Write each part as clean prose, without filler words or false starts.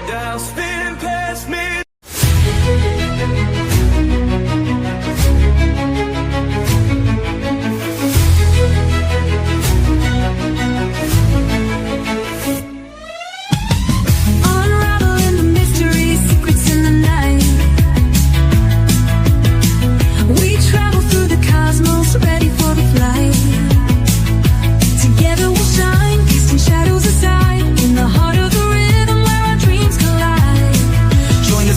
dial spinning past me. Unraveling the mystery, secrets in the night. We travel through the cosmos, ready for the flight. Together we'll shine, casting shadows aside, in the heart of the rhythm where our dreams collide. Join the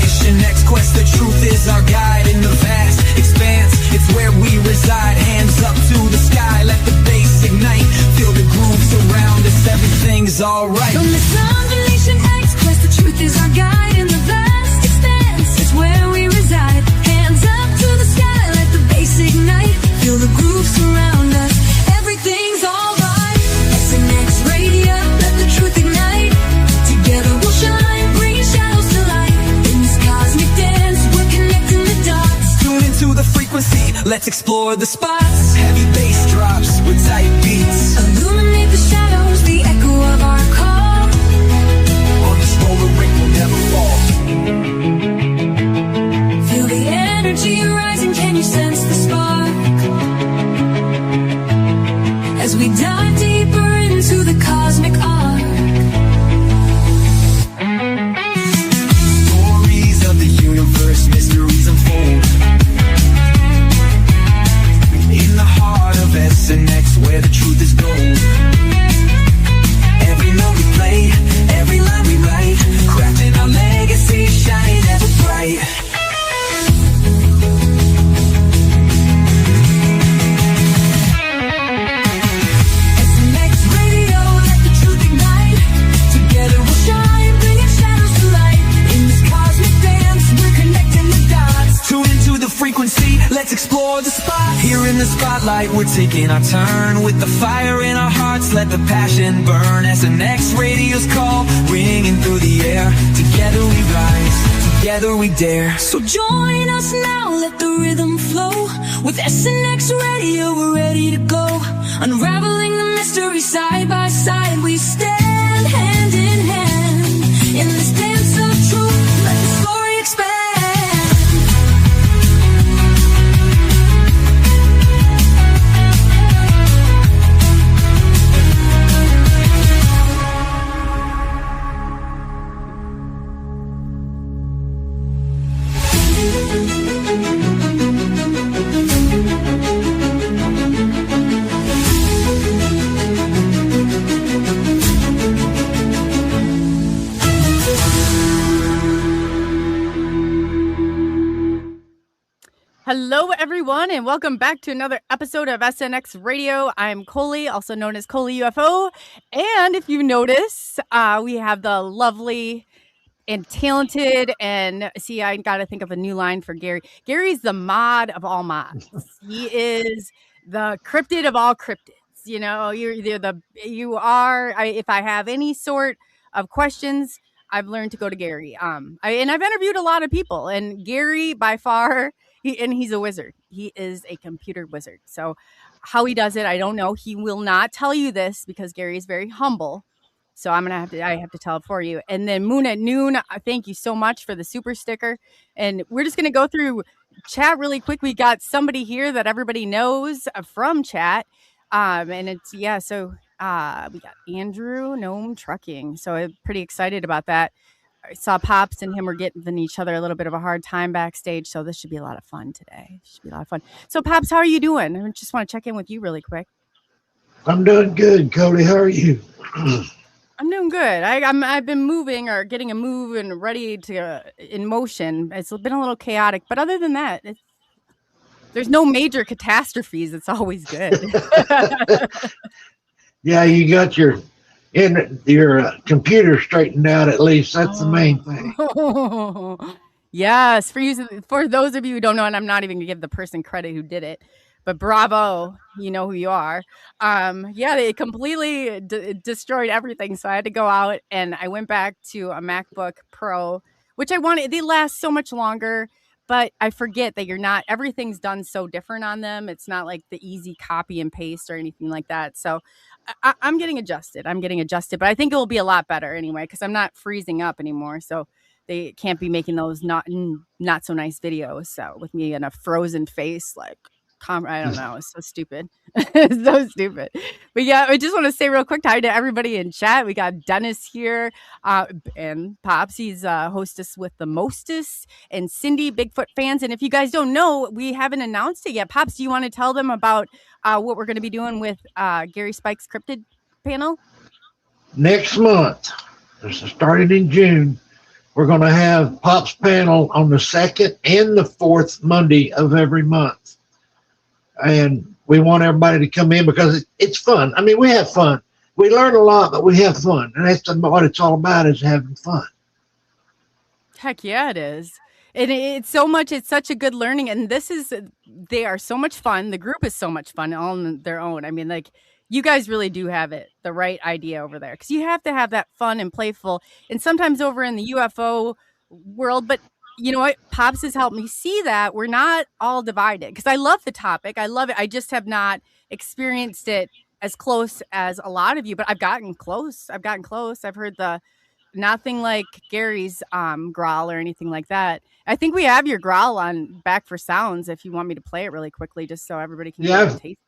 SNX quest, the truth is our guide. In the vast expanse, it's where we reside. Hands up to the sky, let the bass ignite. Feel the grooves around us, everything's alright. From the Combination X quest, the truth is our guide. In the vast expanse, it's where we reside. Hands up to the sky, let the bass ignite. Feel the grooves surround us, everything's alright. SNX radio, let the truth ignite. Together we'll shine, bringing shadows to light. In this cosmic dance, we're connecting the dots. Tune into the frequency, let's explore the spots. Heavy bass drops with tight beats. Illuminate the shadows, the echo of our call. On this roller rink we'll never fall. Feel the energy rising, can you sense the spark? As we dive deeper into the cosmic arc. Stories of the universe, mysteries unfold. In the heart of SNX, where the truth is gold. Every note we play, every line we write, crafting our legacy, shining ever bright. SNX radio, let the truth ignite. Together we'll shine, bringing shadows to light. In this cosmic dance, we're connecting the dots. Tune into the frequency, let's explore the spot. Here in the spotlight, we're taking our turn. With the fire in our hearts, let the passion burn. SNX radio's call, ringing through the air. Together we rise, together we dare. So join us now, let the rhythm flow. With SNX radio, we're ready to go. Unraveling the mystery side by side, we stand hand in hand. In this dance of truth, let the story expand. Hello, everyone, and welcome back to another episode of SNX Radio. I'm Coley, also known as ColeyUFO. And if you notice, we have the lovely and talented, and see, I got to think of a new line for Gary. Gary's the mod of all mods. He is the cryptid of all cryptids. You know, if I have any sort of questions, I've learned to go to Gary. And I've interviewed a lot of people, and Gary by far. He's a wizard. He is a computer wizard. So how he does it, I don't know. He will not tell you this because Gary is very humble. So I have to tell it for you. And then Moon at Noon, thank you so much for the super sticker. And we're just going to go through chat really quick. We got somebody here that everybody knows from chat. And it's, so we got Andrew, GnomesTrucking. So I'm pretty excited about that. I saw Pops and him were getting each other a little bit of a hard time backstage, so this should be a lot of fun today. So, Pops, how are you doing? I just want to check in with you really quick. I'm doing good, Cody. How are you? I'm doing good. I've been moving or getting a move and ready to in motion. It's been a little chaotic, but other than that, there's no major catastrophes. It's always good. Yeah, you got your computer straightened out at least. That's the main thing. Yes, for those of you who don't know, and I'm not even gonna give the person credit who did it, but bravo, you know who you are. They completely destroyed everything, so I had to go out and I went back to a MacBook Pro, which I wanted. They last so much longer, but I forget that everything's done so different on them. It's not like the easy copy and paste or anything like that. So I'm getting adjusted. But I think it will be a lot better anyway, because I'm not freezing up anymore. So they can't be making those not so nice videos. So with me in a frozen face, like, I don't know. It's so stupid. It's so stupid. But yeah, I just want to say real quick hi to everybody in chat. We got Dennis here, and Pops. He's hostess with the Mostest, and Cindy, Bigfoot fans. And if you guys don't know, we haven't announced it yet. Pops, do you want to tell them about what we're going to be doing with Gary Spike's cryptid panel? Next month, starting in June, we're going to have Pop's panel on the second and the fourth Monday of every month. And we want everybody to come in because it's fun. I mean, we have fun. We learn a lot, but we have fun. And that's what it's all about, is having fun. Heck yeah, it is. And it's such a good learning. And they are so much fun. The group is so much fun on their own. I mean, like, you guys really do have the right idea over there, because you have to have that fun and playful. And sometimes over in the UFO world, but you know what? Pops has helped me see that we're not all divided, because I love the topic. I love it. I just have not experienced it as close as a lot of you, but I've gotten close. I've heard nothing like Gary's growl or anything like that. I think we have your growl on back for sounds if you want me to play it really quickly, just so everybody can get a taste.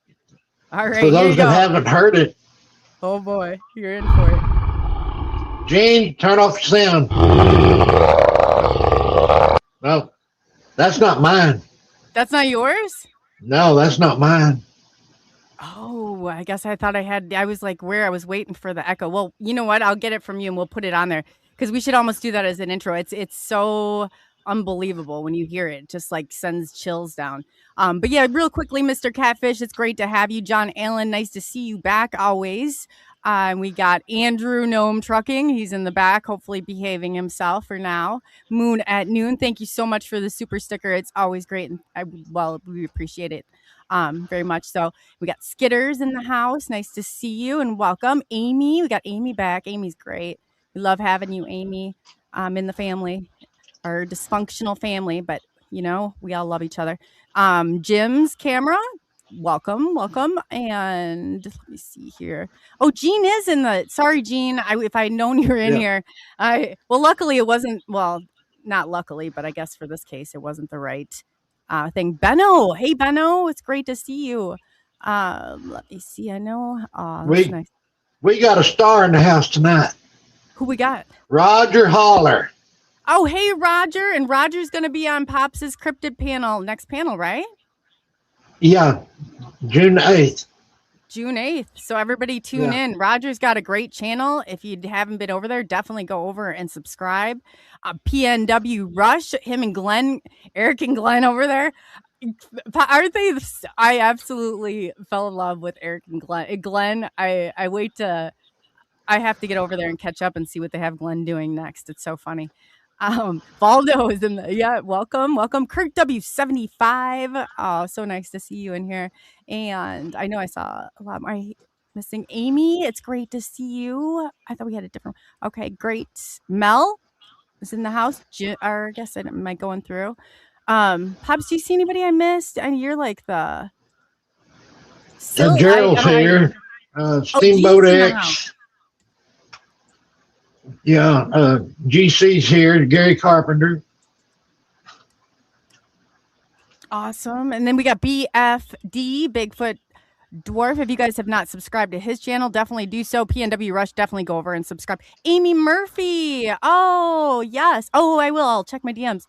All right. For those that haven't heard it. Oh boy, you're in for it. Gene, turn off your sound. No, that's not mine. That's not yours? No, that's not mine. Oh, I guess I thought I was like, where I was waiting for the echo. Well, you know what? I'll get it from you and we'll put it on there, because we should almost do that as an intro. It's so unbelievable when you hear it. Just like sends chills down. But yeah, real quickly, Mr. Catfish, it's great to have you. John Allen, nice to see you back always. We got Andrew GnomesTrucking. He's in the back, hopefully behaving himself for now. Moon at Noon, thank you so much for the super sticker. It's always great. And we appreciate it very much. So we got Skitters in the house. Nice to see you and welcome. Amy, we got Amy back. Amy's great. We love having you, Amy, in the family, our dysfunctional family, but you know, we all love each other. Jim's camera. Welcome. And let me see here. Oh, Gene is sorry, Gene. If I'd known you were in here, luckily it wasn't, not luckily, but I guess for this case, it wasn't the right thing. Benno. Hey, Benno. It's great to see you. Let me see. I know. That's nice. We got a star in the house tonight. Who we got? Roger Holler. Oh, hey, Roger. And Roger's going to be on Pops's cryptid panel, next panel, right? Yeah, June 8th. June 8th. So everybody tune in. Roger's got a great channel. If you haven't been over there, definitely go over and subscribe. PNW Rush, him and Glenn, Eric and Glenn over there. Aren't they? I absolutely fell in love with Eric and Glenn. Glenn, I have to get over there and catch up and see what they have Glenn doing next. It's so funny. Valdo is in welcome Kirk W75. Oh, so nice to see you in here. And I know I saw a lot more missing. Amy, it's great to see you. I thought we had a different. Okay, great. Mel is in the house. Or I guess am I going through? Pops, do you see anybody I missed? And you're like Gerald's here. Steamboat X. Yeah, GC's here, Gary Carpenter. Awesome. And then we got BFD, Bigfoot Dwarf. If you guys have not subscribed to his channel, definitely do so. PNW Rush, definitely go over and subscribe. Amy Murphy. Oh, yes. Oh, I will. I'll check my DMs.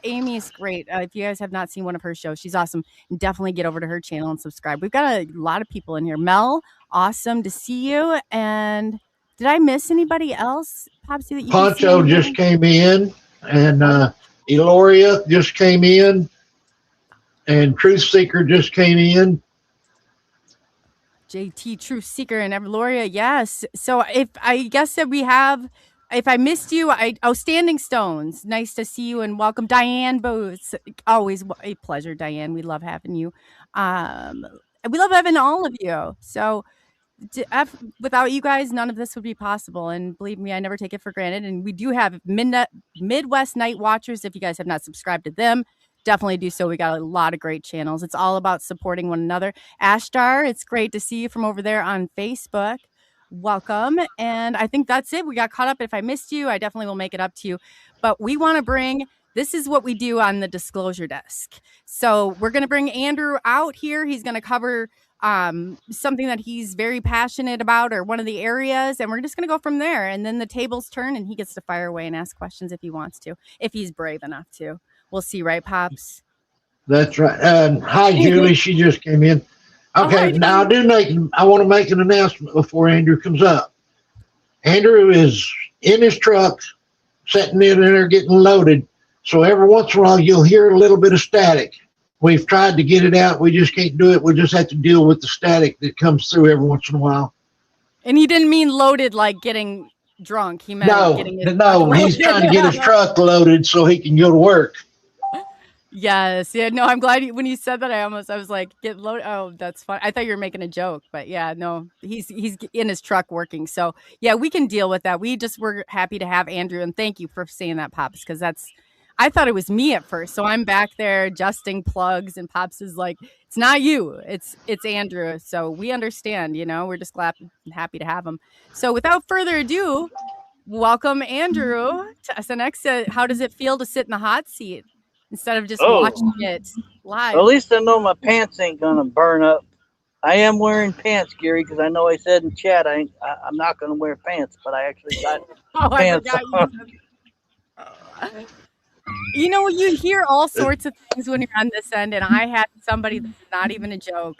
Amy is great. If you guys have not seen one of her shows, she's awesome. Definitely get over to her channel and subscribe. We've got a lot of people in here. Mel, awesome to see you. And did I miss anybody else, Popsy? That you Poncho just came in, and Eloria just came in, and Truth Seeker just came in. JT Truth Seeker and Eloria, yes. So if I missed you, Standing Stones, nice to see you and welcome. Diane Booth, always a pleasure, Diane. We love having you. We love having all of you. So without you guys, none of this would be possible. And believe me, I never take it for granted. And we do have Midwest Night Watchers. If you guys have not subscribed to them, definitely do so. We got a lot of great channels. It's all about supporting one another. Ashtar, it's great to see you from over there on Facebook. Welcome. And I think that's it. We got caught up. If I missed you, I definitely will make it up to you. But we want to bring, this is what we do on the disclosure desk. So we're going to bring Andrew out here. He's going to cover something that he's very passionate about, or one of the areas, and we're just going to go from there. And then the tables turn and he gets to fire away and ask questions if he wants to, if he's brave enough to. We'll see, right, Pops? That's right. Hi, Julie. She just came in. Okay, now I want to make an announcement before Andrew comes up. Andrew is in his truck, sitting in there getting loaded. So every once in a while, you'll hear a little bit of static. We've tried to get it out. We just can't do it. We just have to deal with the static that comes through every once in a while. And he didn't mean loaded like getting drunk. He meant getting his he's trying to get his truck loaded so he can go to work. Yes. Yeah. No, I'm glad when you said that, I was like, get loaded. Oh, that's fun. I thought you were making a joke, but yeah, no, he's in his truck working. So yeah, we can deal with that. We're happy to have Andrew, and thank you for saying that, Pops, because I thought it was me at first. So I'm back there adjusting plugs, and Pops is like, it's not you, it's Andrew. So we understand, we're just glad and happy to have him. So without further ado, welcome Andrew to SNX. How does it feel to sit in the hot seat instead of just watching it live? Well, at least I know my pants ain't gonna burn up. I am wearing pants, Gary, because I know I said in chat I'm not gonna wear pants, but I actually got pants on. You hear all sorts of things when you're on this end, and I had somebody that's not even a joke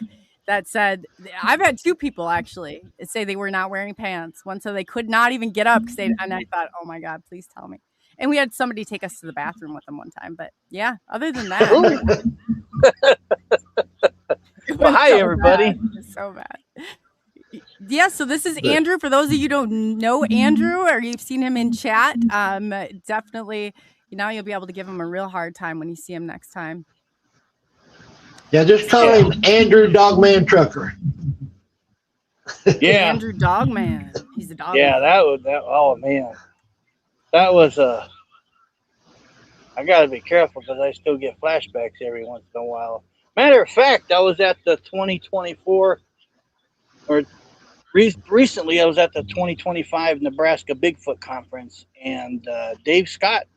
that said, I've had two people actually say they were not wearing pants. One said they could not even get up and I thought, oh my God, please tell me. And we had somebody take us to the bathroom with them one time. But yeah, other than that. Well, hi, everybody. So bad. Yeah, so this is Andrew. For those of you who don't know Andrew, or you've seen him in chat, definitely, you'll be able to give him a real hard time when you see him next time. Yeah, just call him Andrew Dogman Trucker. Yeah. Andrew Dogman. He's a dog. Yeah, oh man. That was I gotta be careful because I still get flashbacks every once in a while. Matter of fact, I was at the 2024, or recently I was at the 2025 Nebraska Bigfoot Conference, and Dave Scott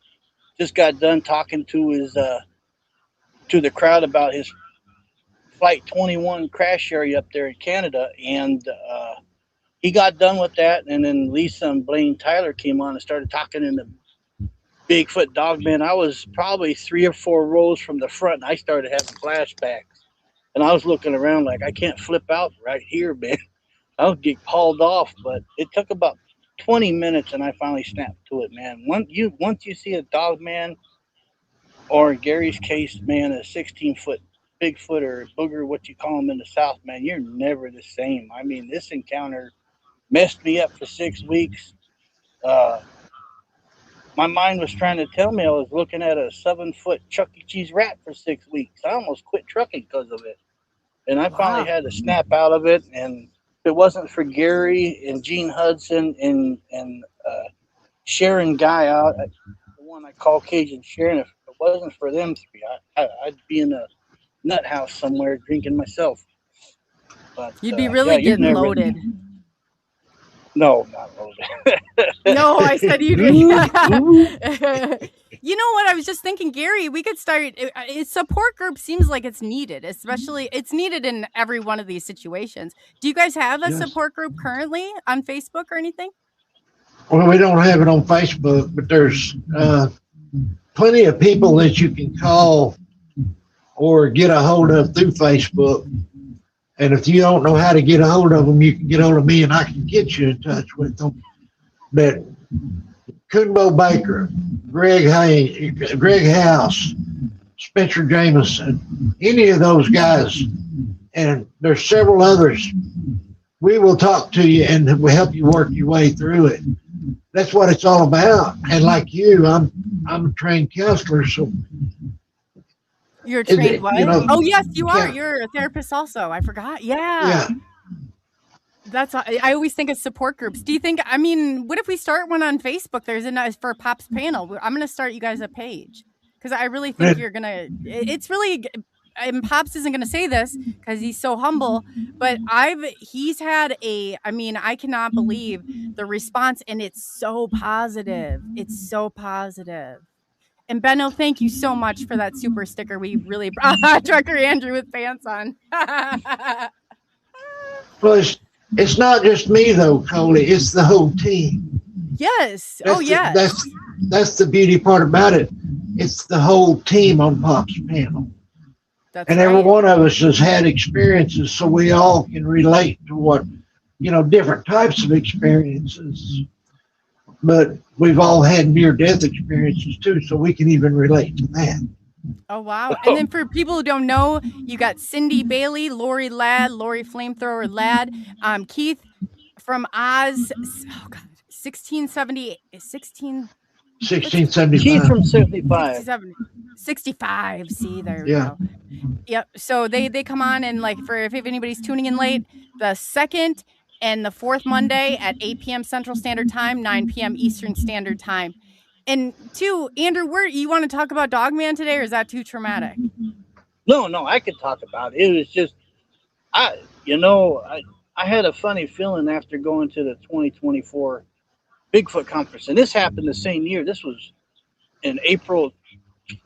just got done talking to to the crowd about his Flight 21 crash area up there in Canada, and he got done with that, and then Lisa and Blaine Tyler came on and started talking in the Bigfoot Dogman. I was probably 3 or 4 rows from the front, and I started having flashbacks. And I was looking around like, I can't flip out right here, man. I'll get hauled off, but it took about 20 minutes, and I finally snapped to it, man. Once you see a Dogman, or in Gary's case, man, a 16-foot Bigfoot or booger, what you call them in the South, man, you're never the same. I mean, this encounter messed me up for 6 weeks. My mind was trying to tell me I was looking at a 7-foot Chuck E. Cheese rat for 6 weeks. I almost quit trucking because of it. And I finally had to snap out of it. And if it wasn't for Gary and Gene Hudson and Sharon Guy out, the one I call Cajun Sharon, if it wasn't for them three, I'd be in a nut house somewhere drinking myself. But you'd be really getting loaded. No, not loaded. No, I said you'd be. You know what? I was just thinking, Gary, we could start a support group. Seems like it's needed, especially it's needed in every one of these situations. Do you guys have a support group currently on Facebook or anything? Well, we don't have it on Facebook, but there's plenty of people that you can call or get a hold of through Facebook. And if you don't know how to get a hold of them, you can get hold of me and I can get you in touch with them. But Kunbo Baker, Greg House, Spencer Jameson, any of those guys, and there's several others, we will talk to you and we'll help you work your way through it. That's what it's all about. And like you, I'm a trained counselor, so you're trained what? Oh, yes, you are. You're a therapist also. I forgot. Yeah. That's I always think of support groups. Do you think? I mean, what if we start one on Facebook? There's a for Pops panel. I'm gonna start you guys a page because I really think Good. you're gonna. It's really. And Pops isn't gonna say this because he's so humble, but he's had a. I mean, I cannot believe the response, and it's so positive. It's so positive. And Benno, thank you so much for that super sticker. We really Trucker Andrew with pants on. Well, it's not just me though, Coley. It's the whole team. Yes. That's Oh, yes. That's the beauty part about it. It's the whole team on Pop's panel. That's And right. every one of us has had experiences, so we all can relate to what, different types of experiences. But we've all had near-death experiences too, so we can even relate to that. Oh, wow. And then for people who don't know, you got Cindy Bailey, Lori Ladd, Lori Flamethrower Ladd, Keith from Oz. Oh, God. 1675. Keith from 65. 65. See, there we Yeah. go. Yep. So they come on, and like if anybody's tuning in late, the second and the fourth Monday at 8 p.m. Central Standard Time, 9 p.m. Eastern Standard Time. And two, Andrew, you want to talk about Dogman today, or is that too traumatic? No, I could talk about it. It was just, I had a funny feeling after going to the 2024 Bigfoot conference, and this happened the same year. This was in April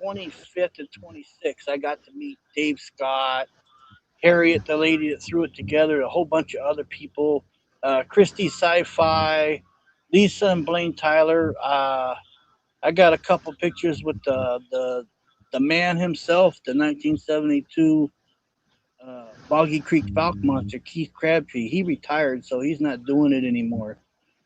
25th and 26th. I got to meet Dave Scott, Harriet, the lady that threw it together, a whole bunch of other people, Christy Sci-Fi, Lisa and Blaine Tyler. I got a couple pictures with the man himself, the 1972 Boggy Creek Falk Monster, Keith Crabtree. He retired, so he's not doing it anymore,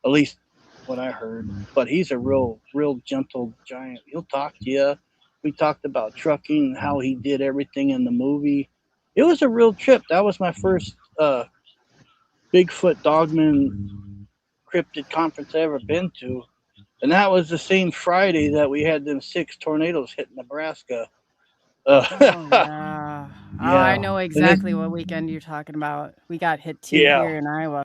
at least what I heard. But he's a real gentle giant. He'll talk to you. We talked about trucking, how he did everything in the movie. It was a real trip. That was my first Bigfoot Dogman cryptid conference I ever been to. And that was the same Friday that we had them 6 tornadoes hit Nebraska. Oh, yeah. Oh, I Yeah. know exactly what weekend you're talking about. We got hit too Yeah. here in Iowa.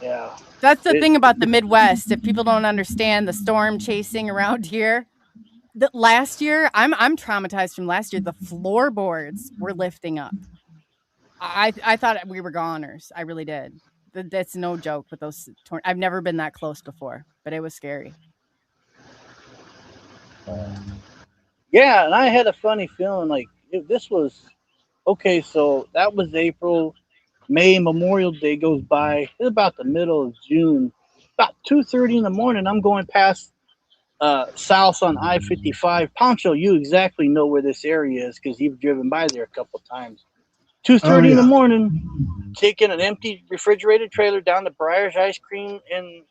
Yeah. That's the thing about the Midwest. If people don't understand the storm chasing around here, last year, I'm traumatized from last year. The floorboards were lifting up. I thought we were goners. I really did. That's no joke with those. I've never been that close before, but it was scary. Yeah, and I had a funny feeling like this was okay. So that was April, May, Memorial Day goes by. It's about the middle of June. About 2:30 in the morning, I'm going past south on I-55. Poncho, you exactly know where this area is because you've driven by there a couple times. 2:30 in the morning, taking an empty refrigerated trailer down to Breyer's Ice Cream in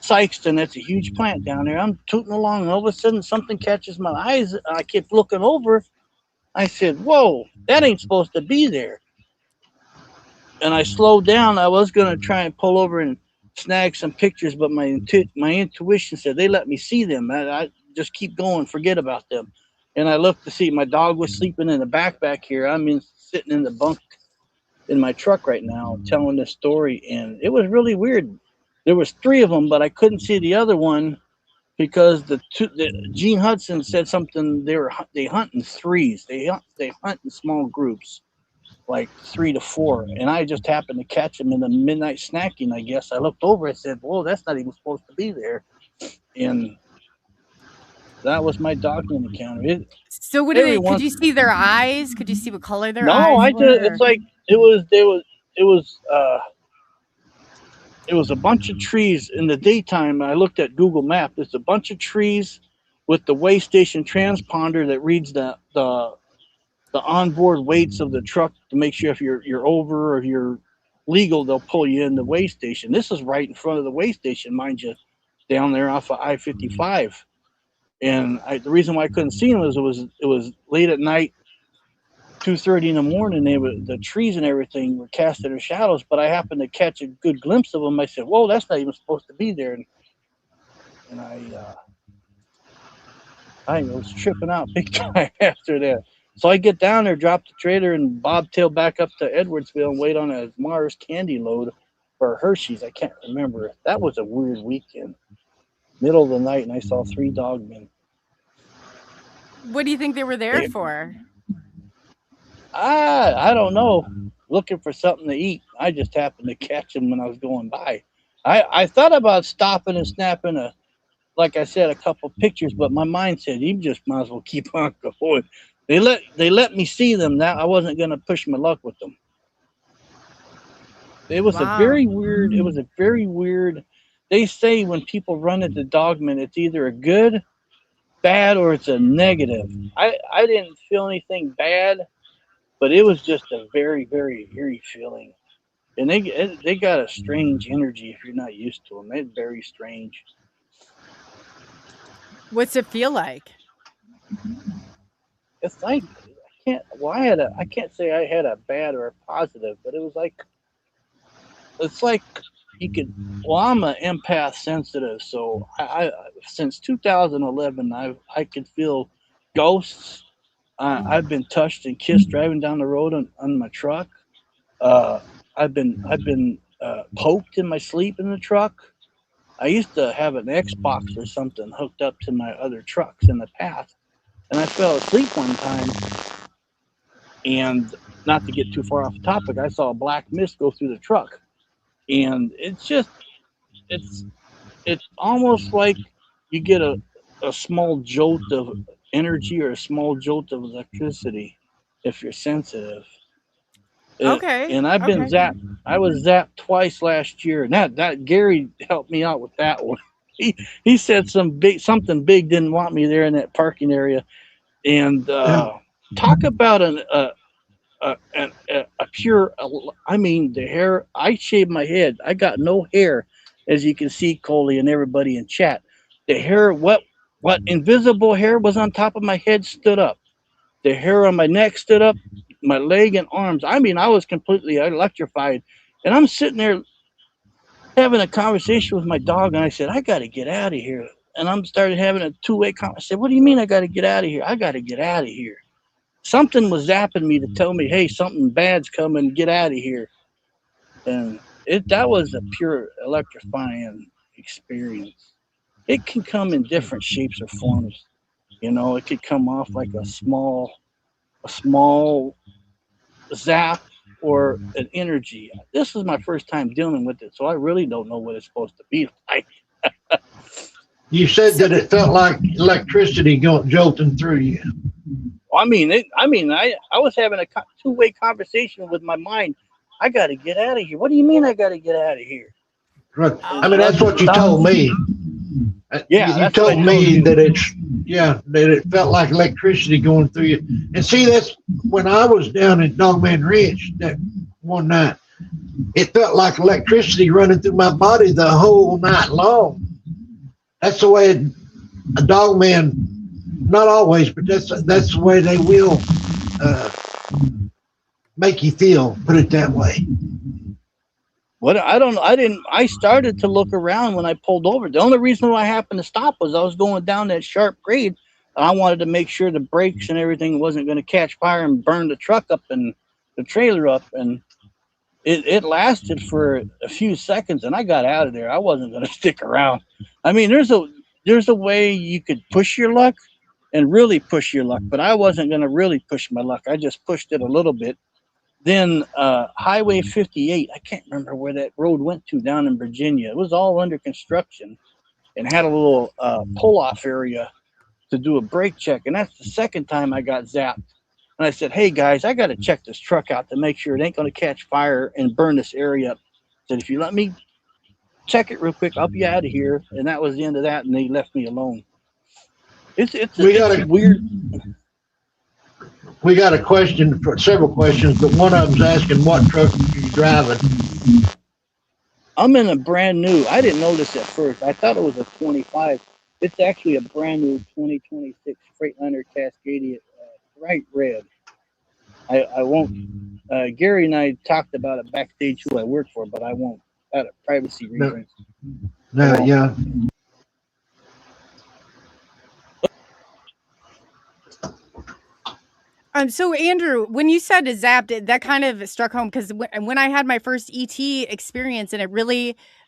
Sykeston. That's a huge plant down there. I'm tooting along, and all of a sudden something catches my eyes. I keep looking over. I said, "Whoa, that ain't supposed to be there." And I slowed down. I was going to try and pull over and snag some pictures, but my intuition said they let me see them. I just keep going, forget about them. And I looked to see my dog was sleeping in the back here. I'm sitting in the bunk in my truck right now telling this story, and it was really weird. There was 3 of them, but I couldn't see the other one because Gene Hudson said something. They hunt in threes. They hunt in small groups, like 3 to 4. And I just happened to catch them in the midnight snacking. I guess I looked over. I said, "Whoa, that's not even supposed to be there." And that was my Dogman encounter. So what did could you see their eyes? Could you see what color their eyes were? It's like it was a bunch of trees in the daytime. I looked at Google Maps. It's a bunch of trees with the weigh station transponder that reads the onboard weights of the truck to make sure if you're over or if you're legal, they'll pull you in the weigh station. This is right in front of the weigh station, mind you, down there off of I-55. And the reason why I couldn't see them was it was late at night, 2:30 in the morning. The trees and everything were casting their shadows, but I happened to catch a good glimpse of them. I said, "Whoa, that's not even supposed to be there." And I was tripping out big time after that. So I get down there, drop the trailer, and bobtail back up to Edwardsville and wait on a Mars candy load for Hershey's. I can't remember. That was a weird weekend. Middle of the night, and I saw 3 dogmen. What do you think they were there for? I don't know. Looking for something to eat. I just happened to catch them when I was going by. I thought about stopping and snapping like I said, a couple pictures, but my mind said you just might as well keep on going. They let me see them. Now I wasn't going to push my luck with them. It was a very weird. It was a very weird. They say when people run into dogmen, it's either a good, bad, or it's a negative. I didn't feel anything bad, but it was just a very, very eerie feeling. And they got a strange energy if you're not used to them. It's very strange. What's it feel like? It's like I can't say I had a bad or a positive, but it was like it's like you could. Well, I'm an empath sensitive, so I since 2011 I could feel ghosts. I've been touched and kissed driving down the road on my truck. I've been poked in my sleep in the truck. I used to have an Xbox or something hooked up to my other trucks in the past, and I fell asleep one time. And not to get too far off the topic, I saw a black mist go through the truck, and it's almost like you get a small jolt of energy or a small jolt of electricity if you're sensitive. Okay. And I've been zapped. I was zapped twice last year, and that Gary helped me out with that one. He said something big didn't want me there in that parking area, and talk about a pure. I mean, the hair. I shaved my head. I got no hair, as you can see, Coley and everybody in chat. The hair, what invisible hair was on top of my head, stood up. The hair on my neck stood up. My leg and arms. I mean, I was completely electrified, and I'm sitting there having a conversation with my dog, and I said, I got to get out of here. And I'm started having a two-way conversation. I said, what do you mean I got to get out of here? I got to get out of here. Something was zapping me to tell me, hey, something bad's coming. Get out of here. And that was a pure electrifying experience. It can come in different shapes or forms. You know, it could come off like a small zap or an energy. This is my first time dealing with it, so I really don't know what it's supposed to be like. You said that it felt like electricity jolting through you. I was having a two-way conversation with my mind. I got to get out of here. What do you mean I got to get out of here? Right. I mean, that's what you told me. Yeah, you told me that it felt like electricity going through you. And see, that's when I was down at Dogman Ridge that one night. It felt like electricity running through my body the whole night long. That's the way a dogman, not always, but that's the way they will make you feel. Put it that way. What I started to look around when I pulled over. The only reason why I happened to stop was I was going down that sharp grade. And I wanted to make sure the brakes and everything wasn't going to catch fire and burn the truck up and the trailer up. And it lasted for a few seconds, and I got out of there. I wasn't going to stick around. I mean, there's a way you could push your luck and really push your luck, but I wasn't going to really push my luck. I just pushed it a little bit. Then Highway 58, I can't remember where that road went to down in Virginia. It was all under construction and had a little pull-off area to do a brake check. And that's the second time I got zapped. And I said, hey, guys, I got to check this truck out to make sure it ain't going to catch fire and burn this area up. I said, if you let me check it real quick, I'll be out of here. And that was the end of that, and they left me alone. It's weird. We got a question, for several questions, but one of them's asking what truck are you driving? I'm in a brand new. I didn't know this at first. I thought it was a 25. It's actually a brand new 2026 Freightliner Cascadia, bright red. I won't. Gary and I talked about it backstage who I work for, but I won't. Out of privacy reasons. No, yeah. So Andrew, when you said zapped, that kind of struck home because when I had my first ET experience and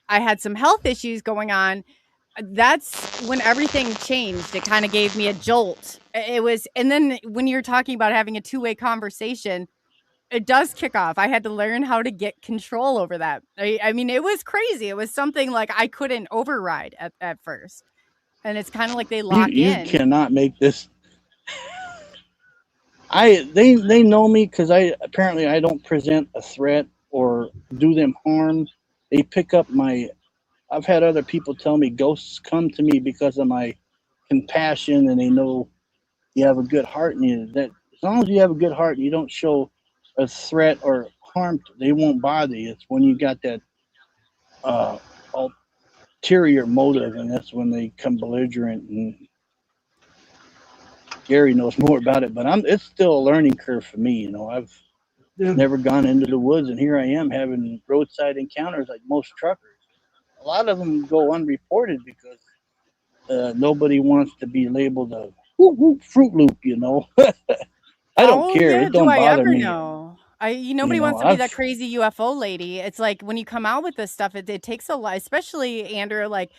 I had some health issues going on. That's when everything changed. It kind of gave me a jolt. It was, and then when you're talking about having a two-way conversation, it does kick off. I had to learn how to get control over that. I mean, it was crazy. It was something like I couldn't override at first. And it's kind of like they lock You in. cannot make this. They know me because I don't present a threat or do them harm. They pick up my. I've had other people tell me ghosts come to me because of my compassion, and they know you have a good heart in you. That as long as you have a good heart, and you don't show a threat or harm, they won't bother you. It's when you got that ulterior motive, and that's when they come belligerent. And Gary knows more about it, but it's still a learning curve for me. You know, I've never gone into the woods, and here I am having roadside encounters like most truckers. A lot of them go unreported because nobody wants to be labeled a Fruit Loop, you know. I don't care. Yeah, It don't bother me. Know? Nobody wants to be that crazy UFO lady. It's like when you come out with this stuff, it takes a lot, especially Andrew, like,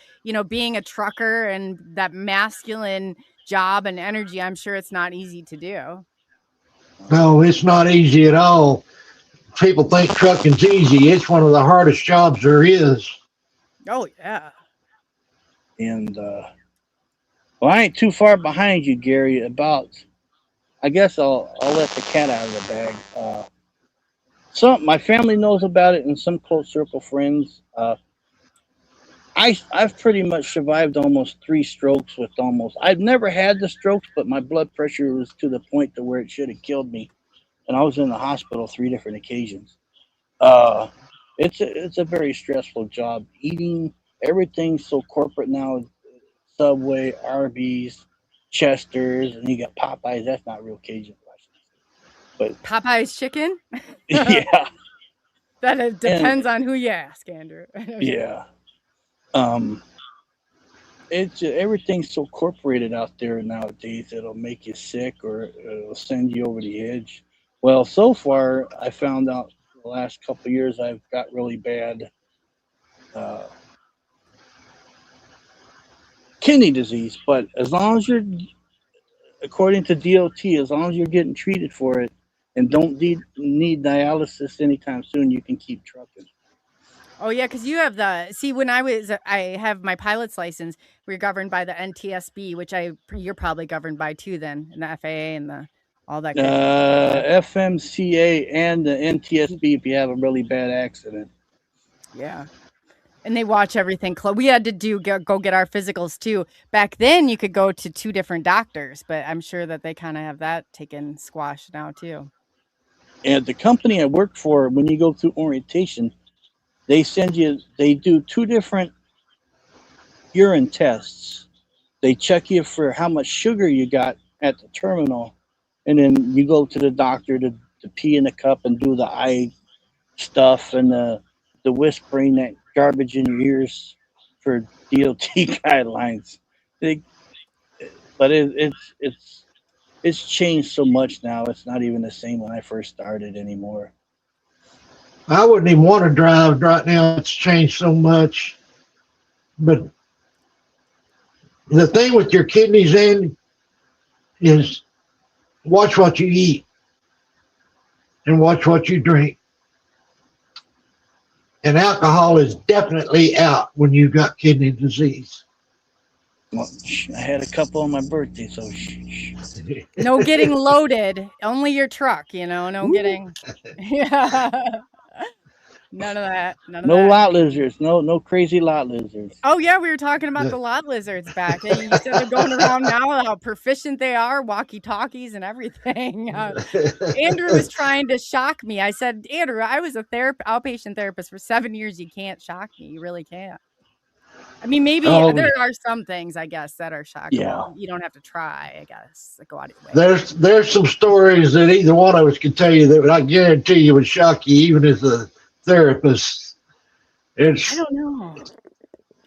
being a trucker and that masculine job and energy. I'm sure it's not easy to do. No, it's not easy at all. People think trucking's easy. It's one of the hardest jobs there is. Oh, yeah. And, well, I ain't too far behind you, Gary, I guess I'll let the cat out of the bag. My family knows about it and some close circle friends. I've pretty much survived almost 3 strokes I've never had the strokes, but my blood pressure was to the point to where it should have killed me. And I was in the hospital 3 different occasions. It's a very stressful job. Eating, everything's so corporate now. Subway, Arby's, Chester's, and you got Popeyes. That's not real Cajun flesh. But Popeye's chicken? Yeah. That depends on who you ask, Andrew. Yeah. It's everything's so corporated out there nowadays. It'll make you sick or it'll send you over the edge. Well, so far, I found out the last couple of years I've got really bad kidney disease. But as long as you're, according to DOT, as long as you're getting treated for it and don't need dialysis anytime soon, you can keep trucking. Oh, yeah, because you have when I have my pilot's license, we're governed by the NTSB, which you're probably governed by too then, and the FAA and all that. FMCA and the NTSB if you have a really bad accident. Yeah. And they watch everything close. We had to go get our physicals too. Back then you could go to 2 different doctors, but I'm sure that they kind of have that taken squash now too. And the company I work for, when you go through orientation, they do 2 different urine tests. They check you for how much sugar you got at the terminal, and then you go to the doctor to pee in the cup and do the eye stuff and the whispering, that garbage in your ears for DOT guidelines. But it's changed so much now. It's not even the same when I first started anymore. I wouldn't even want to drive right now. It's changed so much. But the thing with your kidneys is watch what you eat and watch what you drink. And alcohol is definitely out when you've got kidney disease. Well, I had a couple on my birthday, so no getting loaded. Only your truck, no getting. Yeah. None of that. No lot lizards. No crazy lot lizards. Oh, yeah. We were talking about the lot lizards back. And you said they're going around now, how proficient they are, walkie-talkies and everything. Andrew was trying to shock me. I said, Andrew, I was a outpatient therapist for 7 years. You can't shock me. You really can't. I mean, maybe there are some things, I guess, that are shockable. Yeah. You don't have to try, I guess. Go out of your way. There's some stories that either one of us could tell you that I guarantee you would shock you, even as a therapist. I don't know.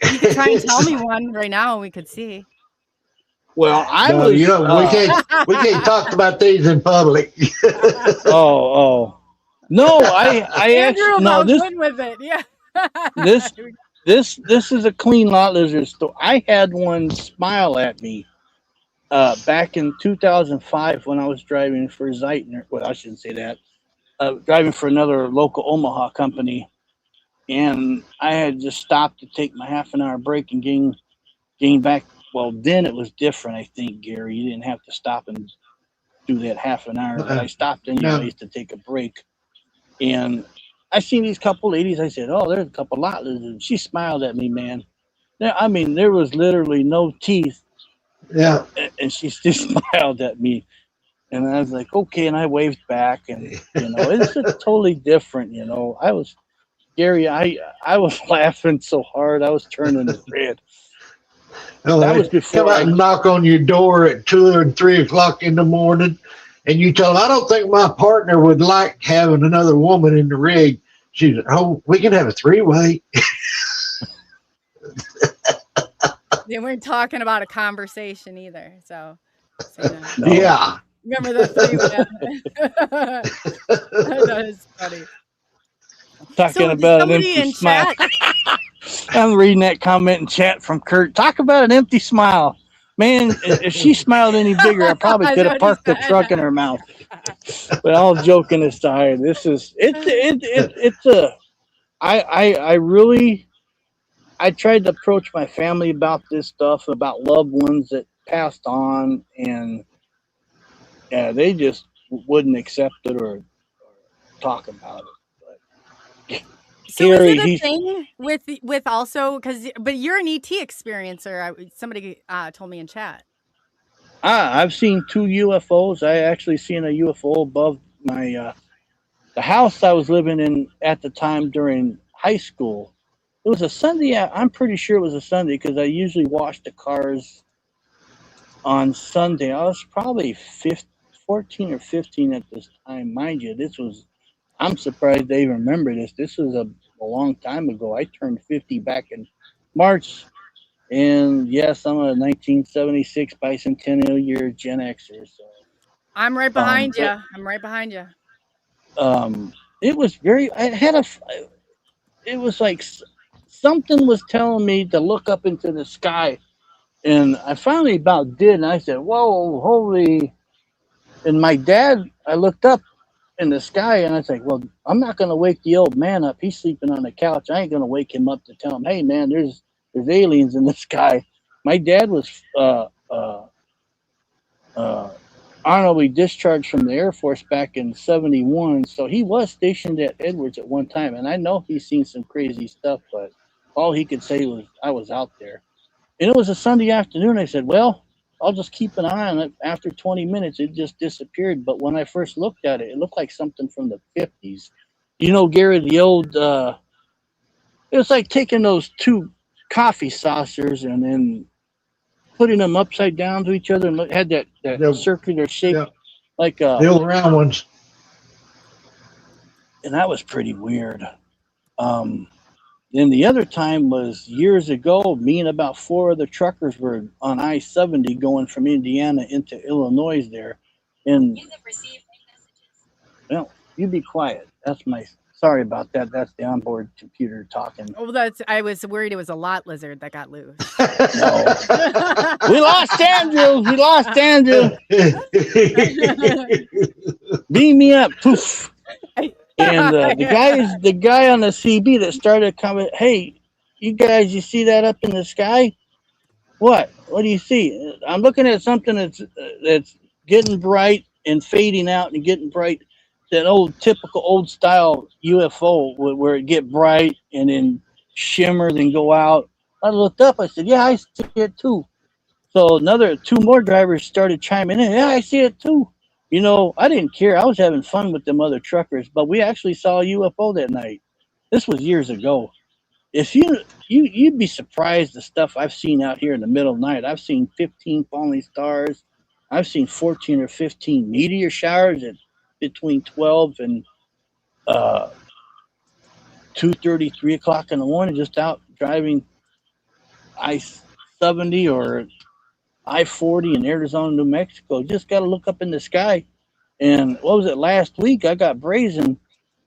You could try and tell me one right now. We could see. Well, I No, was. we can't talk about these in public. Oh. No, I Andrew actually no. about good with it. Yeah. This this is a clean lot lizard story. I had one smile at me back in 2005 when I was driving for Zeitner. Well, I shouldn't say that. Driving for another local Omaha company, and I had just stopped to take my half an hour break and gain back. Well, then it was different. I think, Gary, you didn't have to stop and do that half an hour, but I stopped No. anyways to take a break. And I seen these couple ladies. I said, "Oh, there's a couple lot lizards." She smiled at me, man. I mean, there was literally no teeth, Yeah. and she still smiled at me. And I was like, "Okay," and I waved back, and it's just totally different. I was Gary. I was laughing so hard, I was turning red. Oh, That was they come before out and knock on your door at 2 or 3 o'clock in the morning, and you tell them, "I don't think my partner would like having another woman in the rig." She said, "Oh, we can have a 3-way." They weren't talking about a conversation either. So no. No. Yeah. Remember the 3-way? That is funny. Talking So about an somebody empty in smile. chat, I'm reading that comment in chat from Kurt. Talk about an empty smile. Man, if she smiled any bigger, I probably I could know have what he parked the said. truck in her mouth. But all joking aside, it's a I really I tried to approach my family about this stuff, about loved ones that passed on, and yeah, they just wouldn't accept it or talk about it. But So is Gary, it a he's thing with also but you're an ET experiencer? Somebody told me in chat. I've seen 2 UFOs. I actually seen a UFO above my the house I was living in at the time during high school. It was a Sunday. I'm pretty sure it was a Sunday because I usually wash the cars on Sunday. I was probably 14 or 15 at this time. Mind you, I'm surprised they even remember this. This was a long time ago. I turned 50 back in March. And yes, I'm a 1976 bicentennial year Gen Xer. So I'm right behind you. but, I'm right behind you. it was very. It was like something was telling me to look up into the sky, and I finally about did, and I said, "Whoa, holy!" And my dad, I looked up in the sky, and I was like, "Well, I'm not gonna wake the old man up. He's sleeping on the couch. I ain't gonna wake him up to tell him, hey, man, there's aliens in the sky." My dad was honorably discharged from the Air Force back in '71, so he was stationed at Edwards at one time, and I know he's seen some crazy stuff, but all he could say was I was out there. And it was a Sunday afternoon. I said, well, I'll just keep an eye on it. After 20 minutes, it just disappeared. But when I first looked at it, it looked like something from the 50s. Gary, the old, it was like taking those 2 coffee saucers and then putting them upside down to each other and had that circular shape, like the old round ones. And that was pretty weird. Then the other time was years ago. Me and about 4 other truckers were on I-70 going from Indiana into Illinois there. And well, you be quiet. Sorry about that. That's the onboard computer talking. Oh, I was worried it was a lot lizard that got loose. No. We lost Andrew. Beam me up. Poof. And the guy on the CB that started coming, hey, you guys, you see that up in the sky? What do you see? I'm looking at something that's getting bright and fading out and getting bright. That typical old style UFO where it get bright and then shimmer, then go out. I looked up. I said, yeah, I see it too. So 2 more drivers started chiming in. Yeah, I see it too. I didn't care. I was having fun with them other truckers, but we actually saw a UFO that night. This was years ago. If you'd be surprised the stuff I've seen out here in the middle of the night. I've seen 15 falling stars. I've seen 14 or 15 meteor showers at between 12 and 2:30, 3 o'clock in the morning, just out driving I-70 or I-40 in Arizona, New Mexico. Just got to look up in the sky. And what was it, last week? I got brazen.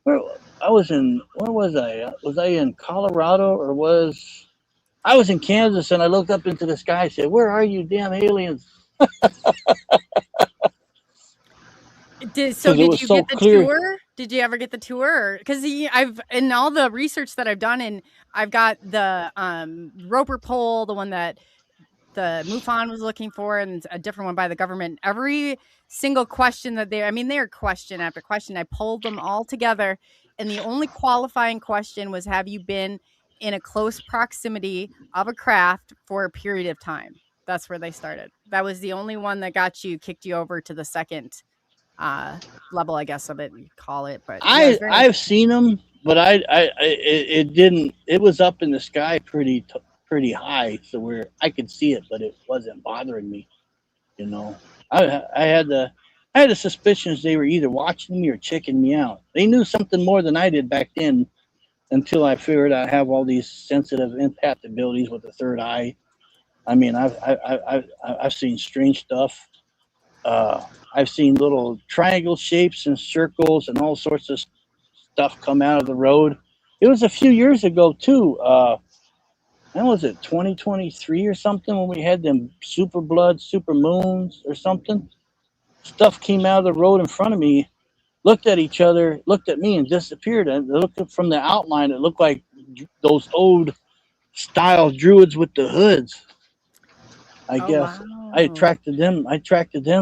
Where was I? Was I in Colorado or I was in Kansas, and I looked up into the sky and said, "Where are you, damn aliens?" Did Because it you was get so the clear. tour? Did you ever get the tour? Because I've in all the research that I've done, and I've got the Roper poll, the one that the MUFON was looking for, and a different one by the government. Every single question that they're question after question. I pulled them all together, and the only qualifying question was, have you been in a close proximity of a craft for a period of time? That's where they started. That was the only one that kicked you over to the second level, I guess, of it, you call it. But yeah, it's very I've seen them, but it didn't. It was up in the sky pretty high, so where I could see it, but it wasn't bothering me. You know, I had the suspicions they were either watching me or checking me out. They knew something more than I did back then, until I figured I have all these sensitive empath abilities with the third eye. I mean, I've seen strange stuff. I've seen little triangle shapes and circles and all sorts of stuff come out of the road. It was a few years ago too. When was it, 2023 or something, when we had them super moons or something? Stuff came out of the road in front of me, looked at each other, looked at me, and disappeared. And looked from the outline, it looked like those old style druids with the hoods. I guess wow. I attracted them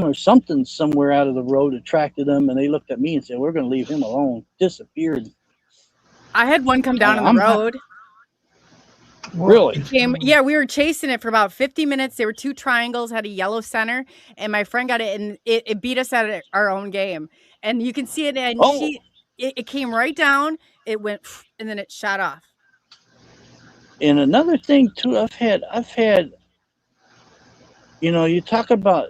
or something somewhere out of the road attracted them, and they looked at me and said, "We're going to leave him alone." Disappeared. I had one come down on the I'm road. Really? Yeah, we were chasing it for about 50 minutes. There were two triangles, had a yellow center, and my friend got it, and it beat us at our own game. And you can see it, and Oh, it came right down, it went, and then it shot off. and another thing too, I've had, you talk about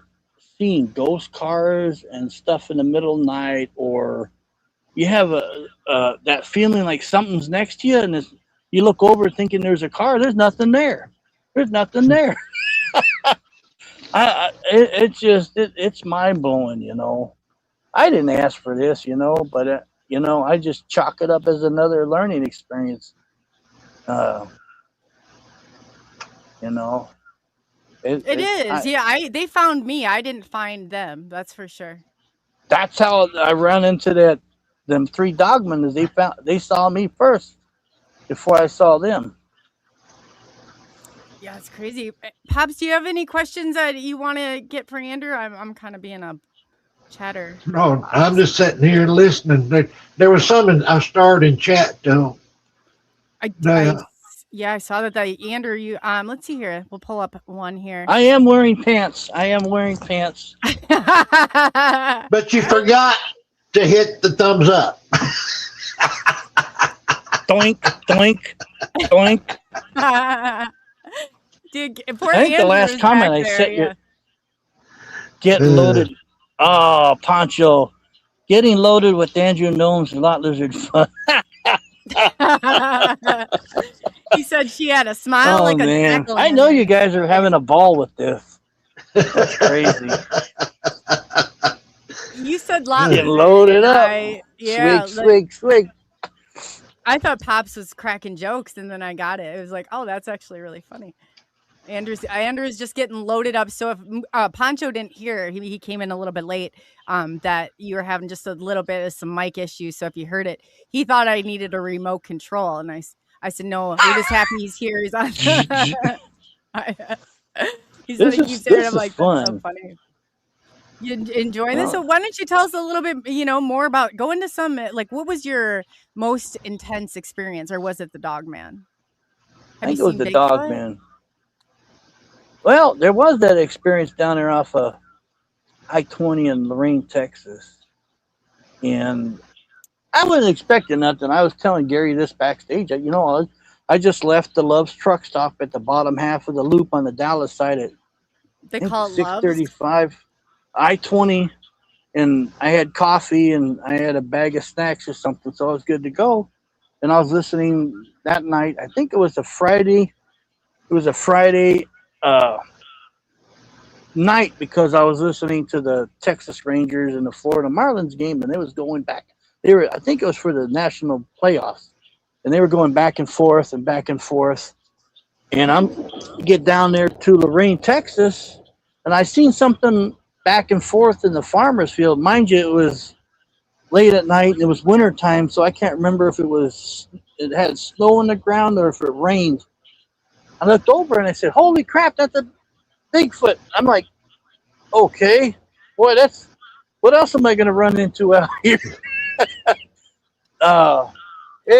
seeing ghost cars and stuff in the middle of the night, or you have that feeling like something's next to you, and you look over thinking there's a car. There's nothing there. There's nothing there. It's mind blowing. I didn't ask for this, but I just chalk it up as another learning experience. You know, It is. They found me. I didn't find them. That's for sure. That's how I ran into them three dogmen. Is they saw me first before I saw them. Yeah, it's crazy. Pops, do you have any questions that you want to get for Andrew? I'm kind of being a chatter. No, I'm just sitting here listening. There was some I started in chat too. I saw that. Andrew, you let's see here. We'll pull up one here. I am wearing pants. But you forgot to hit the thumbs up. Doink, doink, doink. Dude, poor I think the last comment I said, get loaded. Oh, Poncho, getting loaded with Andrew Gnomes and Lot Lizard fun. He said she had a smile like man. a jackal. I know you guys are having a ball with this. That's crazy. You said Lot Get loaded up. Swig. I thought Pops was cracking jokes, and then I got it. It was like, oh, that's actually really funny. Andrew's just getting loaded up. So if Poncho didn't hear, he came in a little bit late, that you were having just a little bit of some mic issues. So if you heard it, he thought I needed a remote control. And I said, no, we're just happy he's here. He's on. He's going to keep saying, I'm like, that's so funny. You enjoy this? So why don't you tell us a little bit, more about, go into some, like, what was your most intense experience, or was it the Dogman? I think it was the Dogman. Well, there was that experience down there off of I-20 in Lorraine, Texas. And I wasn't expecting nothing. I was telling Gary this backstage. I just left the Love's truck stop at the bottom half of the loop on the Dallas side at They call it 635 I-20. And I had coffee and I had a bag of snacks or something, so I was good to go. And I was listening that night. I think it was a Friday. night because I was listening to the Texas Rangers and the Florida Marlins game, and it was going back. I think it was for the national playoffs, and they were going back and forth and back and forth. And I'm get down there to Lorraine, Texas, and I seen something back and forth in the farmer's field. Mind you, it was late at night and it was winter time, so I can't remember if it had snow on the ground or if it rained. I looked over and I said, "Holy crap, that's a Bigfoot!" I'm like, "Okay, boy, that's what else am I going to run into out here?" uh,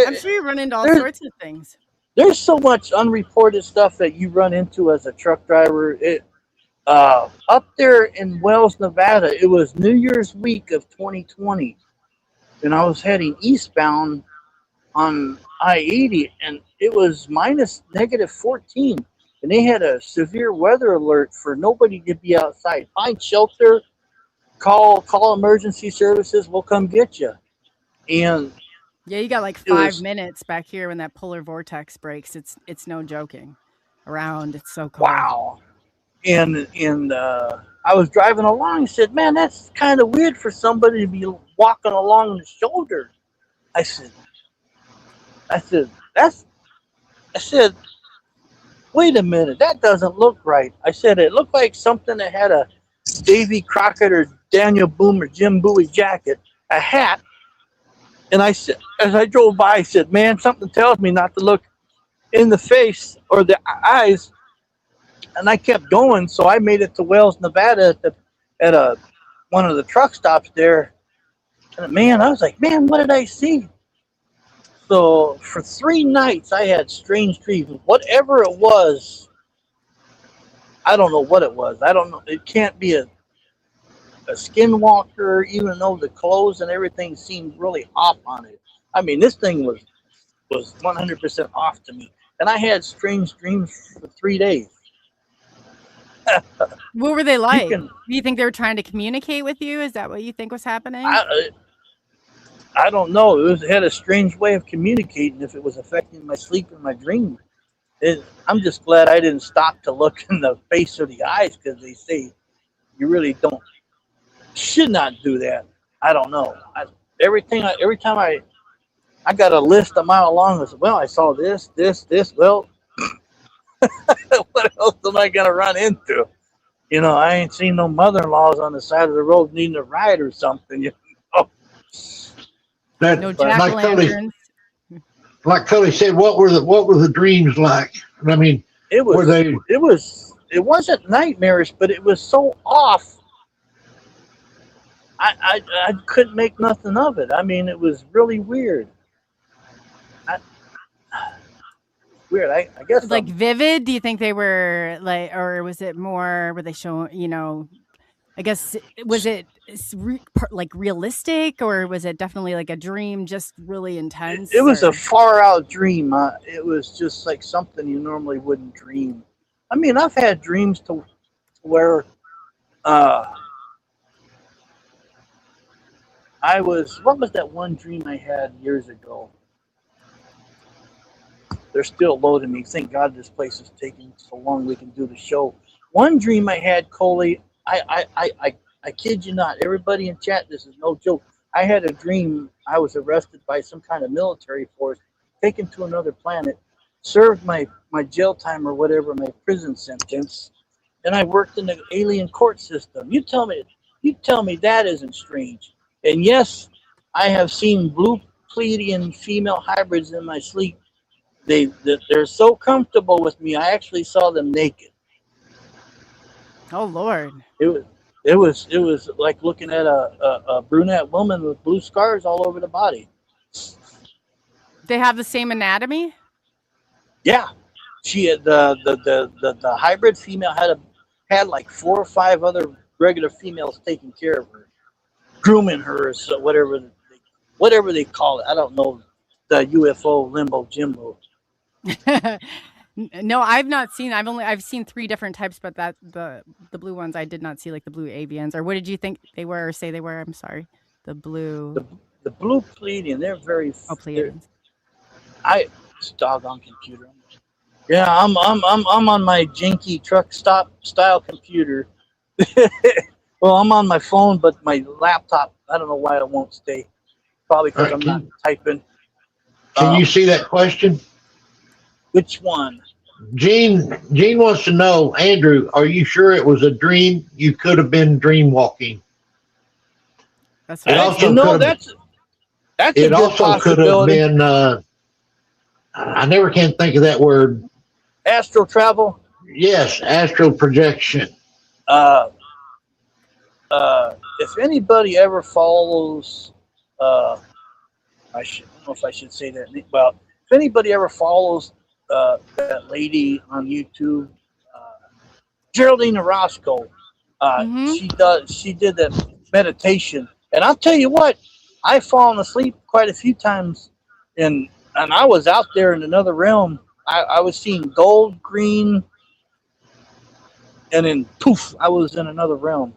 I'm it, sure you run into all there's sorts of things. there's so much unreported stuff that you run into as a truck driver. Up there in Wells, Nevada, it was New Year's week of 2020, and I was heading eastbound on I-80, and it was minus negative 14, and they had a severe weather alert for nobody to be outside. Find shelter, call emergency services. We'll come get you. And Yeah, you got like it 5 was minutes back here when that polar vortex breaks. It's no joking. Around, it's so cold. wow. And I was driving along and said, "Man, that's kind of weird for somebody to be walking along the shoulder." I said, that's. I said, "Wait a minute, that doesn't look right." I said, "It looked like something that had a Davy Crockett or Daniel Boone or Jim Bowie jacket, a hat." And I said, as I drove by, I said, "Man, something tells me not to look in the face or the eyes." And I kept going, so I made it to Wells, Nevada, at one of the truck stops there. And man, I was like, "Man, what did I see?" So for 3 nights, I had strange dreams. Whatever it was, I don't know what it was. I don't know. It can't be a skinwalker, even though the clothes and everything seemed really off on it. I mean, this thing was 100% off to me, and I had strange dreams for 3 days. What were they You like? can, Do you think they were trying to communicate with you? Is that what you think was happening? I don't know. It had a strange way of communicating if it was affecting my sleep and my dream. I'm just glad I didn't stop to look in the face or the eyes because they say you really should not do that. I don't know. Every time I got a list a mile long. I said, "Well, I saw this. Well, what else am I gonna run into? I ain't seen no mother-in-laws on the side of the road needing a ride or something. Know? That No But jack o' lanterns. like Coley said, what were the dreams like? I mean, it were they? it wasn't nightmarish, but it was so off. I couldn't make nothing of it. I mean, it was really weird. I, weird. I guess Like vivid? Do you think they were like, or was it more? Were they showing? I guess was it like realistic, or was it definitely like a dream, just really intense? it was a far out dream. It was just like something you normally wouldn't dream. I mean, I've had dreams to where what was that one dream I had years ago? They're still loading me. Thank God this place is taking so long we can do the show. One dream I had, Coley, I kid you not. Everybody in chat, this is no joke. I had a dream I was arrested by some kind of military force, taken to another planet, served my jail time or whatever, my prison sentence, and I worked in the alien court system. You tell me that isn't strange. And yes, I have seen blue Pleiadian female hybrids in my sleep. They're so comfortable with me. I actually saw them naked. Oh Lord! It was like looking at a brunette woman with blue scars all over the body. They have the same anatomy. Yeah, she had the hybrid female had like 4 or 5 other regular females taking care of her, grooming her, so whatever they call it. I don't know, the UFO limbo Jimbo. No, I've not seen. I've seen 3 different types, but that the blue ones I did not see, like the blue avians. Or what did you think they were, or say they were? I'm sorry, the blue. The blue Pleiadian. They're very. Oh, Pleiadians. This doggone computer. Yeah, I'm on my janky truck stop style computer, Well, I'm on my phone, but my laptop, I don't know why it won't stay. Probably because All I'm right, not typing. can you see that question? Which one? Gene wants to know, Andrew, are you sure it was a dream? You could have been dream walking. That's It what I You also said. know, could have. that's a It good also could have possibility. been. I never can think of that word. Astral travel. Yes, astral projection. Uh, if anybody ever follows, uh, I don't know if I should say that. Well, if anybody ever follows that lady on YouTube, Geraldine Orozco, Mm-hmm. she did that meditation, and I'll tell you what, I've fallen asleep quite a few times, and I was out there in another realm. I was seeing gold, green, and then poof, I was in another realm.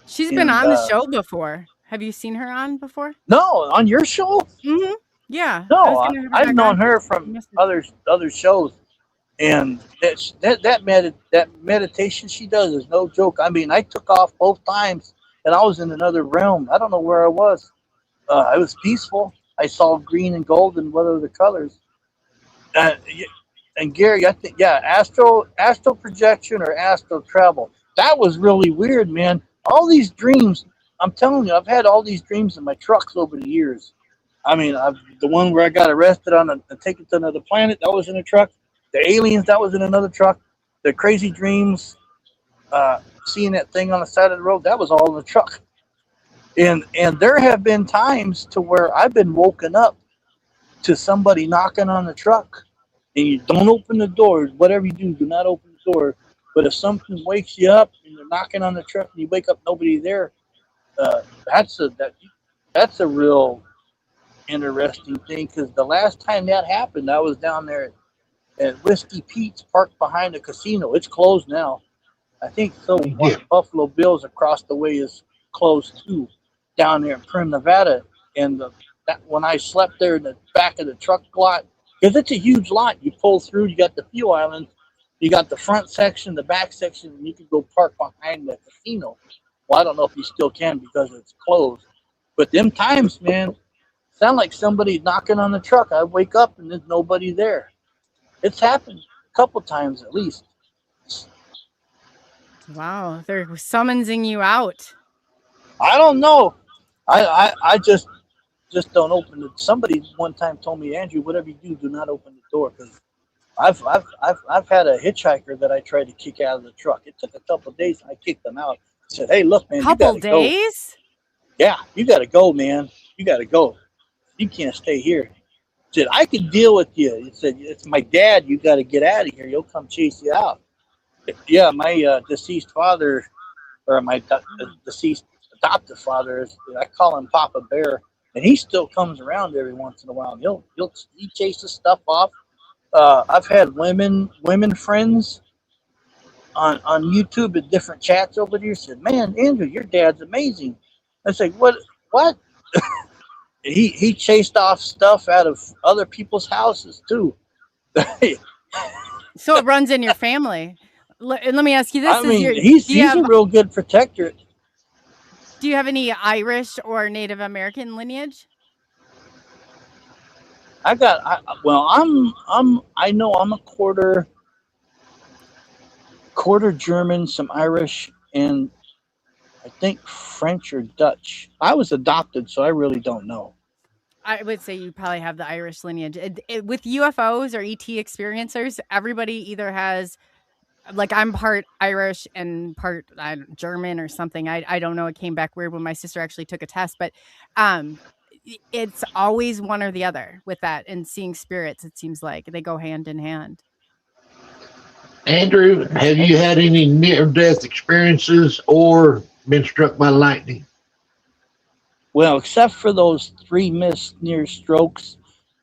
She's been And on the show before. Have you seen her on before? no, on your show, Mm-hmm. Yeah. I was no, gonna have her I've back on. known her You from missed it. other shows, and that meditation she does is no joke. I mean, I took off both times, and I was in another realm. I don't know where I was. It was peaceful. I saw green and gold and what other colors. And and Gary, I think astral projection or astral travel. That was really weird, man. All these dreams. I'm telling you, I've had all these dreams in my trucks over the years. I mean, the one where I got arrested on a ticket to another planet, that was in a truck. The aliens, that was in another truck. The crazy dreams, seeing that thing on the side of the road, that was all in the truck. And there have been times to where I've been woken up to somebody knocking on the truck, and you don't open the door. Whatever you do not open the door. But if something wakes you up and you're knocking on the truck and you wake up, nobody there. Uh, that's a real interesting thing, because the last time that happened, I was down there at Whiskey Pete's, parked behind the casino. It's closed now. I think so. Yeah. Buffalo Bills across the way is closed too, down there in Prim, Nevada. And when I slept there in the back of the truck lot, because it's a huge lot, you pull through. You got the fuel island, you got the front section, the back section, and you can go park behind the casino. Well, I don't know if you still can because it's closed. But them times, man, sound like somebody knocking on the truck. I wake up and there's nobody there. It's happened a couple times at least. Wow, they're summoning you out. I don't know. I just don't open it. Somebody one time told me, Andrew, whatever you do not open the door, because I've had a hitchhiker that I tried to kick out of the truck. It took a couple of days. And I kicked them out. I said, hey, look, man, you Couple got to go. days? Yeah, you got to go, man. You got to go. You can't stay here. He said, I can deal with you. He said, it's my dad. You got to get out of here. He'll come chase you out. Yeah, my deceased father, or my deceased adoptive father, I call him Papa Bear, and he still comes around every once in a while. And he chases stuff off. I've had women friends on YouTube at different chats over there said, "Man, Andrew, your dad's amazing." I said, "What?" He chased off stuff out of other people's houses too. So it runs in your family. Let me ask you this: I mean, he's a real good protector. Do you have any Irish or Native American lineage? I know I'm a quarter German, some Irish, and I think French or Dutch. I was adopted, so I really don't know. I would say you probably have the Irish lineage. With UFOs or ET experiencers, everybody either has, like, I'm part Irish and part German or something. I don't know. It came back weird when my sister actually took a test, but it's always one or the other with that. And seeing spirits, it seems like they go hand in hand. Andrew, have you had any near-death experiences or been struck by lightning? Well, except for those 3 missed near strokes,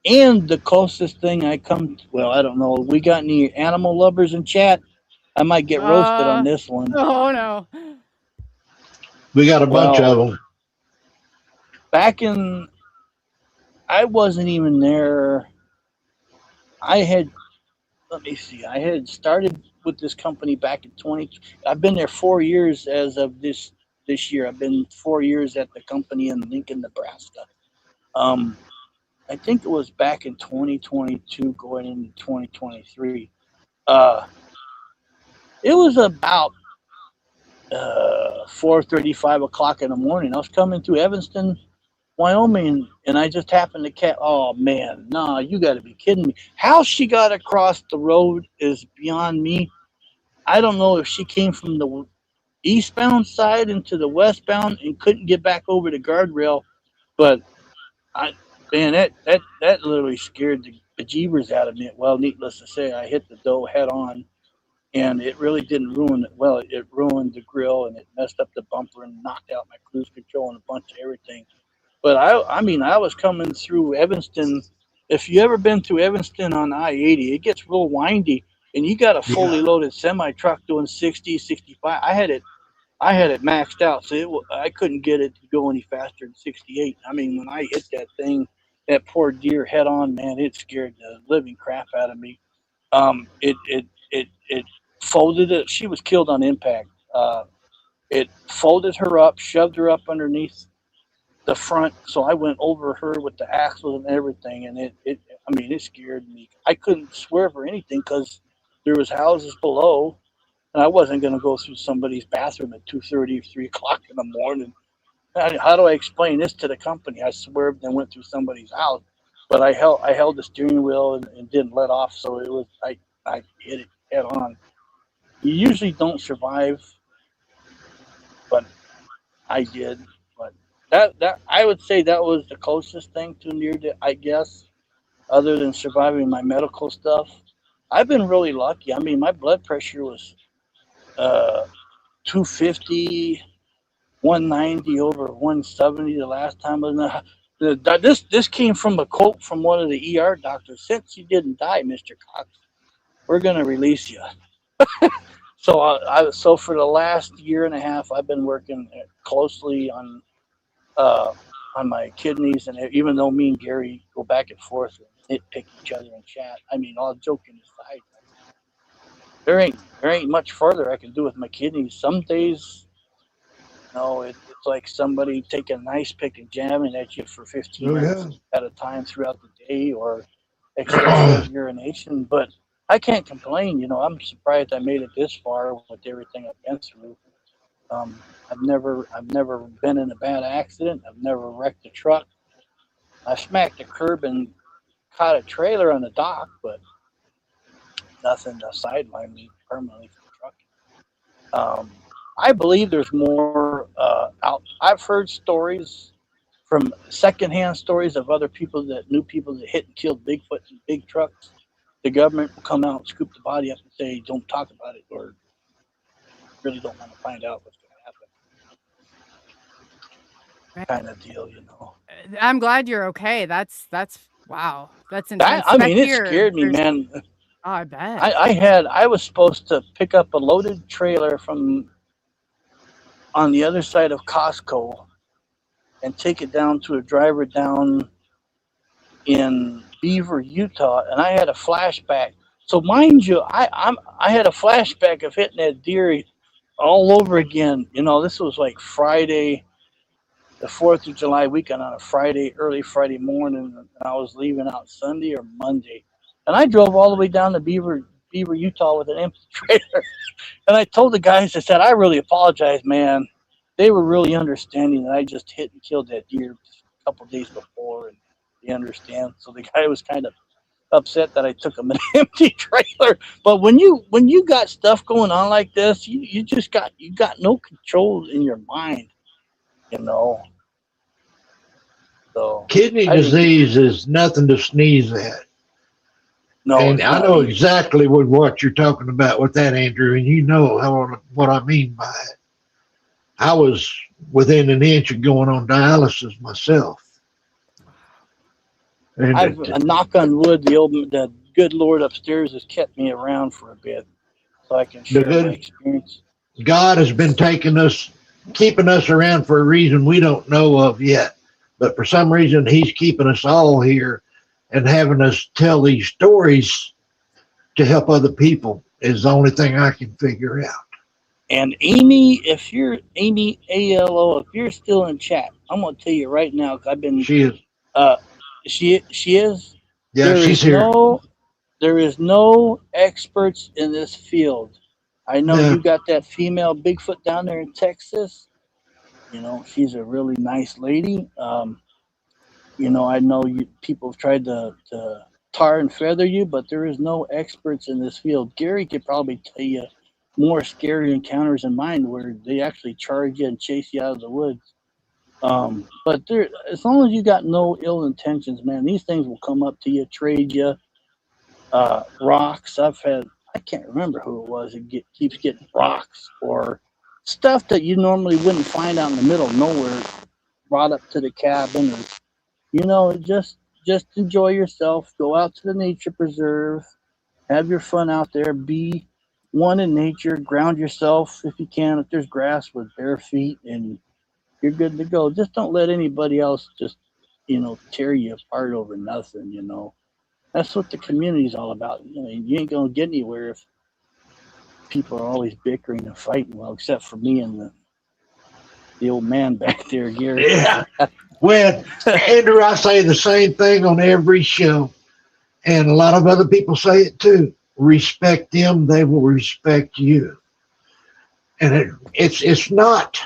and the closest thing I come to, well, I don't know. We got any animal lovers in chat? I might get roasted on this one. Oh, no. We got a bunch of them. I wasn't even there. I had let me see. I had started with this company back in 20. I've been there 4 years as of this year. I've been 4 years at the company in Lincoln, Nebraska. I think it was back in 2022 going into 2023. Uh, it was about 4:30, 5 o'clock in the morning. I was coming through Evanston, Wyoming, and I just happened to catch. Oh man, nah, you got to be kidding me! How she got across the road is beyond me. I don't know if she came from the eastbound side into the westbound and couldn't get back over the guardrail, but I, man, that literally scared the bejeebers out of me. Well, needless to say, I hit the doe head on, and it really didn't ruin it. Well, it ruined the grill and it messed up the bumper and knocked out my cruise control and a bunch of everything. But I mean, I was coming through Evanston. If you ever been through Evanston on I-80, it gets real windy, and you got a fully Yeah. loaded semi truck doing 60, 65. I had it maxed out, so I couldn't get it to go any faster than 68. I mean, when I hit that thing, that poor deer head on, man, it scared the living crap out of me. It folded it. She was killed on impact. It folded her up, shoved her up underneath the front, so I went over her with the axles and everything, and I mean, it scared me. I couldn't swerve or anything because there was houses below, and I wasn't going to go through somebody's bathroom at 2:30 or 3 o'clock in the morning. How do I explain this to the company? I swerved and went through somebody's house, but I held the steering wheel and didn't let off, so it was I hit it head on. You usually don't survive, but I did. But that I would say that was the closest thing to near death, I guess, other than surviving my medical stuff. I've been really lucky. I mean, my blood pressure was uh, 250, 190 over 170 the last time. This came from a quote from one of the ER doctors. Since you didn't die, Mr. Cox, we're going to release you. So for the last year and a half, I've been working closely uh, on my kidneys, and even though me and Gary go back and forth and nitpick each other in chat, I mean, all joking aside, there ain't much further I can do with my kidneys. Some days, it's like somebody taking an ice pick and jamming at you for 15 Oh, minutes yeah. at a time throughout the day, or excessive urination. But I can't complain. I'm surprised I made it this far with everything I've been through. I've never been in a bad accident. I've never wrecked a truck. I smacked a curb and caught a trailer on the dock, but nothing to sideline me permanently from trucking. I believe there's more out. I've heard stories from secondhand stories of other people that knew people that hit and killed Bigfoot in big trucks. The government will come out and scoop the body up and say, "Don't talk about it," or really don't want to find out what's going to happen. Kind of deal. I'm glad you're okay. That's wow. That's intense. I Back mean, it here, scared me, there's- man. Oh, I bet. I was supposed to pick up a loaded trailer from on the other side of Costco and take it down to a driver down in Beaver, Utah, and I had a flashback. So mind you, I had a flashback of hitting that deer all over again. This was like Friday, the 4th of July weekend on a Friday, early Friday morning, and I was leaving out Sunday or Monday. And I drove all the way down to Beaver, Utah with an empty trailer. And I told the guys, I said, I really apologize, man. They were really understanding that I just hit and killed that deer a couple days before, and they understand. So the guy was kind of upset that I took him an empty trailer. But when you got stuff going on like this, you got no control in your mind, you know. So Kidney disease is nothing to sneeze at. No, and I know exactly what you're talking about with that, Andrew, and you know what I mean by it. I was within an inch of going on dialysis myself. And I've a knock on wood. The good Lord upstairs has kept me around for a bit, so I can share my experience. God has been keeping us around for a reason we don't know of yet, but for some reason He's keeping us all here and having us tell these stories to help other people is the only thing I can figure out. And Amy, if you're Amy ALO, if you're still in chat, I'm gonna tell you right now because I've been. She is. She is. Yeah, There she's is here. there is no experts in this field. I know No. you got that female Bigfoot down there in Texas. You know, she's a really nice lady. You know, I know people have tried to tar and feather you, but there is no experts in this field. Gary could probably tell you more scary encounters than mine where they actually charge you and chase you out of the woods. But there, as long as you got no ill intentions, man, these things will come up to you, trade you, rocks. I can't remember who it was. Keeps getting rocks or stuff that you normally wouldn't find out in the middle of nowhere, brought up to the cabin, or you know, just enjoy yourself. Go out to the nature preserve, have your fun out there. Be one in nature. Ground yourself if you can. If there's grass with bare feet, and you're good to go. Just don't let anybody else just, you know, tear you apart over nothing. You know, that's what the community's all about. You know, you ain't gonna get anywhere if people are always bickering and fighting. Well, except for me and the old man back there, Gary. Yeah. Well, Andrew, I say the same thing on every show, and a lot of other people say it too. Respect them, they will respect you. And it's not.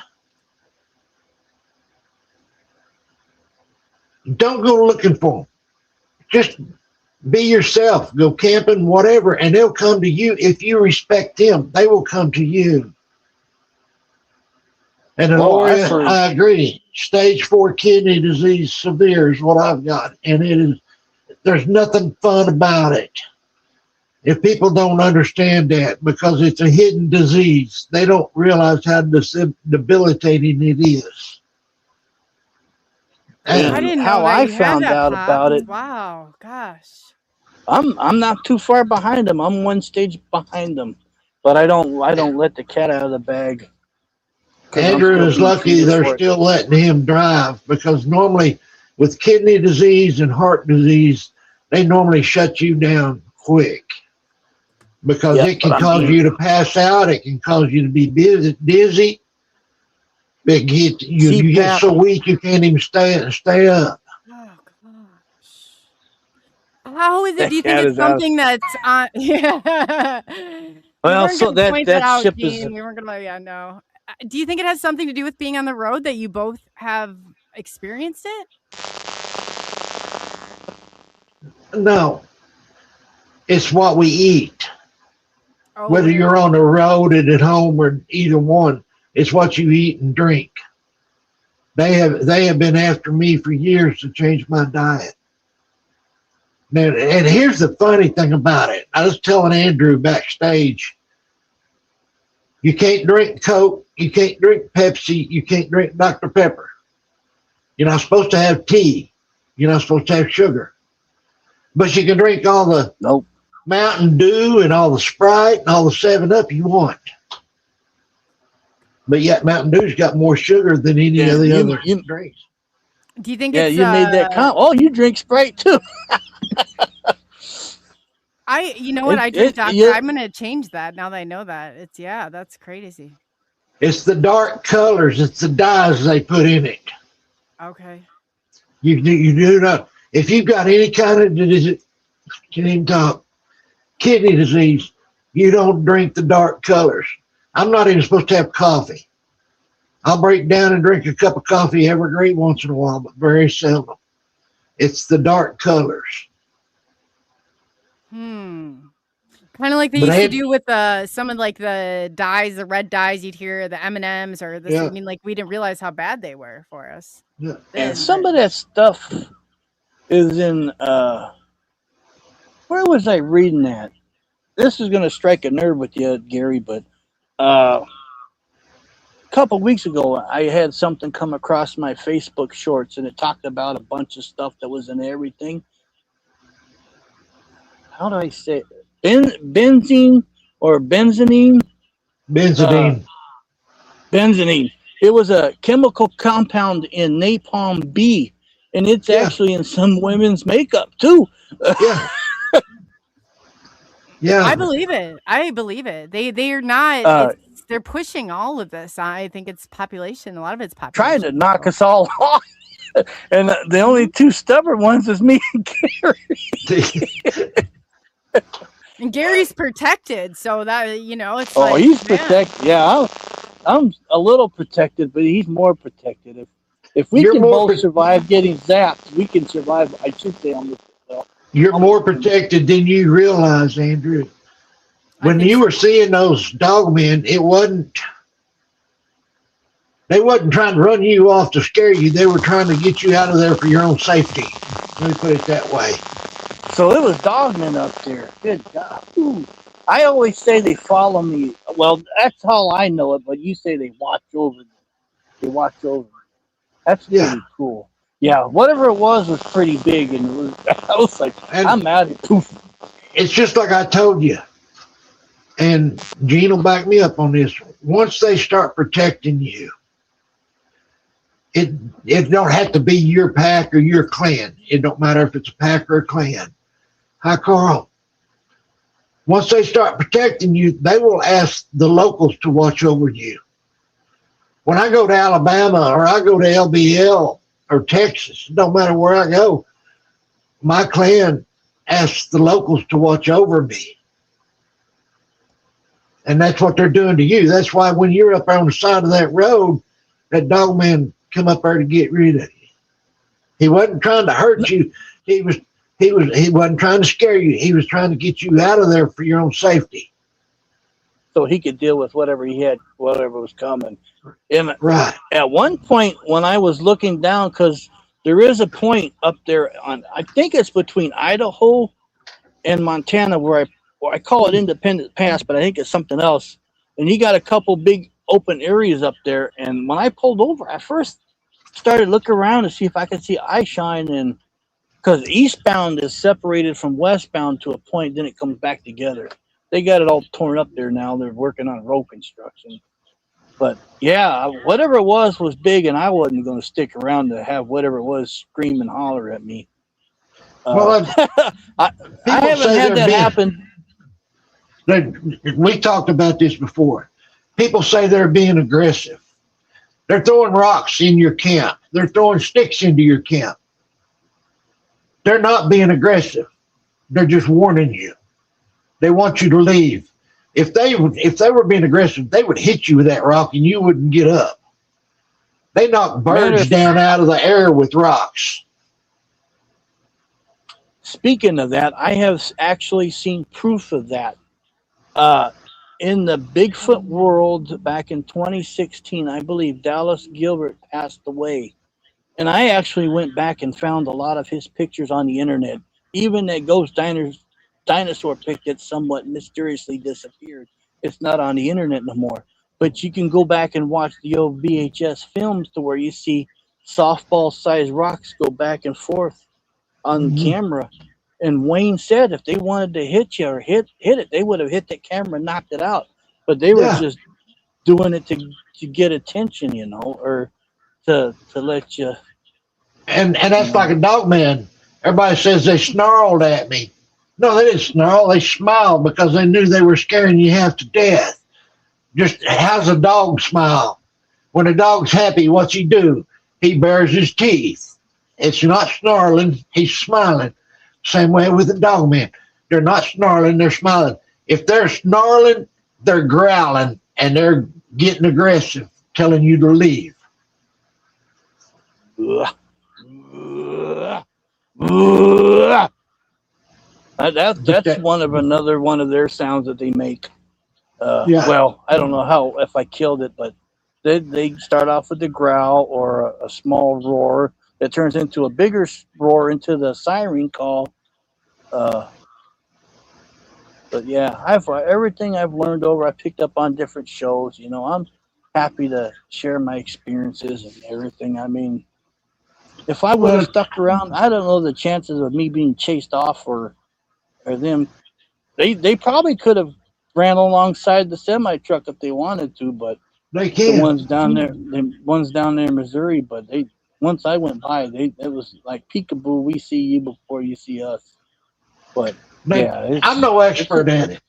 Don't go looking for them. Just be yourself. Go camping, whatever, and they'll come to you. If you respect them, they will come to you. And I agree. Stage 4 kidney disease severe is what I've got. And there's nothing fun about it. If people don't understand that, because it's a hidden disease, they don't realize how debilitating it is. And I didn't know how that I you had found that, out Pop. about it. Wow, gosh. I'm not too far behind them. I'm one stage behind them, but I don't let the cat out of the bag. Andrew is lucky they're still letting him drive, because normally with kidney disease and heart disease, they normally shut you down quick, because it can cause you to pass out. It can cause you to be dizzy. You get so weak you can't even stay up. Oh gosh. How is it? Do you think it's something that's on? Yeah. Well, so that ship is. We weren't gonna. Yeah, no. Do you think it has something to do with being on the road that you both have experienced it? No. It's what we eat. Oh, Whether you're on the road and at home or either one, it's what you eat and drink. They have been after me for years to change my diet. Now, and here's the funny thing about it. I was telling Andrew backstage, you can't drink Coke, you can't drink Pepsi, you can't drink Dr. Pepper. You're not supposed to have tea. You're not supposed to have sugar. But you can drink all the Mountain Dew and all the Sprite and all the 7-Up you want. But yet Mountain Dew's got more sugar than any of the other drinks. Do you think you made that comment. Oh, you drink Sprite too. You know what? I drink Dr. I'm going to change that now that I know that. That's crazy. It's the dark colors. It's the dyes they put in it. Okay. You do not. If you've got any kind of disease, kidney disease, you don't drink the dark colors. I'm not even supposed to have coffee. I'll break down and drink a cup of coffee every once in a while, but very seldom. It's the dark colors. Kind of like they used to do with some of like the dyes, the red dyes you'd hear, the M&Ms or this. I mean, like we didn't realize how bad they were for us. Yeah. And some of that stuff is in where was I reading that? This is going to strike a nerve with you, Gary, but a couple of weeks ago, I had something come across my Facebook shorts, and it talked about a bunch of stuff that was in everything. How do I say it? Benzene or benzenine? Benzenine. It was a chemical compound in napalm bee, and it's actually in some women's makeup too. Yeah. Yeah. I believe it. I believe it. They are not. They're pushing all of this. I think it's population. A lot of it's Trying to population. knock us all off. And the only two stubborn ones is me and Gary. And Gary's protected, so that it's Oh, like, he's man. protected. Yeah, I'm a little protected, but he's more protected. If we You're can more both survive getting zapped, we can survive. I should say on this. You're more protected than you realize, Andrew. When you were seeing those dogmen, they wasn't trying to run you off to scare you. They were trying to get you out of there for your own safety. Let me put it that way. So it was dogmen up there. Good God. Ooh. I always say they follow me. Well, that's how I know it, but you say they watch over me. They watch over me. That's pretty cool. Yeah, whatever it was pretty big, and I was like, I'm out of poof. It's just like I told you, and Gene will back me up on this. Once they start protecting you, it don't have to be your pack or your clan. It don't matter if it's a pack or a clan. Hi, Carl. Once they start protecting you, they will ask the locals to watch over you. When I go to Alabama or I go to LBL or Texas, no matter where I go, my clan asks the locals to watch over me. And that's what they're doing to you. That's why when you're up on the side of that road, that dogman come up there to get rid of you. He wasn't trying to hurt you. He wasn't trying to scare you. He was trying to get you out of there for your own safety. So he could deal with whatever he had, whatever was coming. And right. At one point when I was looking down, because there is a point up there on, I think it's between Idaho and Montana where I call it Independent Pass, but I think it's something else. And you got a couple big open areas up there. And when I pulled over, I first started looking around to see if I could see eye shine, and because eastbound is separated from westbound to a point, then it comes back together. They got it all torn up there now. They're working on road construction. But yeah, whatever it was big, and I wasn't going to stick around to have whatever it was scream and holler at me. Well, I haven't had that happen. We talked about this before. People say they're being aggressive. They're throwing rocks in your camp. They're throwing sticks into your camp. They're not being aggressive. They're just warning you. They want you to leave. If they were being aggressive, they would hit you with that rock and you wouldn't get up. They knock birds down out of the air with rocks. Speaking of that, I have actually seen proof of that. In the Bigfoot world back in 2016, I believe Dallas Gilbert passed away. And I actually went back and found a lot of his pictures on the internet. Even that ghost dinosaur pic that somewhat mysteriously disappeared. It's not on the internet no more. But you can go back and watch the old VHS films to where you see softball-sized rocks go back and forth on camera. And Wayne said if they wanted to hit you or hit it, they would have hit that camera and knocked it out. But they were just doing it to get attention, or to let you. And that's like a dog man. Everybody says they snarled at me. No, they didn't snarl. They smiled because they knew they were scaring you half to death. Just how's a dog smile? When a dog's happy, what's he do? He bares his teeth. It's not snarling. He's smiling. Same way with the dog man. They're not snarling. They're smiling. If they're snarling, they're growling and they're getting aggressive, telling you to leave. That's another one of their sounds that they make. Well, I don't know if I killed it, but they start off with the growl or a small roar that turns into a bigger roar into the siren call. But yeah, everything I've learned I picked up on different shows. I'm happy to share my experiences and everything. I mean, if I would have stuck around, I don't know the chances of me being chased off or them. They probably could have ran alongside the semi truck if they wanted to, but they can't. The ones down there in Missouri, but once I went by, it was like peekaboo. We see you before you see us. But I'm no expert at it.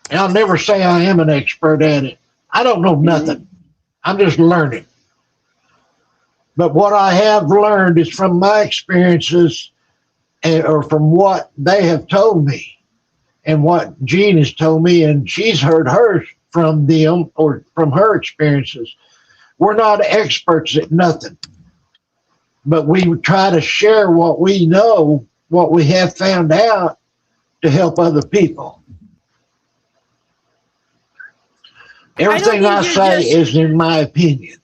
And I'll never say I am an expert at it. I don't know nothing. I'm just learning. But what I have learned is from my experiences or from what they have told me and what Jean has told me, and she's heard hers from them or from her experiences. We're not experts at nothing, but we try to share what we know, what we have found out to help other people. Everything I say is in my opinion.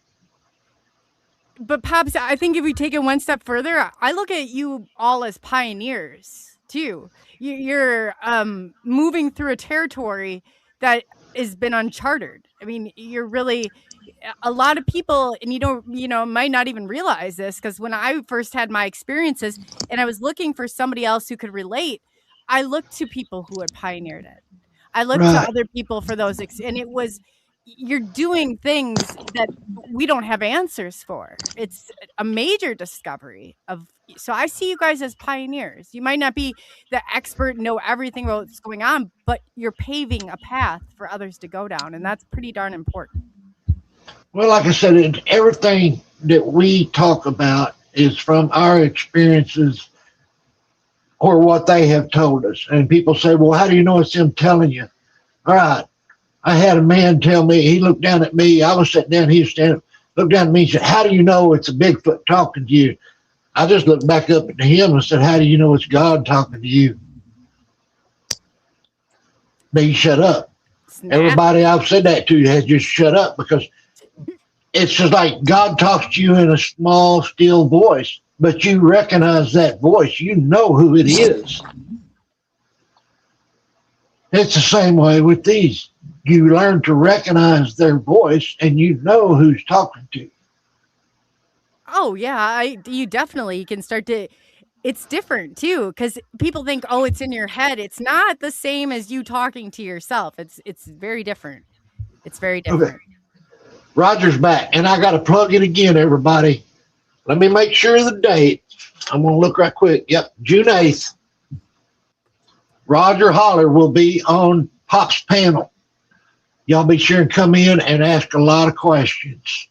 But Pops, I think if we take it one step further, I look at you all as pioneers too. You're moving through a territory that has been uncharted. I mean, you're really a lot of people, and might not even realize this, because when I first had my experiences and I was looking for somebody else who could relate, I looked to people who had pioneered it. I looked to other people for those, and it was, you're doing things that we don't have answers for. It's a major discovery so I see you guys as pioneers. You might not be the expert, know everything about what's going on, but you're paving a path for others to go down, and that's pretty darn important. Well, like I said, everything that we talk about is from our experiences or what they have told us. And people say, well, how do you know it's them telling you? All right. I had a man tell me, he looked down at me. I was sitting down, he was standing up, looked down at me and said, how do you know it's a Bigfoot talking to you? I just looked back up at him and said, how do you know it's God talking to you? They shut up. Everybody I've said that to has just shut up, because it's just like God talks to you in a small, still voice, but you recognize that voice. You know who it is. It's the same way with these. You learn to recognize their voice and you know who's talking to you. Oh, yeah. You definitely can start to. It's different too, because people think, oh, it's in your head. It's not the same as you talking to yourself. It's very different. It's very different. Okay. Roger's back, and I got to plug it again, everybody. Let me make sure of the date. I'm going to look right quick. Yep, June 8th. Roger Holler will be on Pop's panel. Y'all be sure and come in and ask a lot of questions.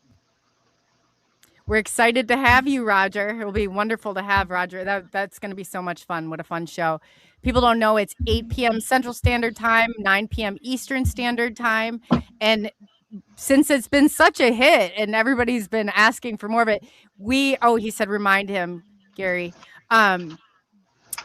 We're excited to have you, Roger. It will be wonderful to have Roger. That's going to be so much fun. What a fun show. People don't know it's 8 p.m. Central Standard Time, 9 p.m. Eastern Standard Time. And since it's been such a hit and everybody's been asking for more of it, he said, remind him, Gary. They're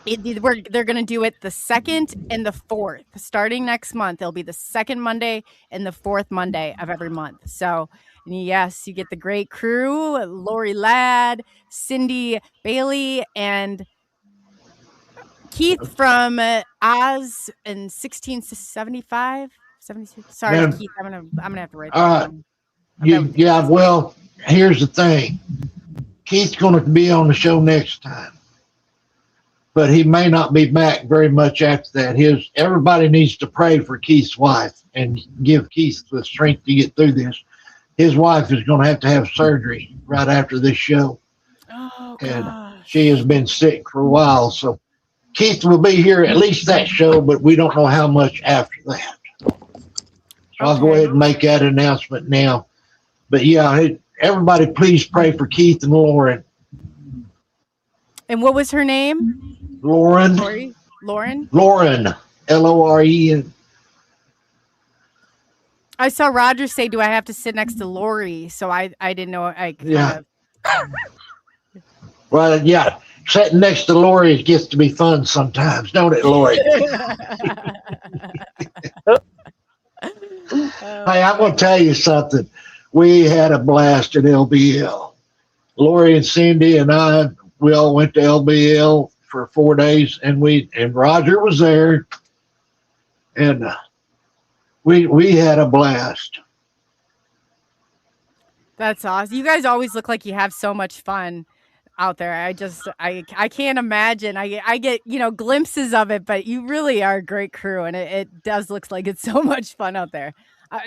going to do it the 2nd and the 4th. Starting next month, it'll be the 2nd Monday and the 4th Monday of every month. So, yes, you get the great crew, Lori Ladd, Cindy Bailey, and Keith from Oz in 1675, 76. Sorry, Man, Keith, I'm gonna have to write that down. Well, here's the thing. Keith's going to be on the show next time, but he may not be back very much after that. Everybody needs to pray for Keith's wife and give Keith the strength to get through this. His wife is going to have surgery right after this show. Oh, and gosh. She has been sick for a while. So Keith will be here at least that show, but we don't know how much after that. So I'll go ahead and make that announcement now. But yeah, everybody please pray for Keith and Lauren. And what was her name? Lauren. Lauren? Lauren. Loren. I saw Roger say, do I have to sit next to Lori? So I didn't know. Well, yeah. Sitting next to Lori gets to be fun sometimes, don't it, Lori? Hey, I'm going to tell you something. We had a blast at LBL. Lori and Cindy and I, we all went to LBL for 4 days, and Roger was there, and we had a blast. That's awesome. You guys always look like you have so much fun out there. I can't imagine. I get, glimpses of it, but you really are a great crew, and it does look like it's so much fun out there.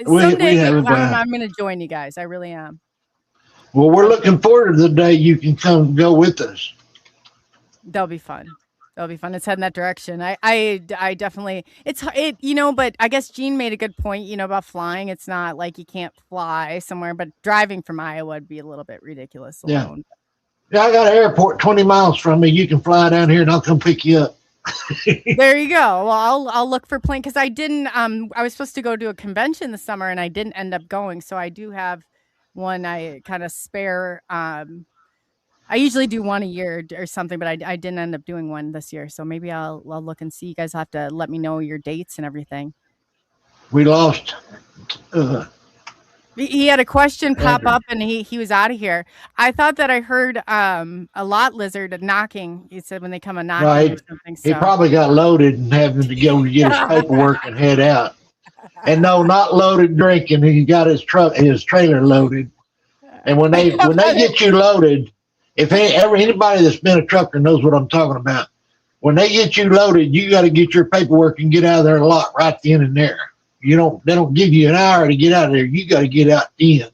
Someday I'm going to join you guys. I really am. Well, we're looking forward to the day you can come go with us. That'll be fun. That'll be fun. Let's head in that direction. I definitely, but I guess Gene made a good point, about flying. It's not like you can't fly somewhere, but driving from Iowa would be a little bit ridiculous Yeah. alone. Yeah, I got an airport 20 miles from me. You can fly down here and I'll come pick you up. There you go. Well, I'll look for plane because I didn't. I was supposed to go to a convention this summer and I didn't end up going. So I do have one I kind of spare. I usually do one a year or something, but I didn't end up doing one this year. So maybe I'll look and see. You guys have to let me know your dates and everything. We lost. He had a question pop up and he was out of here. I thought that I heard a lot lizard knocking. He said when they come a knocking Right. or something. He So. probably got loaded and having to go to get his paperwork and head out. And no, not loaded drinking. He got his trailer loaded. And when they get you loaded, if anybody that's been a trucker knows what I'm talking about. When they get you loaded, you got to get your paperwork and get out of there and lock right then and there. They don't give you an hour to get out of there. You got to get out then.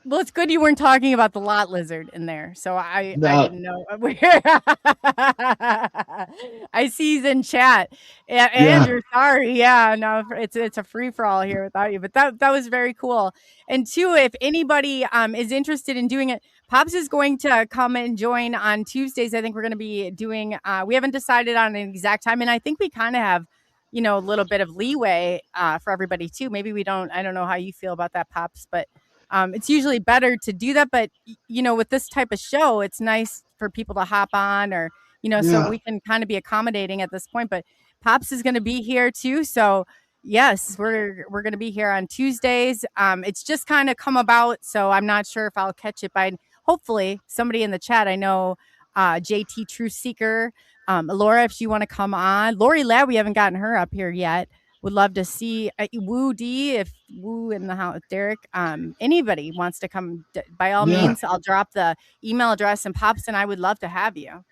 Well, it's good you weren't talking about the lot lizard in there. So I didn't know. I see he's in chat. Andrew, sorry. Yeah, no, it's a free for all here without you. But that was very cool. And two, if anybody is interested in doing it, Pops is going to come and join on Tuesdays. I think we're going to be doing. We haven't decided on an exact time, and I think we kind of have, a little bit of leeway for everybody too. Maybe we don't. I don't know how you feel about that, Pops, but. It's usually better to do that, but with this type of show, it's nice for people to hop on or, so we can kind of be accommodating at this point, but Pops is going to be here too. So yes, we're going to be here on Tuesdays. It's just kind of come about. So I'm not sure if I'll catch it by hopefully somebody in the chat. I know, JT Truth Seeker, Laura, if you want to come on, Lori Ladd, we haven't gotten her up here yet. Would love to see Woo D, if Woo in the house, Derek, anybody wants to come, by all means, I'll drop the email address, and Pops and I would love to have you.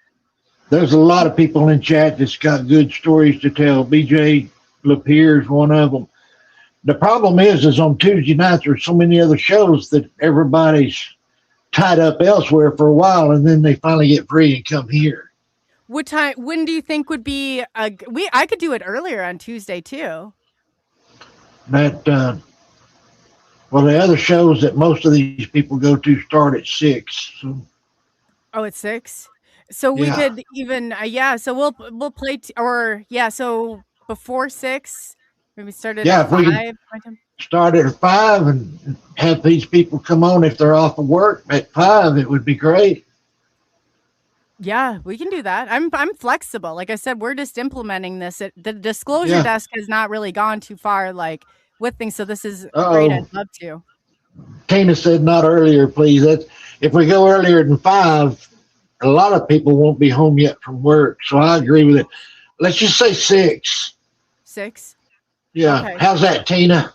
There's a lot of people in chat that's got good stories to tell. BJ Lapierre is one of them. The problem is on Tuesday nights there's so many other shows that everybody's tied up elsewhere for a while, and then they finally get free and come here. What time? When do you think would be? I could do it earlier on Tuesday too. The other shows that most of these people go to start at 6. So. Oh, it's 6. So we could even, So we'll play so before 6, maybe start at 5. Start at 5 and have these people come on if they're off of work at 5. It would be great. Yeah, we can do that. I'm flexible. Like I said, we're just implementing this. The disclosure desk has not really gone too far, like with things. So this is great. I'd love to. Tina said not earlier, please. If we go earlier than 5, a lot of people won't be home yet from work. So I agree with it. Let's just say 6. 6. Yeah. Okay. How's that, Tina?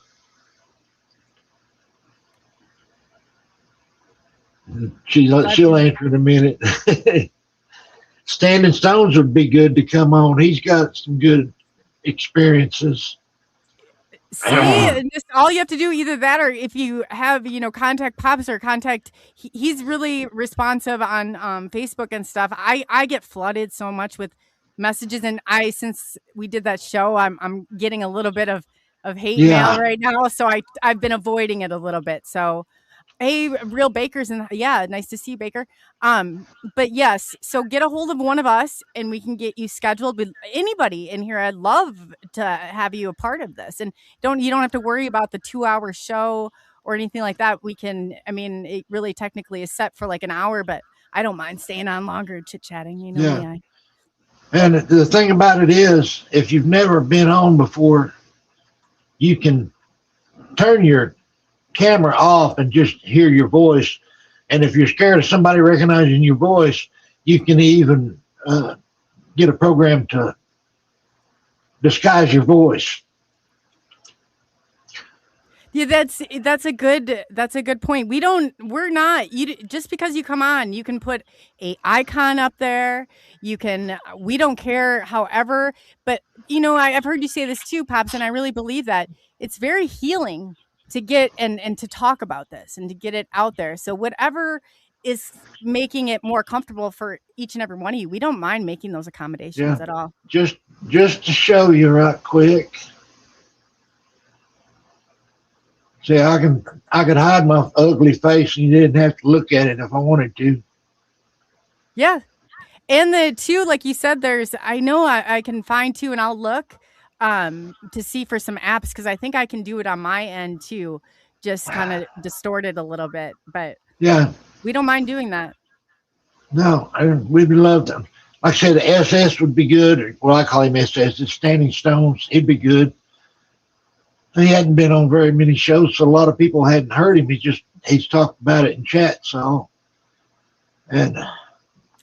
She'll answer in a minute. Standing Stones would be good to come on. He's got some good experiences. See, just all you have to do, either that or if you have, contact Pops or contact. He's really responsive on Facebook and stuff. I get flooded so much with messages, and since we did that show, I'm getting a little bit of hate mail right now. So I've been avoiding it a little bit. So. Hey, Real Baker's nice to see you, Baker. But yes, so get a hold of one of us and we can get you scheduled with anybody in here. I'd love to have you a part of this. And you don't have to worry about the 2-hour show or anything like that. It really technically is set for like an hour, but I don't mind staying on longer, chit-chatting, me. And the thing about it is, if you've never been on before, you can turn your camera off and just hear your voice. And if you're scared of somebody recognizing your voice, you can even get a program to disguise your voice. Yeah, that's a good point. We're not, just because you come on, you can put a icon up there. We don't care, however, but I've heard you say this too, Pops, and I really believe that it's very healing to get and to talk about this and to get it out there. So whatever is making it more comfortable for each and every one of you. We don't mind making those accommodations at all. Just to show you right quick. See, I could hide my ugly face and you didn't have to look at it if I wanted to. Yeah. And the two, like you said, I know I can find too, and I'll look to see for some apps, because I think I can do it on my end too, just kind of distort it a little bit. But yeah, we don't mind doing that. No, we'd love them. Like I said, the SS would be good. Well, I call him SS. It's Standing Stones. He'd be good. He hadn't been on very many shows, so a lot of people hadn't heard him. He's talked about it in chat. So, and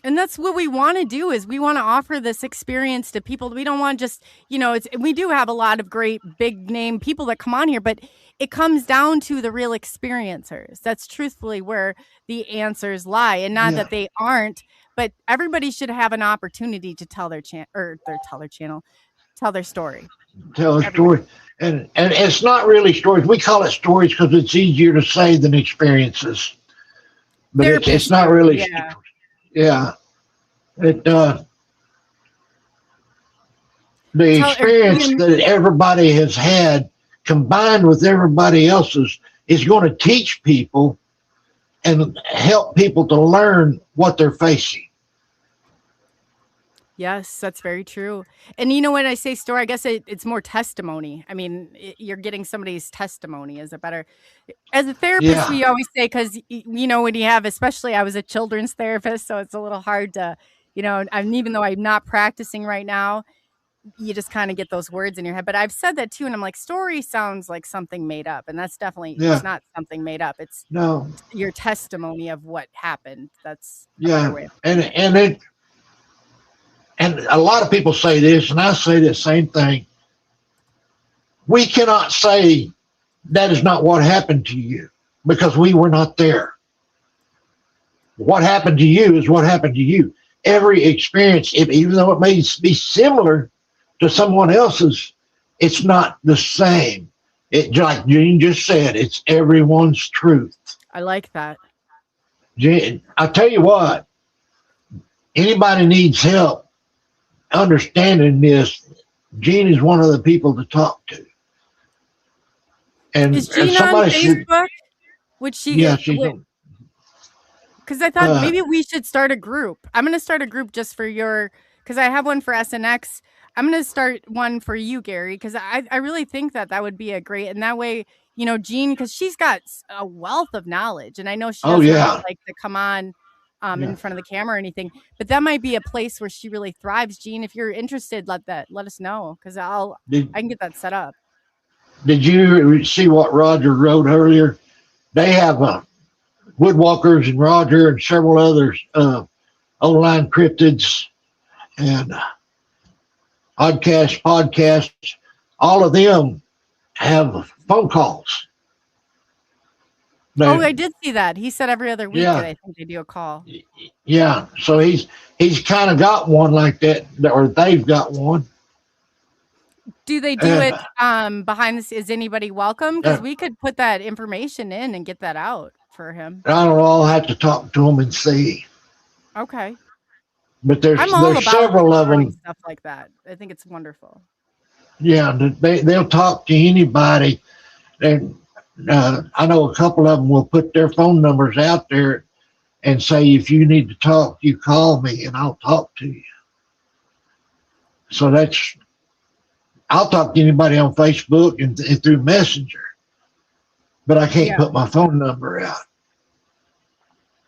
that's what we want to do, is we want to offer this experience to people. We don't want just, we do have a lot of great big name people that come on here, but it comes down to the real experiencers. That's truthfully where the answers lie, and not that they aren't, but everybody should have an opportunity to tell their story. Tell their story. And it's not really stories. We call it stories because it's easier to say than experiences. But it's not really. Yeah. The experience that everybody has had combined with everybody else's is going to teach people and help people to learn what they're facing. Yes, that's very true. And when I say story, I guess it's more testimony. I mean, you're getting somebody's testimony as a therapist. We always say, because, when you have, especially I was a children's therapist, so it's a little hard to, even though I'm not practicing right now, you just kind of get those words in your head. But I've said that too. And I'm like, story sounds like something made up. And that's definitely, it's not something made up. It's your testimony of what happened. That's a better way of And a lot of people say this, and I say the same thing. We cannot say that is not what happened to you, because we were not there. What happened to you is what happened to you. Every experience, even though it may be similar to someone else's, it's not the same. Like Gene just said, it's everyone's truth. I like that. Gene, I tell you what, anybody needs help understanding this, Gene is one of the people to talk to. And is Gene on Facebook? Would she? Yeah, she's on. Because I thought maybe we should start a group. I'm going to start a group just for because I have one for SNX. I'm going to start one for you, Gary, because I really think that would be a great, and that way, Gene, because she's got a wealth of knowledge, and I know she doesn't like to come on in front of the camera or anything, but that might be a place where she really thrives. Gene, if you're interested, let us know, because I can get that set up. Did you see what Roger wrote earlier? They have Woodwalkers and Roger and several others, online cryptids and podcasts. All of them have phone calls. I did see that. He said every other week that I think they do a call. Yeah, so he's kind of got one like that, or they've got one. Do they do it behind the scenes? Is anybody welcome? Because we could put that information in and get that out for him. I don't know. I'll have to talk to him and see. Okay. But there's several of them. Stuff like that. I think it's wonderful. Yeah, they'll talk to anybody. And I know a couple of them will put their phone numbers out there and say, if you need to talk, you call me and I'll talk to you. So I'll talk to anybody on Facebook and through Messenger, but I can't put my phone number out.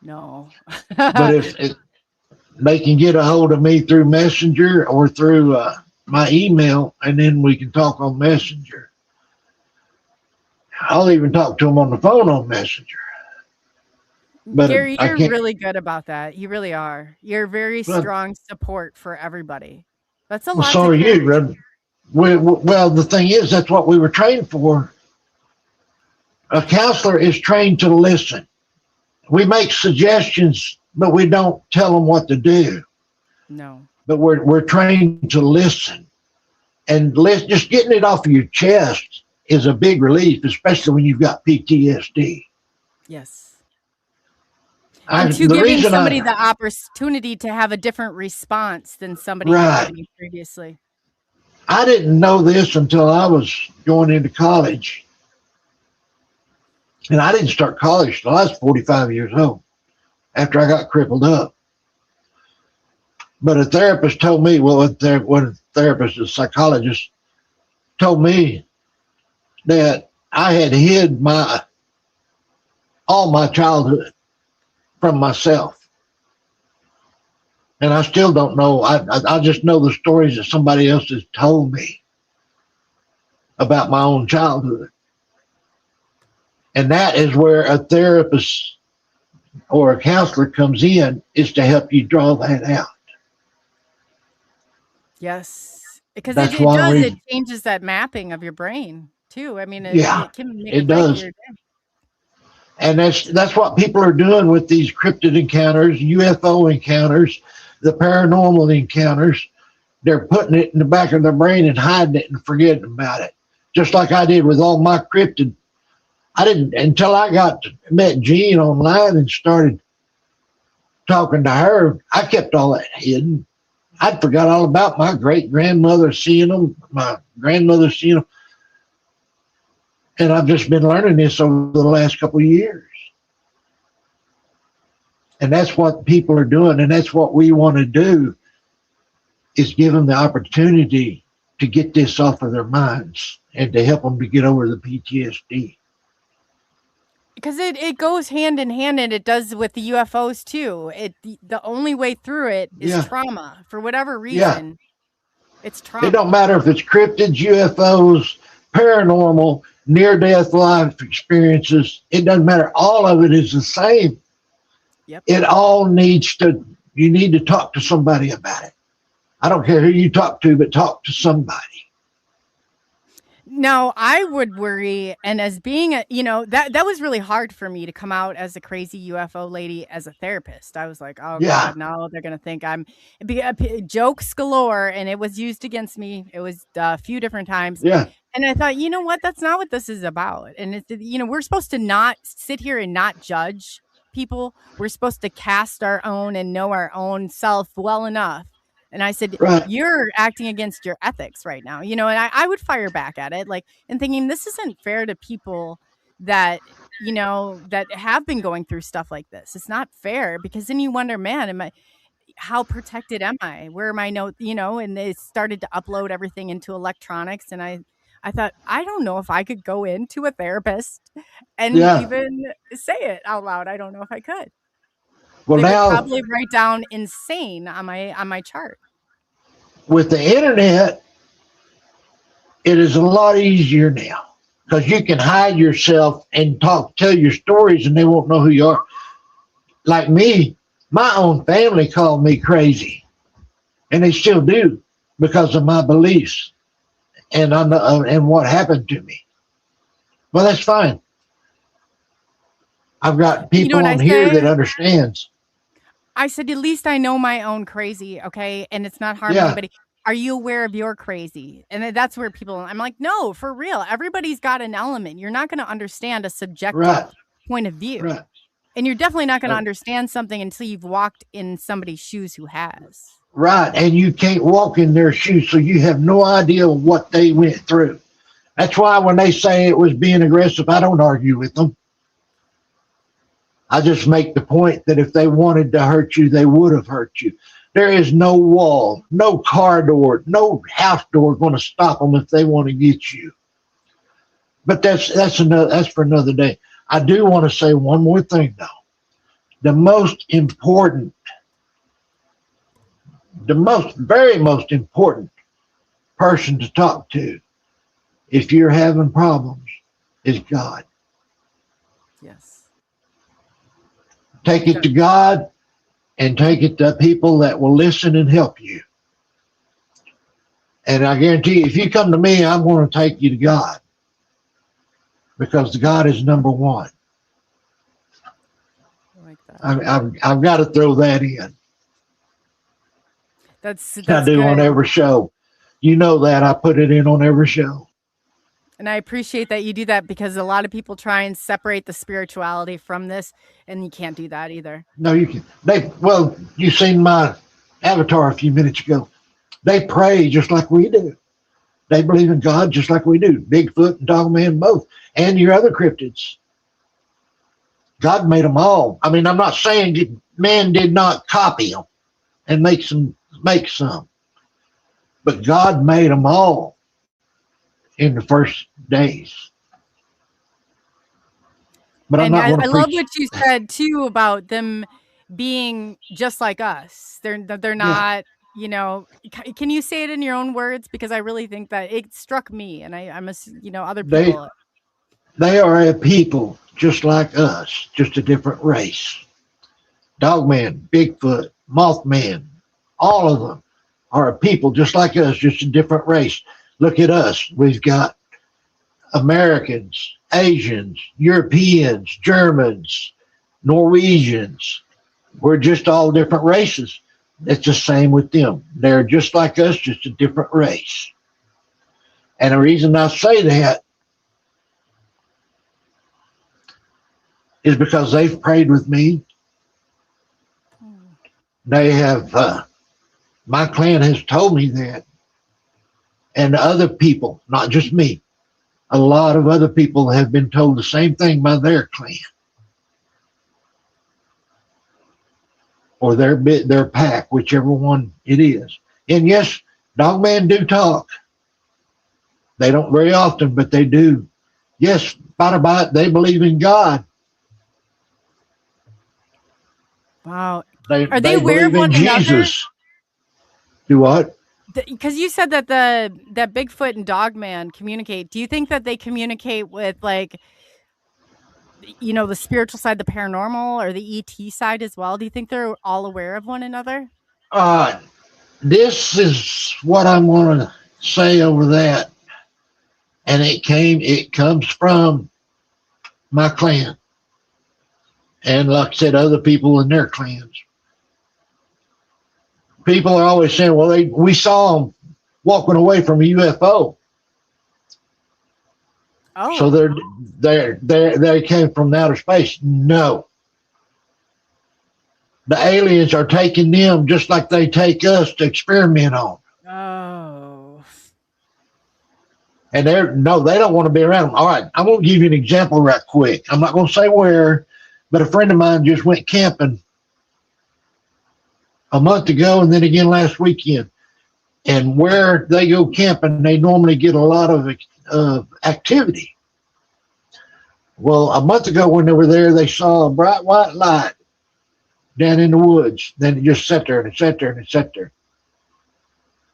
No. But if they can get a hold of me through Messenger or through my email, and then we can talk on Messenger. I'll even talk to them on the phone on Messenger. But Gary, you're really good about that. You really are. You're very strong support for everybody. That's a lot. So are you, Red. Well, the thing is, that's what we were trained for. A counselor is trained to listen. We make suggestions, but we don't tell them what to do. No. But we're trained to listen. And just getting it off of your chest is a big relief, especially when you've got PTSD. Yes. And to the giving reason somebody the opportunity to have a different response than somebody had Right. given you previously. I didn't know this until I was going into college. And I didn't start college till I was 45 years old after I got crippled up. But a therapist told me, a psychologist told me that I had hid all my childhood from myself. And I still don't know. I just know the stories that somebody else has told me about my own childhood. And that is where a therapist or a counselor comes in, is to help you draw that out. Yes. Because That's it one does. It reason. changes that mapping of your brain too. I mean, Yeah, it can make it or break does. your day. And that's what people are doing with these cryptid encounters, UFO encounters, the paranormal encounters. They're putting it in the back of their brain and hiding it and forgetting about it. Just like I did with all my cryptid. I didn't, until I met Jean online and started talking to her, I kept all that hidden. I'd forgot all about my great-grandmother seeing them, my grandmother seeing them. And I've just been learning this over the last couple of years. And that's what people are doing, and that's what we want to do, is give them the opportunity to get this off of their minds and to help them to get over the PTSD. Because it goes hand in hand, and it does with the UFOs too. The only way through it is Yeah. trauma. For whatever Yeah. reason, it's trauma. It don't matter if it's cryptids, UFOs, paranormal, near-death life experiences. It doesn't matter. All of it is the same. Yep. It all you need to talk to somebody about it. I don't care who you talk to, but talk to somebody. Now, I would worry, and as being that was really hard for me to come out as a crazy UFO lady as a therapist. I was like, oh Yeah. God, no, they're gonna think I'm jokes galore, and it was used against me. It was a few different times. Yeah. And I thought, you know what? That's not what this is about. And it's, we're supposed to not sit here and not judge people. We're supposed to cast our own and know our own self well enough. And I said, Right. you're acting against your ethics right now, and I would fire back at it, and thinking this isn't fair to people that, that have been going through stuff like this. It's not fair, because then you wonder, man, how protected am I? Where am I? And they started to upload everything into electronics. And I thought, I don't know if I could go into a therapist and Yeah. even say it out loud. I don't know if I could. Well, They would now probably write down insane on my chart. with the internet, it is a lot easier now, because you can hide yourself and tell your stories, and they won't know who you are. Like me, my own family called me crazy, and they still do, because of my beliefs and what happened to me. Well, that's fine. I've got people what on I here say? that understands. I said, at least I know my own crazy, okay? And it's not harming Yeah. anybody. Are you aware of your crazy? And that's where I'm like, no, for real. Everybody's got an element. You're not going to understand a subjective Right. point of view. Right. And you're definitely not going to Right. understand something until you've walked in somebody's shoes who has. Right. And you can't walk in their shoes, so you have no idea what they went through. That's why when they say it was being aggressive, I don't argue with them. I just make the point that if they wanted to hurt you, they would have hurt you. There is no wall, no car door, no house door going to stop them if they want to get you. But that's for another day. I do want to say one more thing, though. The very most important person to talk to, if you're having problems, is God. Yes. Take it to God, and take it to people that will listen and help you. And I guarantee you, if you come to me, I'm going to take you to God, because God is number one. I like that. I've got to throw that in. That's I do good. on every show. You know that I put it in on every show. And I appreciate that you do that, because a lot of people try and separate the spirituality from this, and you can't do that either. No, you can. Well, you seen my avatar a few minutes ago. They pray just like we do. They believe in God just like we do. Bigfoot and Dogman both, and your other cryptids. God made them all. I mean, I'm not saying man did not copy them and make some, but God made them all in the first days. But And I love preach. what you said too about them being just like us. They're not, you know. Can you say it in your own words? Because I really think that it struck me, and I'm a, you know, other people. They are a people just like us, just a different race. Dogman, Bigfoot, Mothman, all of them are a people just like us, just a different race. Look at us. We've got Americans, Asians, Europeans, Germans, Norwegians. We're just all different races. It's the same with them. They're just like us, just a different race. And the reason I say that is because they've prayed with me. They have, my clan has told me that. And other people, not just me, a lot of other people have been told the same thing by their clan. Or their pack, whichever one it is. And yes, Dogman do talk. They don't very often, but they do. Yes, bite, they believe in God. Wow. Are they aware of one another? Jesus. Do what? Because you said that that Bigfoot and Dogman communicate. Do you think that they communicate with, like, you know, the spiritual side, the paranormal, or the ET side as well? Do you think they're all aware of one another? This is what I'm going to say over that. And it comes from my clan. And like I said, other people in their clans. People are always saying, well, we saw them walking away from a UFO. Oh. So they came from outer space. No. The aliens are taking them just like they take us to experiment on. Oh. And they don't want to be around them. All right, I'm going to give you an example right quick. I'm not going to say where, but a friend of mine just went camping a month ago and then again last weekend. And where they go camping, they normally get a lot of activity. Well, a month ago when they were there, they saw a bright white light down in the woods. Then it just sat there and it sat there and it sat there.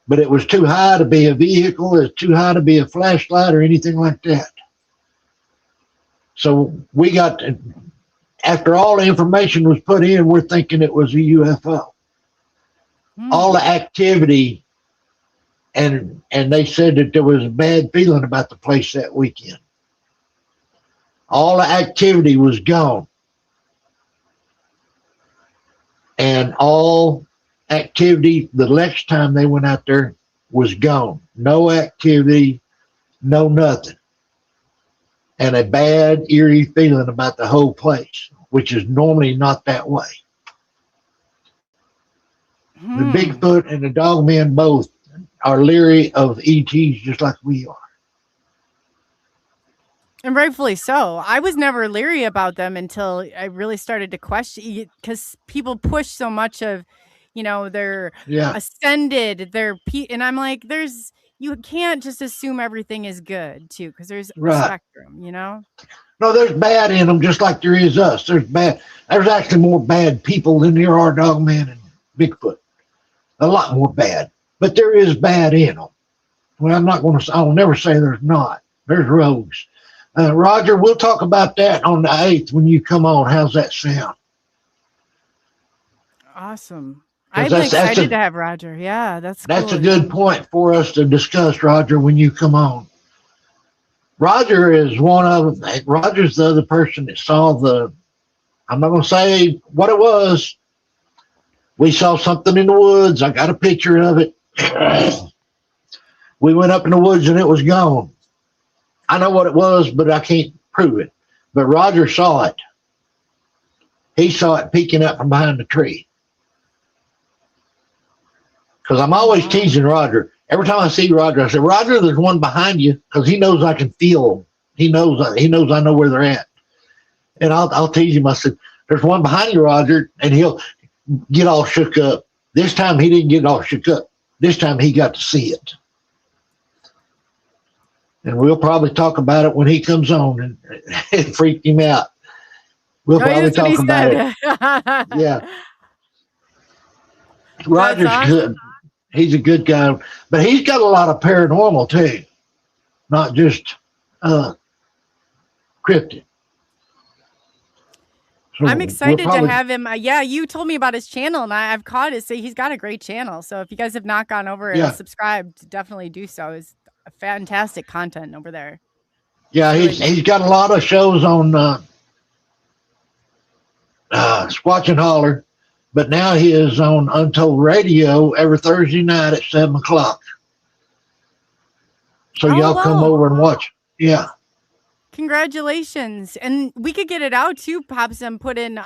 But it was too high to be a vehicle. It was too high to be a flashlight or anything like that. So we got, after all the information was put in, we're thinking it was a UFO. All the activity, and they said that there was a bad feeling about the place that weekend. All the activity was gone. And all activity the next time they went out there was gone. No activity, no nothing. And a bad, eerie feeling about the whole place, which is normally not that way. The Bigfoot and the Dogman both are leery of ETs just like we are. And rightfully so. I was never leery about them until I really started to question, because people push so much of, you know, they're ascended, and I'm like, you can't just assume everything is good too, because there's a spectrum, you know? No, there's bad in them just like there is us. There's actually more bad people than there are Dogman and Bigfoot. A lot more bad, but there is bad in them. Well, I'll never say there's not. There's rogues. Roger, we'll talk about that on the 8th when you come on. How's that sound? Awesome. I'm excited to have Roger. Yeah, that's a good point for us to discuss, Roger, when you come on. Roger is Roger's the other person that saw I'm not going to say what it was. We saw something in the woods. I got a picture of it. We went up in the woods and it was gone. I know what it was, but I can't prove it. But Roger saw it. He saw it peeking up from behind the tree. Because I'm always teasing Roger. Every time I see Roger, I say, Roger, there's one behind you, because he knows I can feel them. He knows I know where they're at. And I'll tease him. I said, there's one behind you, Roger, and he'll get all shook up. This time he didn't get all shook up. This time he got to see it. And we'll probably talk about it when he comes on, and it freaked him out. We'll probably talk about it. Yeah. Roger's awesome. good. He's a good guy, but he's got a lot of paranormal too, not just cryptid. So I'm excited we'll probably, to have him. Yeah, you told me about his channel, and I've caught it. So he's got a great channel. So if you guys have not gone over and subscribed, definitely do so. It's fantastic content over there. Yeah, he's got a lot of shows on Squatch and Holler, but now he is on Untold Radio every Thursday night at 7 o'clock. So y'all come over and watch. Yeah. Congratulations. And we could get it out too, Pops, and put in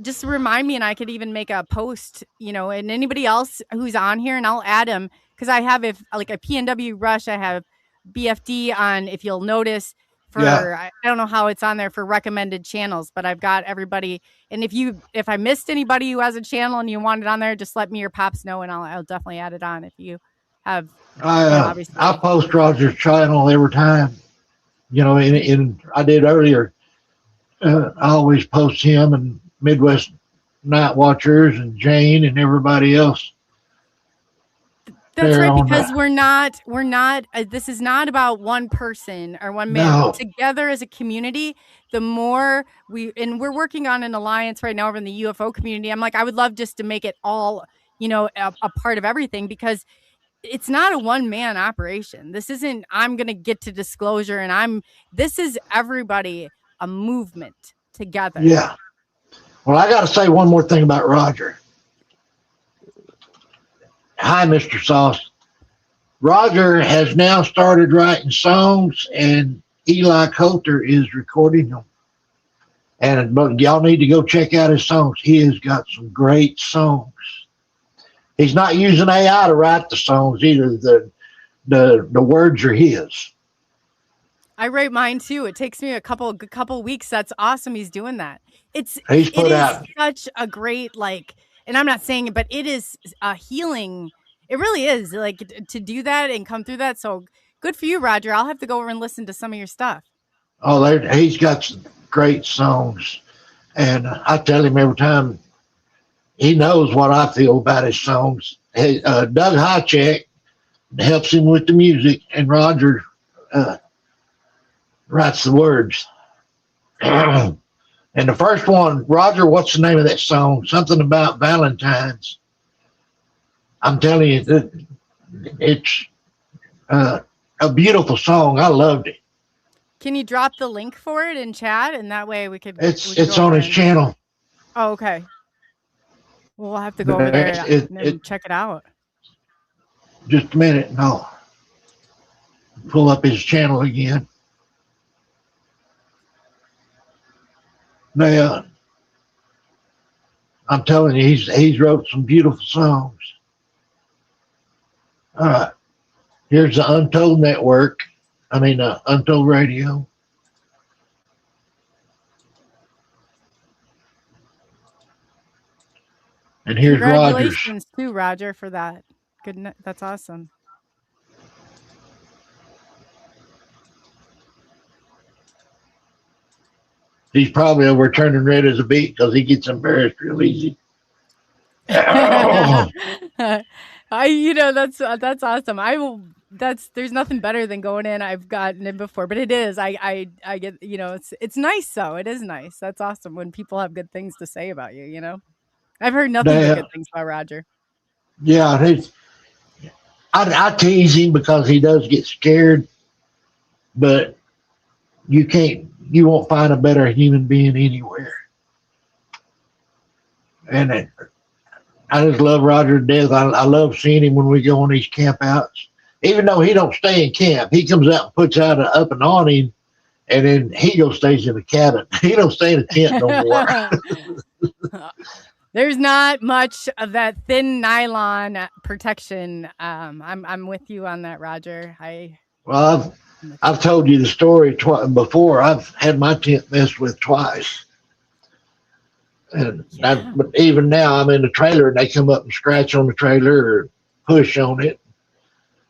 just remind me, and I could even make a post, you know, and anybody else who's on here, and I'll add them, because I have, if like a PNW Rush, I have BFD on, if you'll notice, for I don't know how it's on there for recommended channels, but I've got everybody. And if I missed anybody who has a channel and you want it on there, just let me or Pops know, and I'll definitely add it on. If you have, I post Roger's channel every time. You know, and I did earlier. I always post him and Midwest Night Watchers and Jane and everybody else. That's right, because we're not, this is not about one person or one man. No. Together as a community, the more we're working on an alliance right now over in the UFO community. I'm like, I would love just to make it all, you know, a part of everything, because it's not a one-man operation. This isn't, I'm going to get to disclosure and this is everybody, a movement together. Yeah. Well, I got to say one more thing about Roger. Hi, Mr. Sauce. Roger has now started writing songs, and Eli Coulter is recording them. But y'all need to go check out his songs. He has got some great songs. He's not using AI to write the songs either. The words are his. I write mine too. It takes me a couple weeks. That's awesome. He's doing that. It is such a great, like, and I'm not saying it, but it is a healing. It really is, like, to do that and come through that. So good for you, Roger. I'll have to go over and listen to some of your stuff. Oh, he's got some great songs, and I tell him every time. He knows what I feel about his songs. Doug Highcheck helps him with the music, and Roger writes the words. And the first one, Roger, what's the name of that song? Something about Valentine's. I'm telling you, it's a beautiful song. I loved it. Can you drop the link for it in chat, and that way we could? It's on his channel. Oh, okay. We'll have to go over there and check it out. Just a minute, and I'll pull up his channel again. Now, I'm telling you, he's wrote some beautiful songs. All right, here's the Untold Network. Untold Radio. And here's congratulations too, Roger, for that. Good, that's awesome. He's probably over turning red as a beet because he gets embarrassed real easy. That's awesome. There's nothing better than going in. I've gotten in before, but it is. I get, it's nice. So it is nice. That's awesome when people have good things to say about you. I've heard nothing but good things about Roger. Yeah, I tease him because he does get scared, but you won't find a better human being anywhere. And I just love Roger to death. I love seeing him when we go on these camp outs. even though he don't stay in camp, he comes out and puts out up an awning, and then he goes stays in the cabin. He don't stay in the tent no more. There's not much of that thin nylon protection. I'm with you on that, Roger. Well, I've told you the story before. I've had my tent messed with twice. And but even now, I'm in the trailer, and they come up and scratch on the trailer or push on it.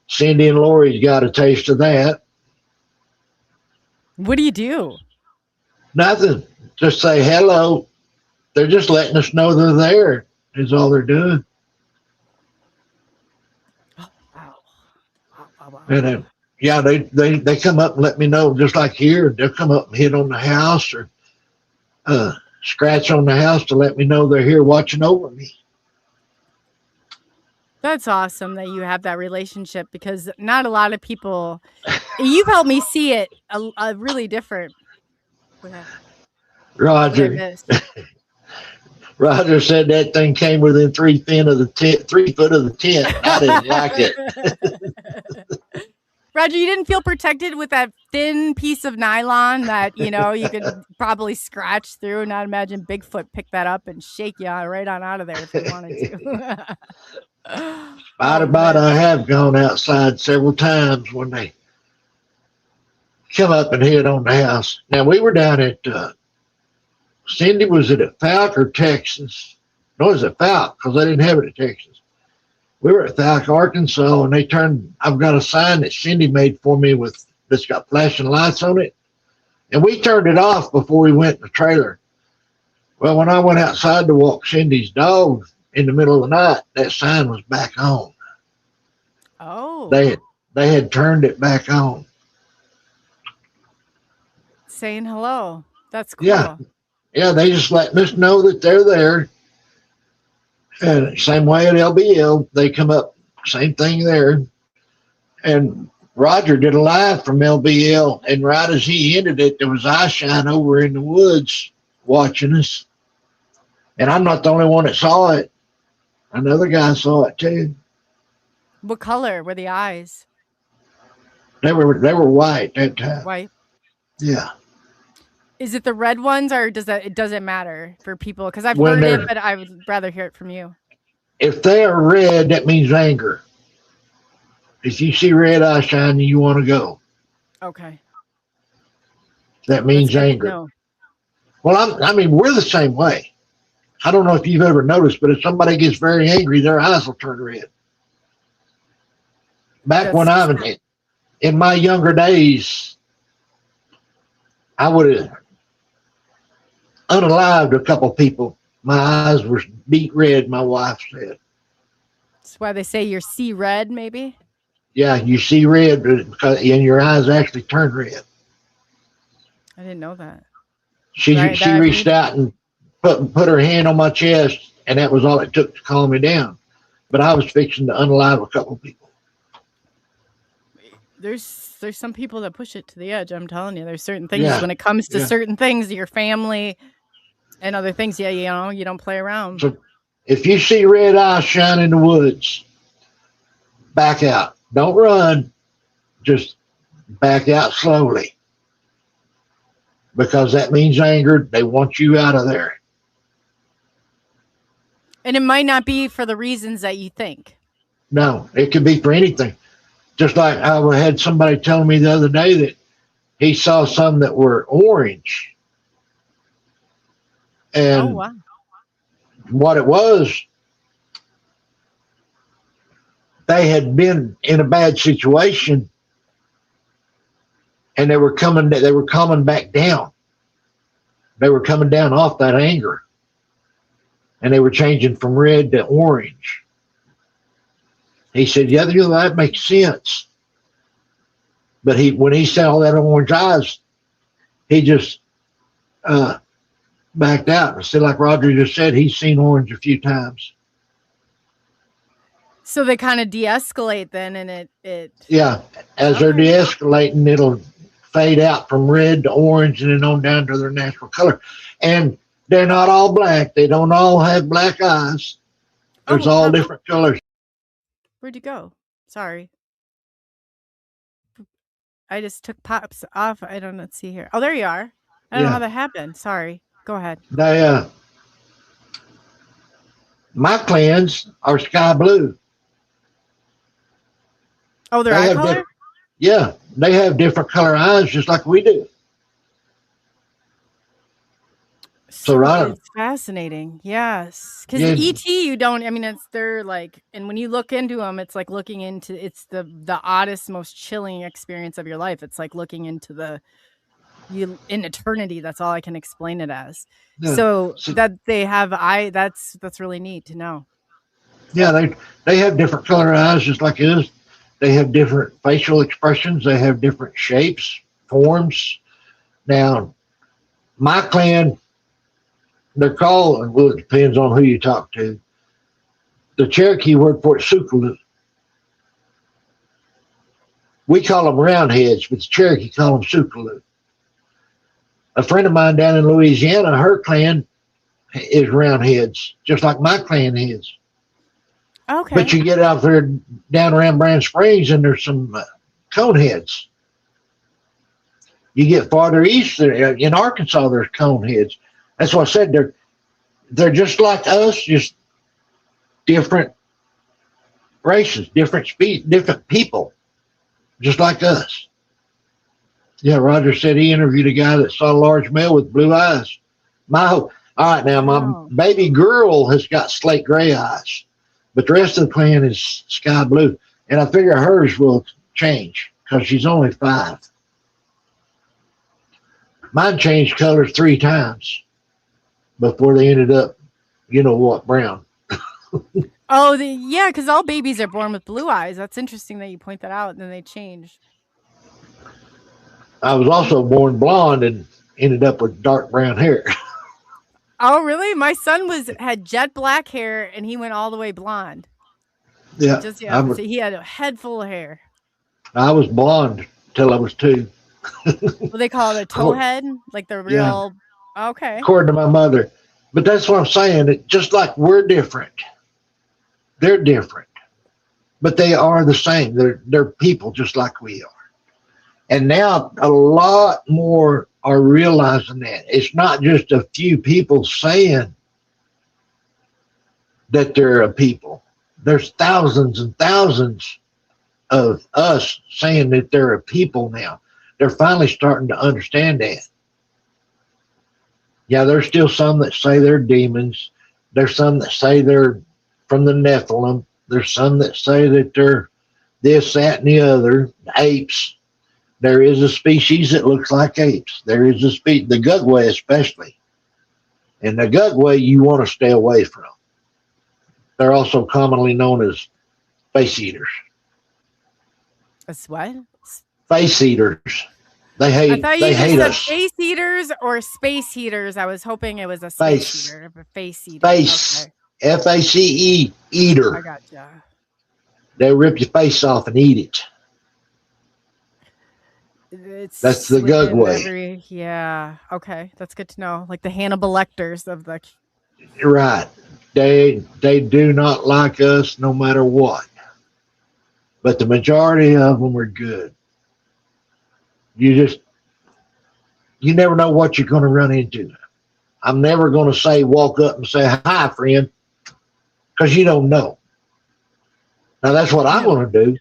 Cindy and Lori's got a taste of that. What do you do? Nothing. Just say hello. They're just letting us know they're there. Is all they're doing. Oh, wow. Wow. And then, yeah, they come up and let me know, just like here. They'll come up and hit on the house or scratch on the house to let me know they're here watching over me. That's awesome that you have that relationship, because not a lot of people. You've helped me see it a really different. Roger. Roger said that thing came within 3 feet of the tent. 3 foot of the tent. I didn't like it. Roger, you didn't feel protected with that thin piece of nylon that, you could probably scratch through, and I'd imagine Bigfoot picked that up and shake you right on out of there if you wanted to. I have gone outside several times when they come up and hit on the house. Now, we were down at, Cindy was at Falk or Texas. No, it was at Falk, because they didn't have it in Texas. We were at Falk, Arkansas, and I've got a sign that Cindy made for me that's got flashing lights on it. And we turned it off before we went in the trailer. Well, when I went outside to walk Cindy's dog in the middle of the night, that sign was back on. Oh. They had turned it back on. Saying hello. That's cool. Yeah, they just let us know that they're there. And same way at LBL, they come up, same thing there. And Roger did a live from LBL, and right as he ended it, there was eye shine over in the woods watching us. And I'm not the only one that saw it. Another guy saw it too. What color were the eyes? They were white that time. White. Yeah. Is it the red ones, or does it matter for people? Because I've heard it, but I would rather hear it from you. If they are red, that means anger. If you see red eye shining, you want to go. Okay. That means anger. No. Well, I mean, we're the same way. I don't know if you've ever noticed, but if somebody gets very angry, their eyes will turn red. Back when I was in my younger days, I would have unalived a couple people. My eyes were beet red, my wife said. That's why they say you're see red, maybe? Yeah, you see red, and your eyes actually turn red. I didn't know that. She reached out and put her hand on my chest, and that was all it took to calm me down. But I was fixing to unalive a couple people. There's some people that push it to the edge. I'm telling you, there's certain things when it comes to certain things, your family and other things. Yeah, you don't play around. So if you see red eyes shine in the woods, back out. Don't run. Just back out slowly. Because that means anger. They want you out of there. And it might not be for the reasons that you think. No, it could be for anything. Just like I had somebody telling me the other day that he saw some that were orange. And what it was, they had been in a bad situation, and they were coming back down. They were coming down off that anger, and they were changing from red to orange. He said, yeah, that makes sense. But when he saw that orange eyes, he just backed out. Instead, like Roger just said, he's seen orange a few times. So they kind of de-escalate then, and it. Yeah, as they're de-escalating, it'll fade out from red to orange and then on down to their natural color. And they're not all black. They don't all have black eyes. There's all different colors. Where'd you go? Sorry. I just took Pops off. I don't know. Let's see here. Oh, there you are. I don't know Yeah. how that happened. Sorry. Go ahead. They, my clans are sky blue. Oh, their They eye have color? Yeah, they have different color eyes just like we do. So right. It's fascinating. Yes. Because Yeah. ET, you don't, I mean, they're like, and when you look into them, it's like looking into, it's the oddest, most chilling experience of your life. It's like looking into in eternity. That's all I can explain it as. Yeah. So that they have that's really neat to know. Yeah, they have different color eyes just like us. They have different facial expressions. They have different shapes, forms. Now, my clan, they're called, well, it depends on who you talk to. The Cherokee word for it, Sukalu. We call them roundheads, but the Cherokee call them Sukalu. A friend of mine down in Louisiana, her clan is roundheads, just like my clan is. Okay. But you get out there down around Brand Springs and there's some coneheads. You get farther east in Arkansas, there's coneheads. That's what I said. They're just like us, just different races, different speed, different people, just like us. Yeah, Roger said he interviewed a guy that saw a large male with blue eyes. All right, now my baby girl has got slate gray eyes, but the rest of the clan is sky blue. And I figure hers will change because she's only 5. Mine changed colors 3 times before they ended up, you know what, brown. Oh, yeah, because all babies are born with blue eyes. That's interesting that you point that out, and then they change. I was also born blonde and ended up with dark brown hair. Oh, really? My son had jet black hair, and he went all the way blonde. Yeah. So he had a head full of hair. I was blonde till I was 2. Well, they call it a towhead, like the real. Yeah. Okay. According to my mother. But that's what I'm saying. It, just like we're different, they're different, but they are the same. They're people just like we are. And now a lot more are realizing that. It's not just a few people saying that they're a people. There's thousands and thousands of us saying that they're a people now. They're finally starting to understand that. Yeah, there's still some that say they're demons. There's some that say they're from the Nephilim. There's some that say that they're this, that, and the other, apes. There is a species that looks like apes. There is a species, the Gugway especially. And the Gugway you want to stay away from. They're also commonly known as face eaters. As what? Face eaters. They hate. I thought you they hate said us. face eaters or space heaters. I was hoping it was a space eater, a face eater. Face. Okay. FACE, eater. I gotcha. They rip your face off and eat it. That's the Gugway. Yeah. Okay. That's good to know. Like the Hannibal Lecters of the. Right. They do not like us no matter what. But the majority of them are good. You never know what you're going to run into. I'm never going to say, walk up and say, hi, friend, because you don't know. Now, that's what I'm going to do.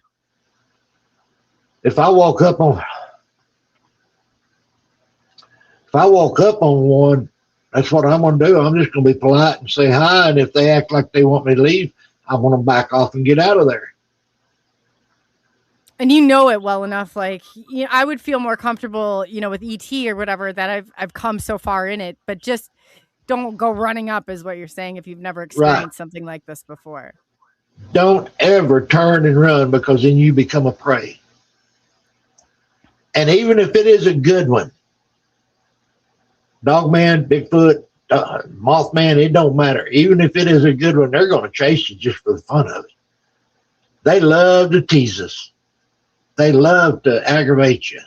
If I walk up on one, that's what I'm going to do. I'm just going to be polite and say hi. And if they act like they want me to leave, I want to back off and get out of there. And you know it well enough, like, you know, I would feel more comfortable, you know, with ET or whatever, that I've come so far in it, but just don't go running up is what you're saying if you've never experienced something like this before. Don't ever turn and run, because then you become a prey. And even if it is a good one, Dogman, Bigfoot, Mothman, it don't matter. Even if it is a good one, they're going to chase you just for the fun of it. They love to tease us. They love to aggravate you.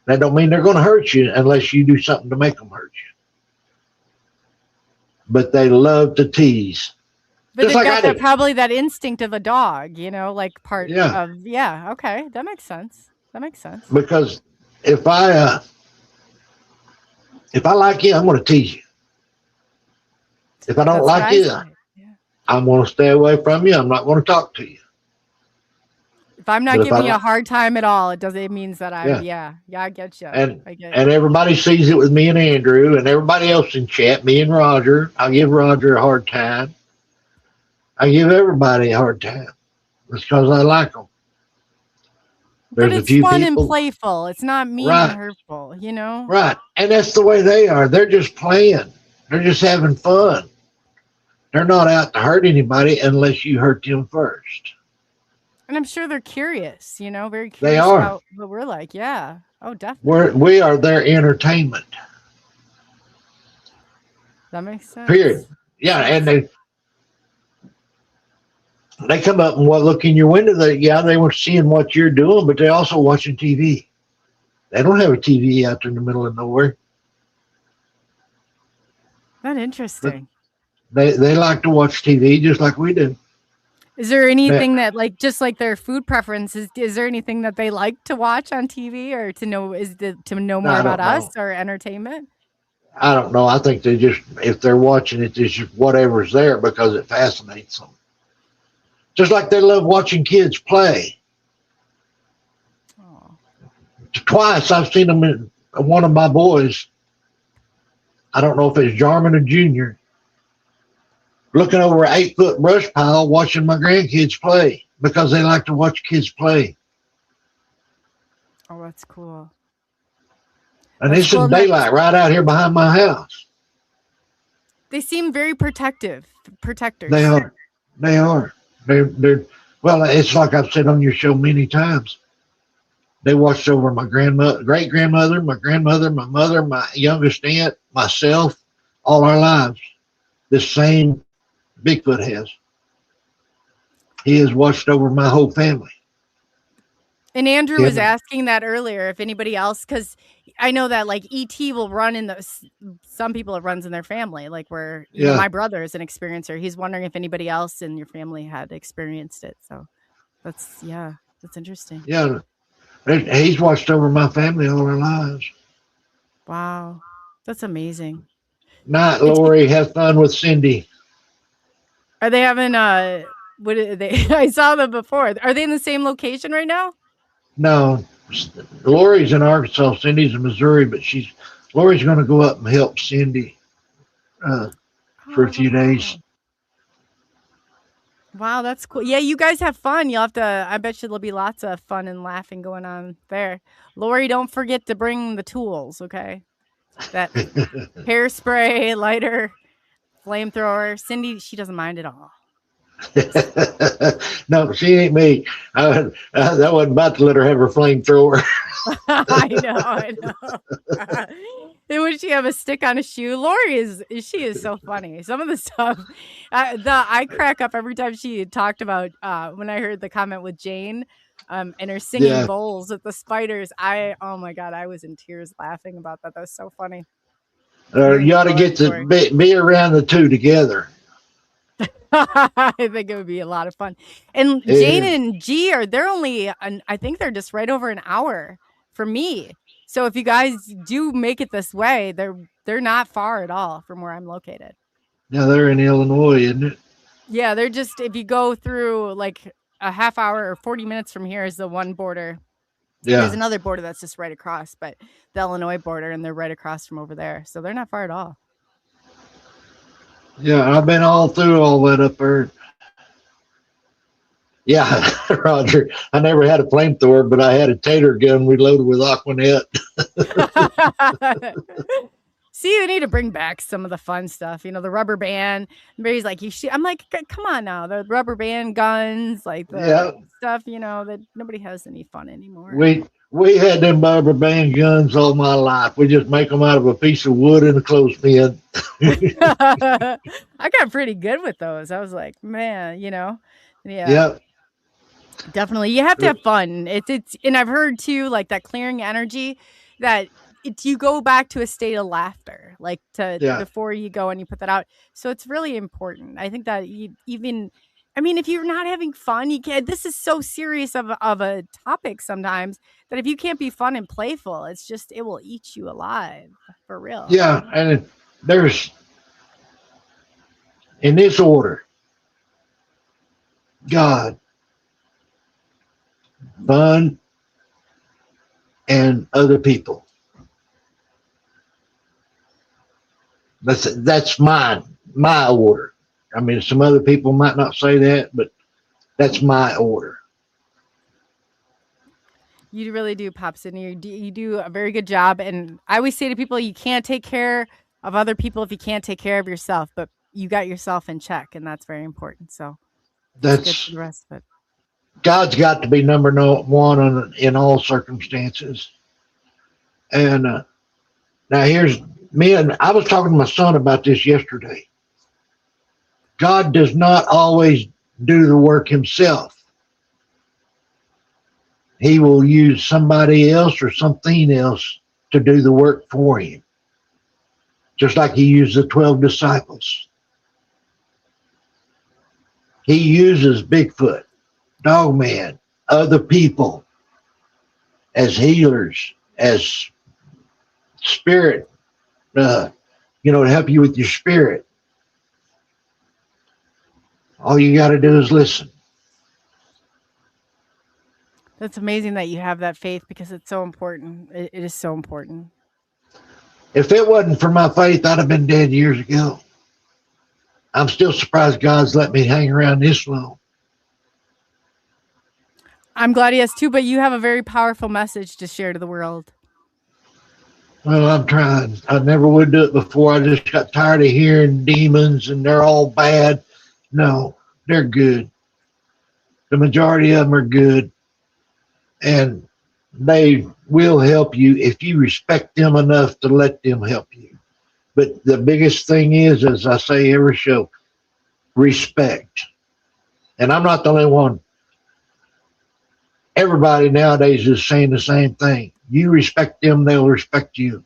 That don't mean they're going to hurt you unless you do something to make them hurt you. But they love to tease. But they've got probably that instinct of a dog, you know, like part of, okay, that makes sense. That makes sense. Because if I like you, I'm going to tease you. If I don't That's like what I you, say. Yeah. I'm going to stay away from you. I'm not going to talk to you. If I'm not But if giving I you a hard time at all, it means that I'm yeah, I get you. and I get and everybody sees it with me and Andrew and everybody else in chat. Me and Roger. I give Roger a hard time. I give everybody a hard time. It's because I like them. But There's a it's few fun and people, playful. It's not mean and right, hurtful, you know? right, and that's the way they are. They're just playing. They're just having fun. They're not out to hurt anybody unless you hurt them first. And I'm sure they're curious, you know, very They curious are. about what we're like. Yeah. Oh, definitely. We are their entertainment. That makes sense. Period. Yeah, and they come up and look in your window. They were seeing what you're doing, but they're also watching TV. They don't have a TV out there in the middle of nowhere. That's But interesting. they like to watch TV just like we do. Is there anything That, that, like, just like their food preferences, is there anything that they like to watch on TV or to know more I about don't us know. or entertainment? I don't know. I think they just, if they're watching it, it's just whatever's there because it fascinates them. Just like they love watching kids play. Oh. Twice I've seen them in one of my boys. I don't know if it's Jarman or Junior, looking over an 8-foot brush pile watching my grandkids play because they like to watch kids play. Oh, that's cool. And That's it's cool. in daylight right out here behind my house. They seem very protectors. They are. They are. They're well, it's like I've said on your show many times. They watched over my great grandmother, my grandmother, my mother, my youngest aunt, myself, all our lives. The same Bigfoot has. He has watched over my whole family. And Andrew was asking that earlier, if anybody else, because I know that like ET will run in those. Some people it runs in their family, like where you know, my brother is an experiencer. He's wondering if anybody else in your family had experienced it. So that's interesting. Yeah, he's watched over my family all our lives. Wow, that's amazing. Night, Lori. Have fun with Cindy. Are they having what are they? I saw them before. Are they in the same location right now? No, Lori's in Arkansas. Cindy's in Missouri, but Lori's going to go up and help Cindy for a few days. Wow, that's cool. Yeah, you guys have fun. You'll have to. I bet you there'll be lots of fun and laughing going on there. Lori, don't forget to bring the tools. Okay, that hairspray, lighter, flamethrower. Cindy, she doesn't mind at all. No, she ain't me. I wasn't about to let her have her flamethrower. I know. And would she have a stick on a shoe? Lori she is so funny. Some of the stuff, I crack up every time she talked about when I heard the comment with Jane, and her singing bowls with the spiders. Oh my God, I was in tears laughing about that. That was so funny. You ought to get to be around the two together. I think it would be a lot of fun. And Jane and G they're only, I think they're just right over an hour from me. So if you guys do make it this way, they're not far at all from where I'm located. Yeah, they're in Illinois, isn't it? Yeah, they're just, if you go through like a half hour or 40 minutes from here is the one border. Yeah. There's another border that's just right across, but the Illinois border, and they're right across from over there. So they're not far at all. Yeah, I've been all through all that up there. Yeah, Roger. I never had a flamethrower, but I had a tater gun we loaded with Aquanet. See, you need to bring back some of the fun stuff. You know, the rubber band. Mary's like, I'm like, come on now. The rubber band guns, like the stuff, you know, that nobody has any fun anymore. We had them rubber band guns all my life. We just make them out of a piece of wood in a clothespin. I got pretty good with those. I was like, man, you know, yeah. Definitely. You have to have fun. It's and I've heard too, like that clearing energy that you go back to a state of laughter, like before you go and you put that out. So it's really important. I think that even I mean, if you're not having fun, you can't. This is so serious of a topic sometimes that if you can't be fun and playful, it will eat you alive for real. Yeah, and there's in this order: God, fun, and other people. That's my order. I mean, some other people might not say that, but that's my order. You really do, Pops, and you do a very good job. And I always say to people, you can't take care of other people if you can't take care of yourself. But you got yourself in check, and that's very important. So it's good for That's the rest of it. God's got to be number one in all circumstances. And now here's me, and I was talking to my son about this yesterday. God does not always do the work himself. He will use somebody else or something else to do the work for him. Just like he used the 12 disciples. He uses Bigfoot, Dogman, other people as healers, as spirit, to help you with your spirit. All you got to do is listen. That's amazing that you have that faith because it's so important. It is so important. If it wasn't for my faith, I'd have been dead years ago. I'm still surprised God's let me hang around this long. I'm glad he has too, but you have a very powerful message to share to the world. Well, I'm trying. I never would do it before. I just got tired of hearing demons and they're all bad. No, they're good. The majority of them are good. And they will help you if you respect them enough to let them help you. But the biggest thing is, as I say every show, respect. And I'm not the only one. Everybody nowadays is saying the same thing. You respect them, they'll respect you.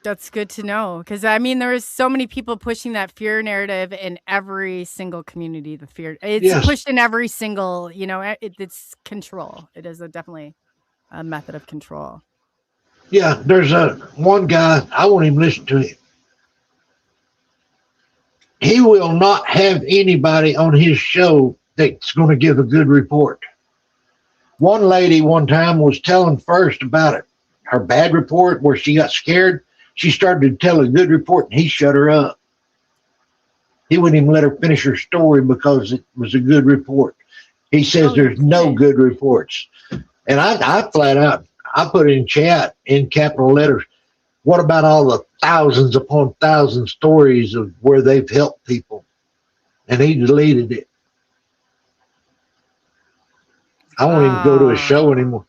That's good to know. Because, I mean, there is so many people pushing that fear narrative in every single community. The fear, it's pushed in every single, it's control. It is definitely a method of control. Yeah, there's one guy, I won't even listen to him. He will not have anybody on his show that's going to give a good report. One lady one time was telling first about it, her bad report where she got scared. She started to tell a good report and he shut her up. He wouldn't even let her finish her story because it was a good report. He says there's no good reports. And I flat out, I put in chat in capital letters, what about all the thousands upon thousands stories of where they've helped people? And he deleted it. I won't even go to a show anymore.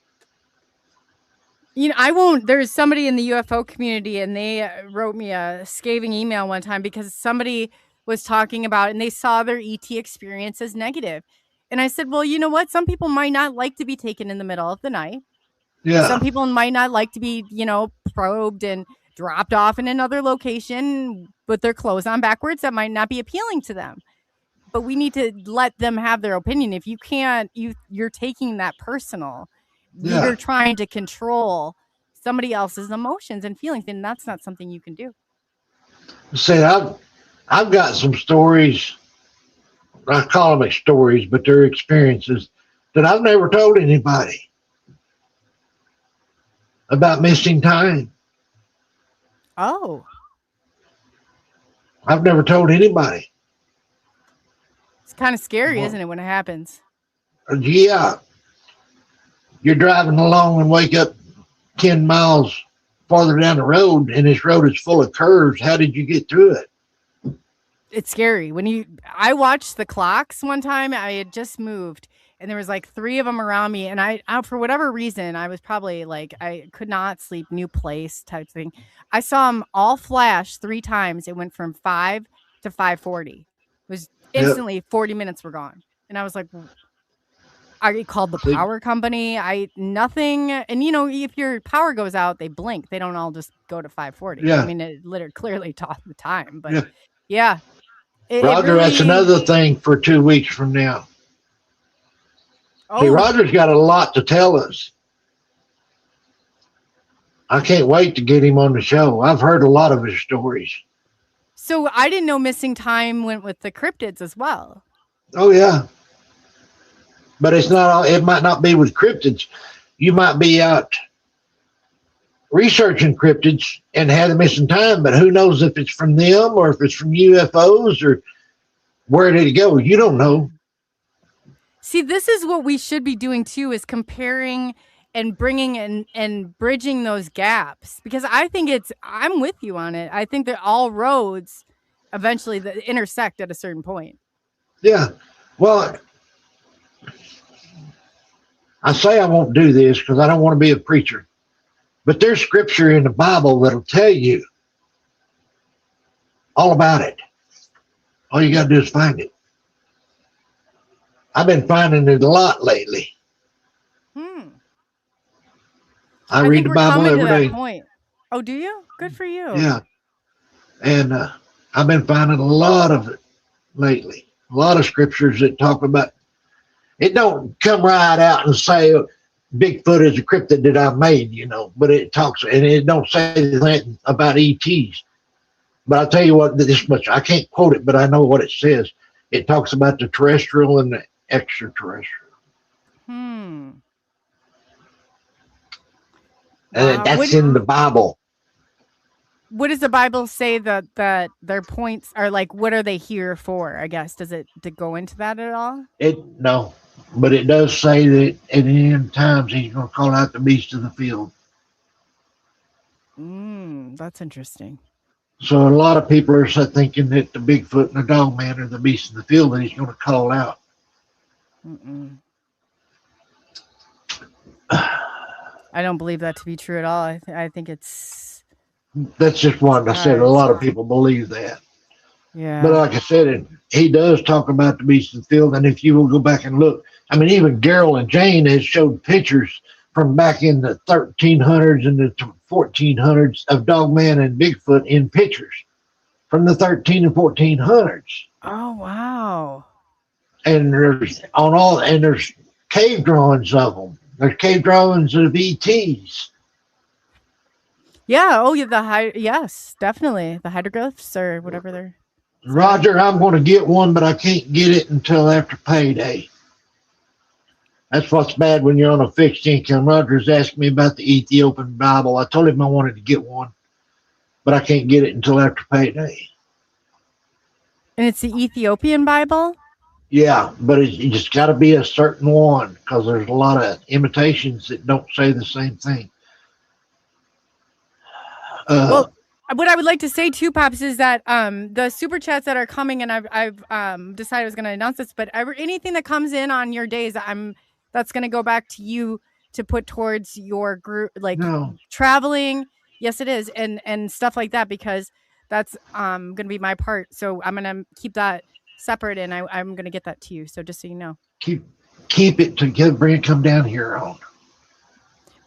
I won't. There's somebody in the UFO community and they wrote me a scathing email one time because somebody was talking about and they saw their ET experience as negative. And I said, well, you know what? Some people might not like to be taken in the middle of the night. Yeah. Some people might not like to be, probed and dropped off in another location with their clothes on backwards. That might not be appealing to them. But we need to let them have their opinion. If you can't, you're taking that personal. Yeah. You're trying to control somebody else's emotions and feelings, and that's not something you can do. See, I've got some stories. I call them stories, but they're experiences that I've never told anybody about missing time. Oh. I've never told anybody. It's kind of scary, isn't it, when it happens? Yeah. You're driving along and wake up 10 miles farther down the road and this road is full of curves. How did you get through it? It's scary. I watched the clocks one time. I had just moved and there was like 3 of them around me. And I for whatever reason, I was probably like, I could not sleep, new place type thing. I saw them all flash 3 times. It went from 5 to 5:40. It was instantly 40 minutes were gone. And I was like, I called the power company. Nothing. And if your power goes out, they blink. They don't all just go to 5:40. Yeah. I mean, it literally clearly taught the time, but yeah. Roger, that's another thing for 2 weeks from now. Oh, See, Roger's got a lot to tell us. I can't wait to get him on the show. I've heard a lot of his stories. so I didn't know Missing Time went with the cryptids as well. Oh yeah, but it's not all. It might not be with cryptids. You might be out researching cryptids and had a missing time, but who knows if it's from them or if it's from UFOs or where did it go? You don't know. See, this is what we should be doing too, is comparing and bringing and bridging those gaps, because I think I'm with you on it. I think that all roads eventually intersect at a certain point. Yeah. Well, I say I won't do this because I don't want to be a preacher, but there's scripture in the Bible that'll tell you all about it. All you got to do is find it. I've been finding it a lot lately. I read the Bible every day. Point. Oh, do you? Good for you. Yeah. And I've been finding a lot of it lately. A lot of scriptures that talk about it. Don't come right out and say Bigfoot is a cryptid that I made, but it talks, and it don't say anything about ETs. But I'll tell you what, this much, I can't quote it, but I know what it says. It talks about the terrestrial and the extraterrestrial. And that's in the Bible. What does the Bible say that their points are like? What are they here for? I guess to go into that at all? No, but it does say that at the end times he's going to call out the beast of the field. That's interesting. So a lot of people are thinking that the Bigfoot and the Dog Man are the beast of the field that he's going to call out. I don't believe that to be true at all. I think it's... That's just what I said. A lot of people believe that. Yeah. But like I said, he does talk about the beast of the field. And if you will go back and look, I mean, even Gerald and Jane has showed pictures from back in the 1300s and the 1400s of Dogman and Bigfoot in pictures from the 13 and 1400s. Oh, wow. And there's cave drawings of them. There's cave drawings of ETs. Yeah. Oh, yeah. Yes, definitely. The hydroglyphs or whatever they're. Roger, I'm going to get one, but I can't get it until after payday. That's what's bad when you're on a fixed income. Roger's asked me about the Ethiopian Bible. I told him I wanted to get one, but I can't get it until after payday. And it's the Ethiopian Bible? Yeah, but it's just got to be a certain one because there's a lot of imitations that don't say the same thing. Well, what I would like to say too, Pops, is that the super chats that are coming, and I've decided I was going to announce this, but anything that comes in on your days, that's going to go back to you to put towards your group, traveling. Yes, it is, and stuff like that, because that's going to be my part. So I'm going to keep that separate, and I'm going to get that to you. So just so you know, keep it together and come down here on.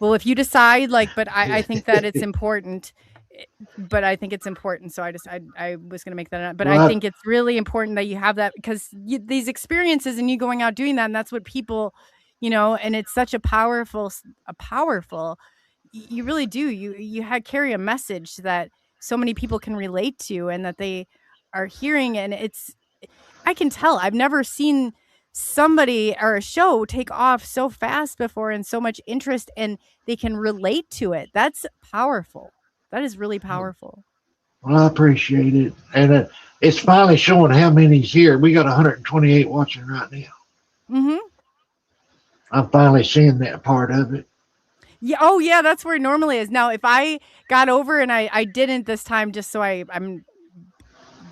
Well, if you decide, but I think that it's important. But I think it's important. So I was going to make that up. But I think it's really important that you have that, because these experiences and you going out doing that, and that's what people, and it's such a powerful, you really do. You carry a message that so many people can relate to and that they are hearing. And I can tell. I've never seen somebody or a show take off so fast before and so much interest, and they can relate to it. That's powerful. That is really powerful. Well, I appreciate it. And it's finally showing how many's here. We got 128 watching right now. Mm-hmm. I'm finally seeing that part of it. Yeah. Oh, yeah. That's where it normally is. Now, if I got over and I didn't this time, just so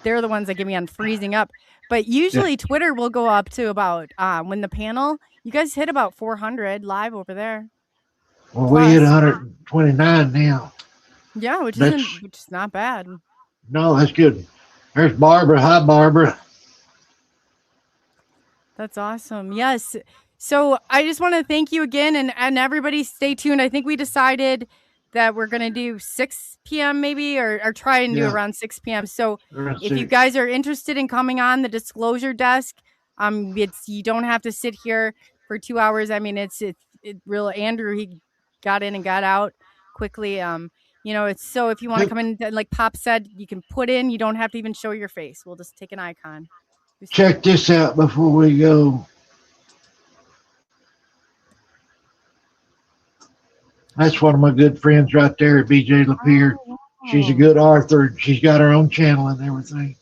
they're the ones that get me on freezing up. But usually Twitter will go up to about, when the panel, you guys hit about 400 live over there. Well, we hit 129 now. Yeah, which is not bad. No, that's good. There's Barbara. Hi, Barbara. That's awesome. Yes. So I just want to thank you again, and everybody stay tuned. I think we decided that we're going to do 6 p.m. maybe, or try and do Yeah. around 6 p.m. So Let's if you see. guys are interested in coming on the disclosure desk, you don't have to sit here for 2 hours. I mean, it real Andrew, he got in and got out quickly. It's so if you want to come in, like Pop said, you can put in, you don't have to even show your face. We'll just take an icon. Check this out before we go. That's one of my good friends right there, BJ Lapierre. Oh, She's a good author. She's got her own channel and everything.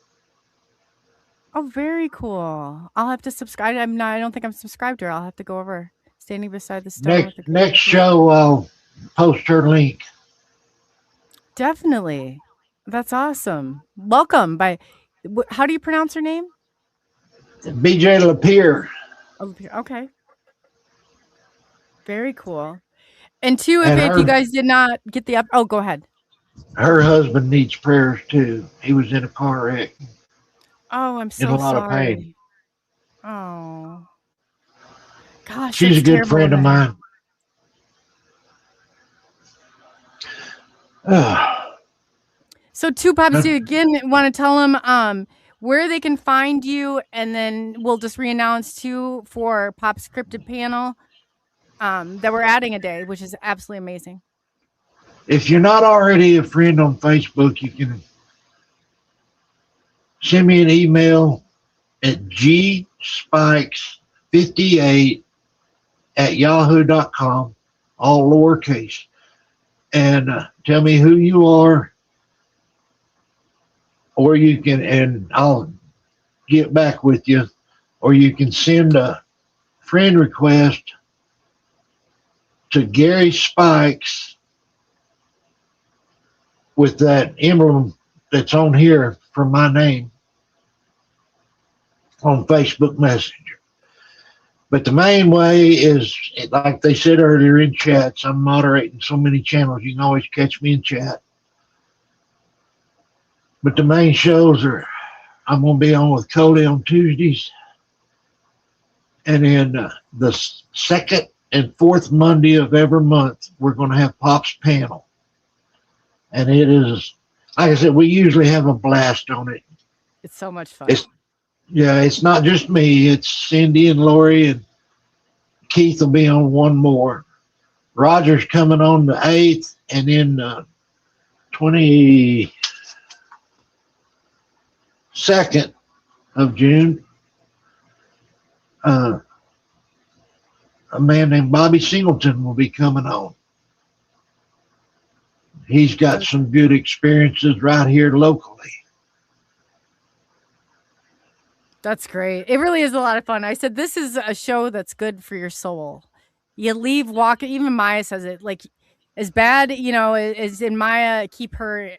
Oh, very cool. I'll have to subscribe. I don't think I'm subscribed to her. I'll have to go over. Standing beside the stone. Next show, I'll post her link. Definitely. That's awesome. Welcome. How do you pronounce her name? BJ Lapierre. Okay. Very cool. And two, if you guys did not get go ahead. Her husband needs prayers too. He was in a car wreck. Oh, I'm so in a lot sorry. of pain. Oh. Gosh. She's a good friend of mine. So two Pops, you again want to tell them where they can find you, and then we'll just reannounce too for Pop's Scripted panel that we're adding a day, which is absolutely amazing. If you're not already a friend on Facebook, you can send me an email at gspikes58@yahoo.com, all lowercase, and tell me who you are, or you can, and I'll get back with you, or you can send a friend request to Gary Spikes with that emblem that's on here for my name on Facebook Messenger. But the main way is, like they said earlier in chats, I'm moderating so many channels, you can always catch me in chat. But the main shows are, I'm going to be on with Coley on Tuesdays. And then the second and fourth Monday of every month, we're going to have Pop's panel. And it is, like I said, we usually have a blast on it. It's so much fun. It's not just me. It's Cindy and Lori, and Keith will be on one more. Roger's coming on the 8th, and then 22nd of June. A man named Bobby Singleton will be coming on. He's got some good experiences right here locally. That's great. It really is a lot of fun. I said, this is a show that's good for your soul. You leave walking, even Maya says it, like as bad, as in Maya,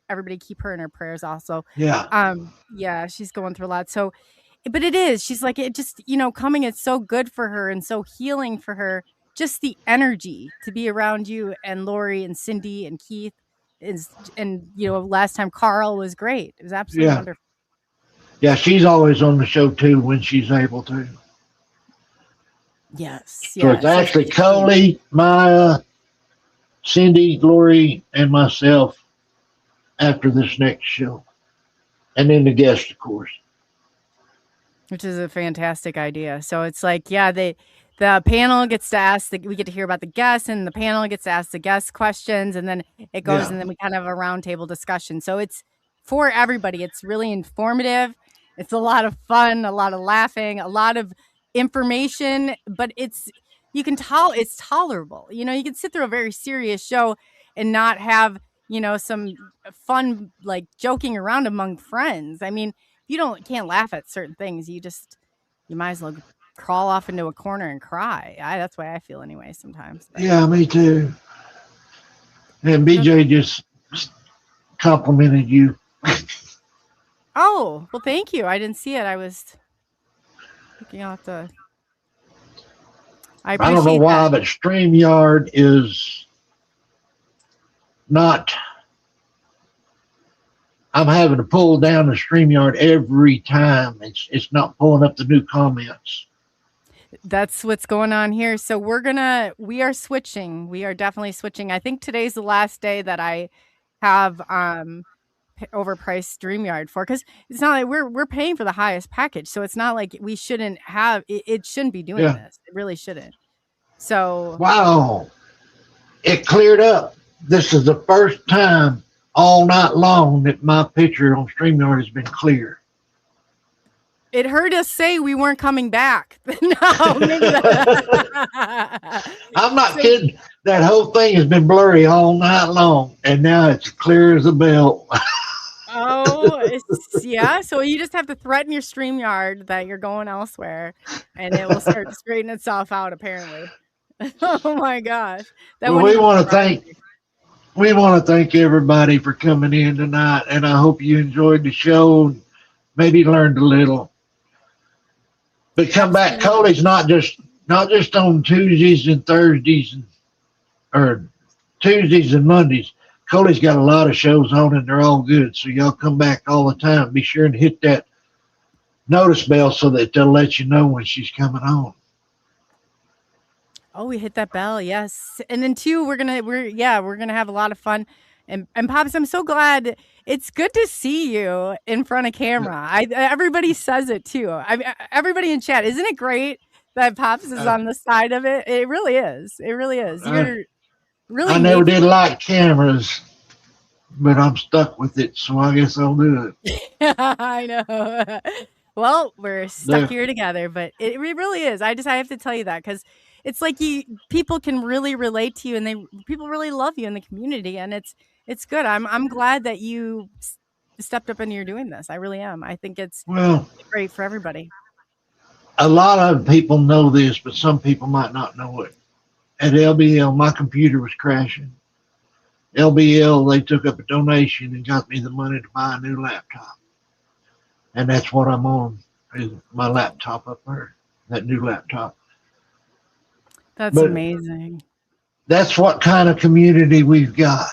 everybody keep her in her prayers also. Yeah. Yeah, she's going through a lot. So, but it is, she's like, it just, coming, it's so good for her and so healing for her. Just the energy to be around you and Lori and Cindy and Keith last time Carl was great. It was absolutely wonderful. Yeah, she's always on the show too when she's able to. Yes. So it's actually Coley, Maya, Cindy, Lori, and myself after this next show. And then the guest, of course. Which is a fantastic idea. So it's like, the panel gets to ask, we get to hear about the guests, and the panel gets to ask the guest questions, and then it goes, and then we kind of have a roundtable discussion. So it's for everybody. It's really informative. It's a lot of fun, a lot of laughing, a lot of information, but it's tolerable. You can sit through a very serious show and not have, some fun, like joking around among friends. I mean, you can't laugh at certain things. You might as well crawl off into a corner and cry. That's the way I feel anyway sometimes. But. Yeah, me too. And BJ just complimented you. Oh, well, thank you. I didn't see it. I was looking out the. I don't know why, but StreamYard is not. I'm having to pull down the StreamYard every time. It's not pulling up the new comments. That's what's going on here. So we are switching. We are definitely switching. I think today's the last day that I have overpriced StreamYard for, because it's not like we're paying for the highest package. So it's not like we shouldn't have it shouldn't be doing Yeah. this. It really shouldn't. So Wow. It cleared up. This is the first time all night long that my picture on StreamYard has been clear. it heard us say we weren't coming back. No, maybe I'm not kidding. That whole thing has been blurry all night long, and now it's clear as a bell. Yeah. So you just have to threaten your StreamYard that you're going elsewhere, and it will start to straighten itself out. Apparently. Oh my gosh! Well, we want to thank everybody for coming in tonight, and I hope you enjoyed the show. And maybe learned a little. But come back. Coley's not just on Tuesdays and Thursdays or Tuesdays and Mondays. Coley's got a lot of shows on, and they're all good. So y'all come back all the time. Be sure and hit that notice bell so that they'll let you know when she's coming on. Oh, we hit that bell, yes. And then too, we're gonna have a lot of fun. And Pops, I'm so glad. It's good to see you in front of camera. Everybody says it too. Everybody in chat, isn't it great that Pops is on the side of it? It really is. It really is. You're really. I never did like cameras, but I'm stuck with it, so I guess I'll do it. I know. Well, we're stuck here together, but it really is. I have to tell you that because it's like people can really relate to you, and people really love you in the community, and it's good. I'm glad that you stepped up and you're doing this. I really am. I think it's great for everybody. A lot of people know this, but some people might not know it. At LBL, my computer was crashing. LBL, they took up a donation and got me the money to buy a new laptop. And that's what I'm on, is my laptop up there, that new laptop. That's amazing. That's what kind of community we've got.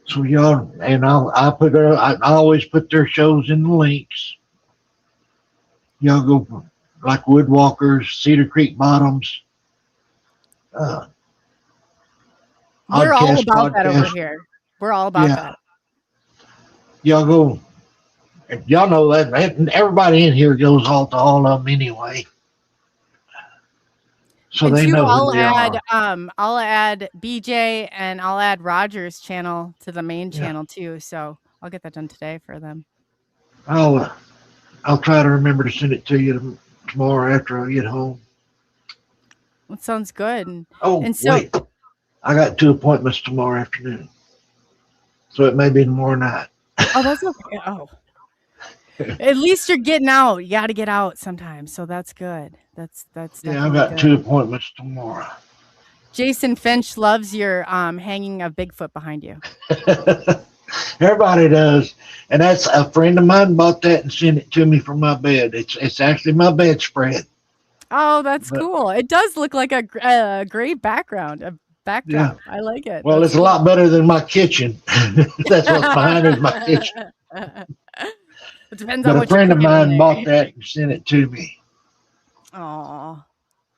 So y'all, and I always put their shows in the links. Y'all go like Woodwalkers, Cedar Creek Bottoms. We're all about that over here. We're all about that. Y'all go. Y'all know that. Everybody in here goes all to all of them anyway. So and they know who they are. are. I'll add BJ and I'll add Roger's channel to the main channel too. So I'll get that done today for them. I'll try to remember to send it to you tomorrow after I get home. That sounds good. Wait. I got 2 appointments tomorrow afternoon. So it may be tomorrow night. Oh, that's okay. Oh. At least you're getting out. You got to get out sometimes. So that's good. That's I've got good. 2 appointments tomorrow. Jason Finch loves your hanging of Bigfoot behind you. Everybody does. And that's a friend of mine bought that and sent it to me from my bed. It's actually my bedspread. Oh, that's cool. It does look like a great background. Yeah. I like it. Well, it's a lot better than my kitchen. That's what's behind is my kitchen. It depends on what a friend of mine bought that and sent it to me. Oh,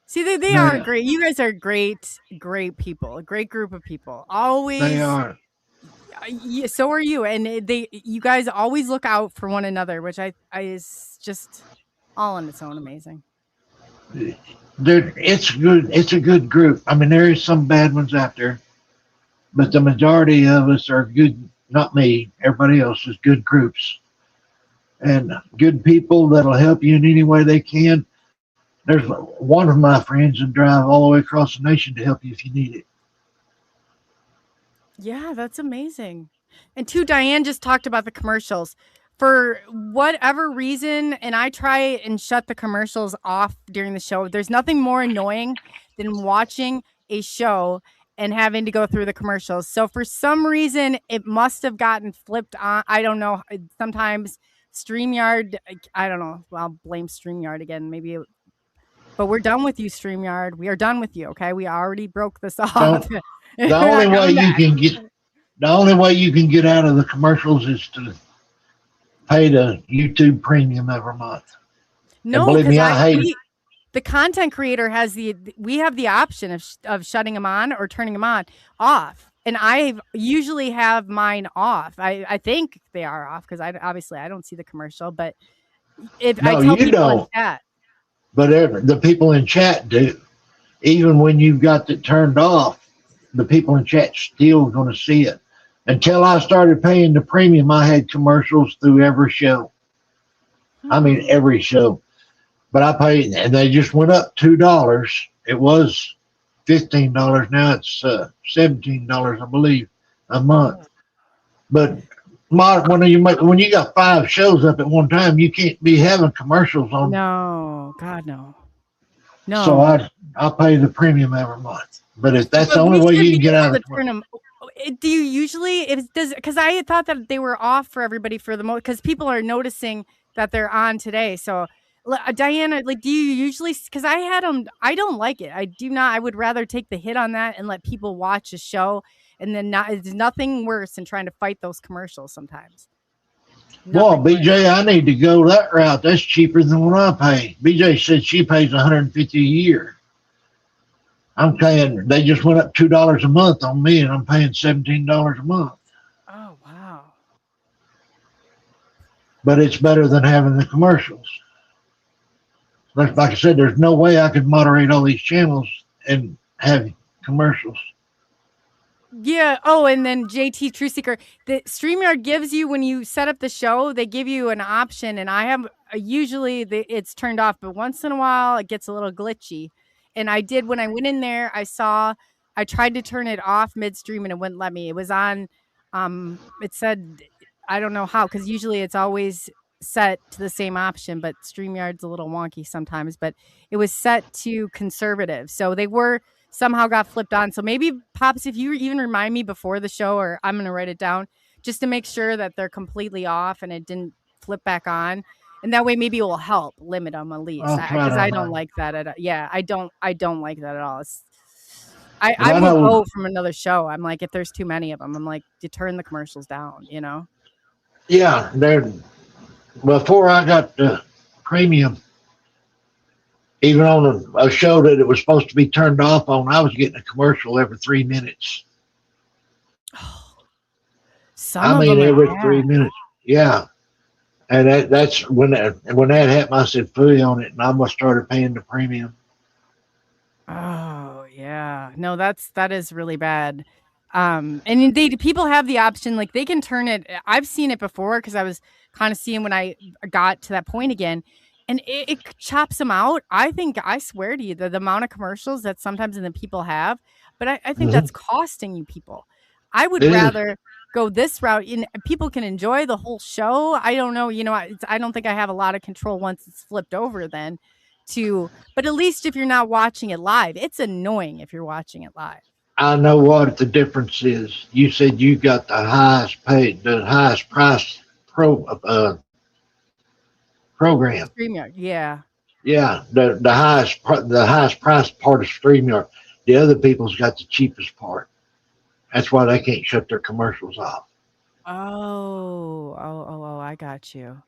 see, they are great. You guys are great people. A great group of people. Always. They are. Yeah, so are you, and you guys always look out for one another, which I is just all on its own amazing. It's good. It's a good group. I mean, there is some bad ones out there, but the majority of us are good. Not me. Everybody else is good groups and good people that'll help you in any way they can. There's one of my friends that drive all the way across the nation to help you if you need it. Yeah, that's amazing. And Diane just talked about the commercials. For whatever reason, and I try and shut the commercials off during the show. There's nothing more annoying than watching a show and having to go through the commercials. So for some reason, it must have gotten flipped on. I don't know. Sometimes StreamYard, I don't know. I'll blame StreamYard again. Maybe. But we're done with you, StreamYard. We are done with you. Okay, we already broke this off. The only way you can get out of the commercials is to pay the YouTube premium every month. No, believe because me, I hate it. the content creator we have the option of shutting them on or turning them off. And I usually have mine off. I think they are off because obviously I don't see the commercial, but if I No, tell you people in don't. chat, But the people in chat do. Even when you've got it turned off, the people in chat still going to see it. Until I started paying the premium, I had commercials through every show. I mean, every show. But I paid, and they just went up $2. It was $15. Now it's $17, I believe, a month. But when you got 5 shows up at one time, you can't be having commercials on. No, God, no. No. So I pay the premium every month. But if that's But the only we way should you can be get out able of to turn them. Do you usually because I had thought that they were off for everybody for the most because people are noticing that they're on today. So Diana, like, do you usually because I had them? I don't like it. I do not. I would rather take the hit on that and let people watch a show, and then it's nothing worse than trying to fight those commercials sometimes. Well, BJ, I need to go that route. That's cheaper than what I pay. BJ said she pays $150 a year. I'm paying. They just went up $2 a month on me, and I'm paying $17 a month. Oh wow! But it's better than having the commercials. Like I said, there's no way I could moderate all these channels and have commercials. Yeah. Oh, and then JT True Seeker, the StreamYard gives you when you set up the show, they give you an option, and I have usually it's turned off, but once in a while it gets a little glitchy. And I did when I went in there, I tried to turn it off midstream and it wouldn't let me. It was on. It said I don't know how because usually it's always set to the same option, but StreamYard's a little wonky sometimes. But it was set to conservative, so they were. Somehow got flipped on. So maybe Pops, if you even remind me before the show, or I'm going to write it down just to make sure that they're completely off and it didn't flip back on. And that way maybe it will help limit them at least. Because I don't like that at all. Yeah, I don't like that at all. I will go from another show. I'm like, if there's too many of them, I'm like, you turn the commercials down, you know? Yeah. Before I got the premium, even on a show that it was supposed to be turned off on, I was getting a commercial every 3 minutes. Every 3 minutes. Yeah. And that's when that happened, I said, fully on it, and I almost started paying the premium. Oh, yeah. No, that is really bad. And people have the option, like they can turn it. I've seen it before because I was kind of seeing when I got to that point again. And it chops them out. I swear to you, the amount of commercials that sometimes the people have, but I think that's costing you people. I would rather go this route. And people can enjoy the whole show. I don't know. You know, I don't think I have a lot of control once it's flipped over then but at least if you're not watching it live, it's annoying if you're watching it live. I know what the difference is. You said you got the highest price program. StreamYard, yeah. Yeah, the highest price part of StreamYard. The other people's got the cheapest part. That's why they can't shut their commercials off. Oh, I got you.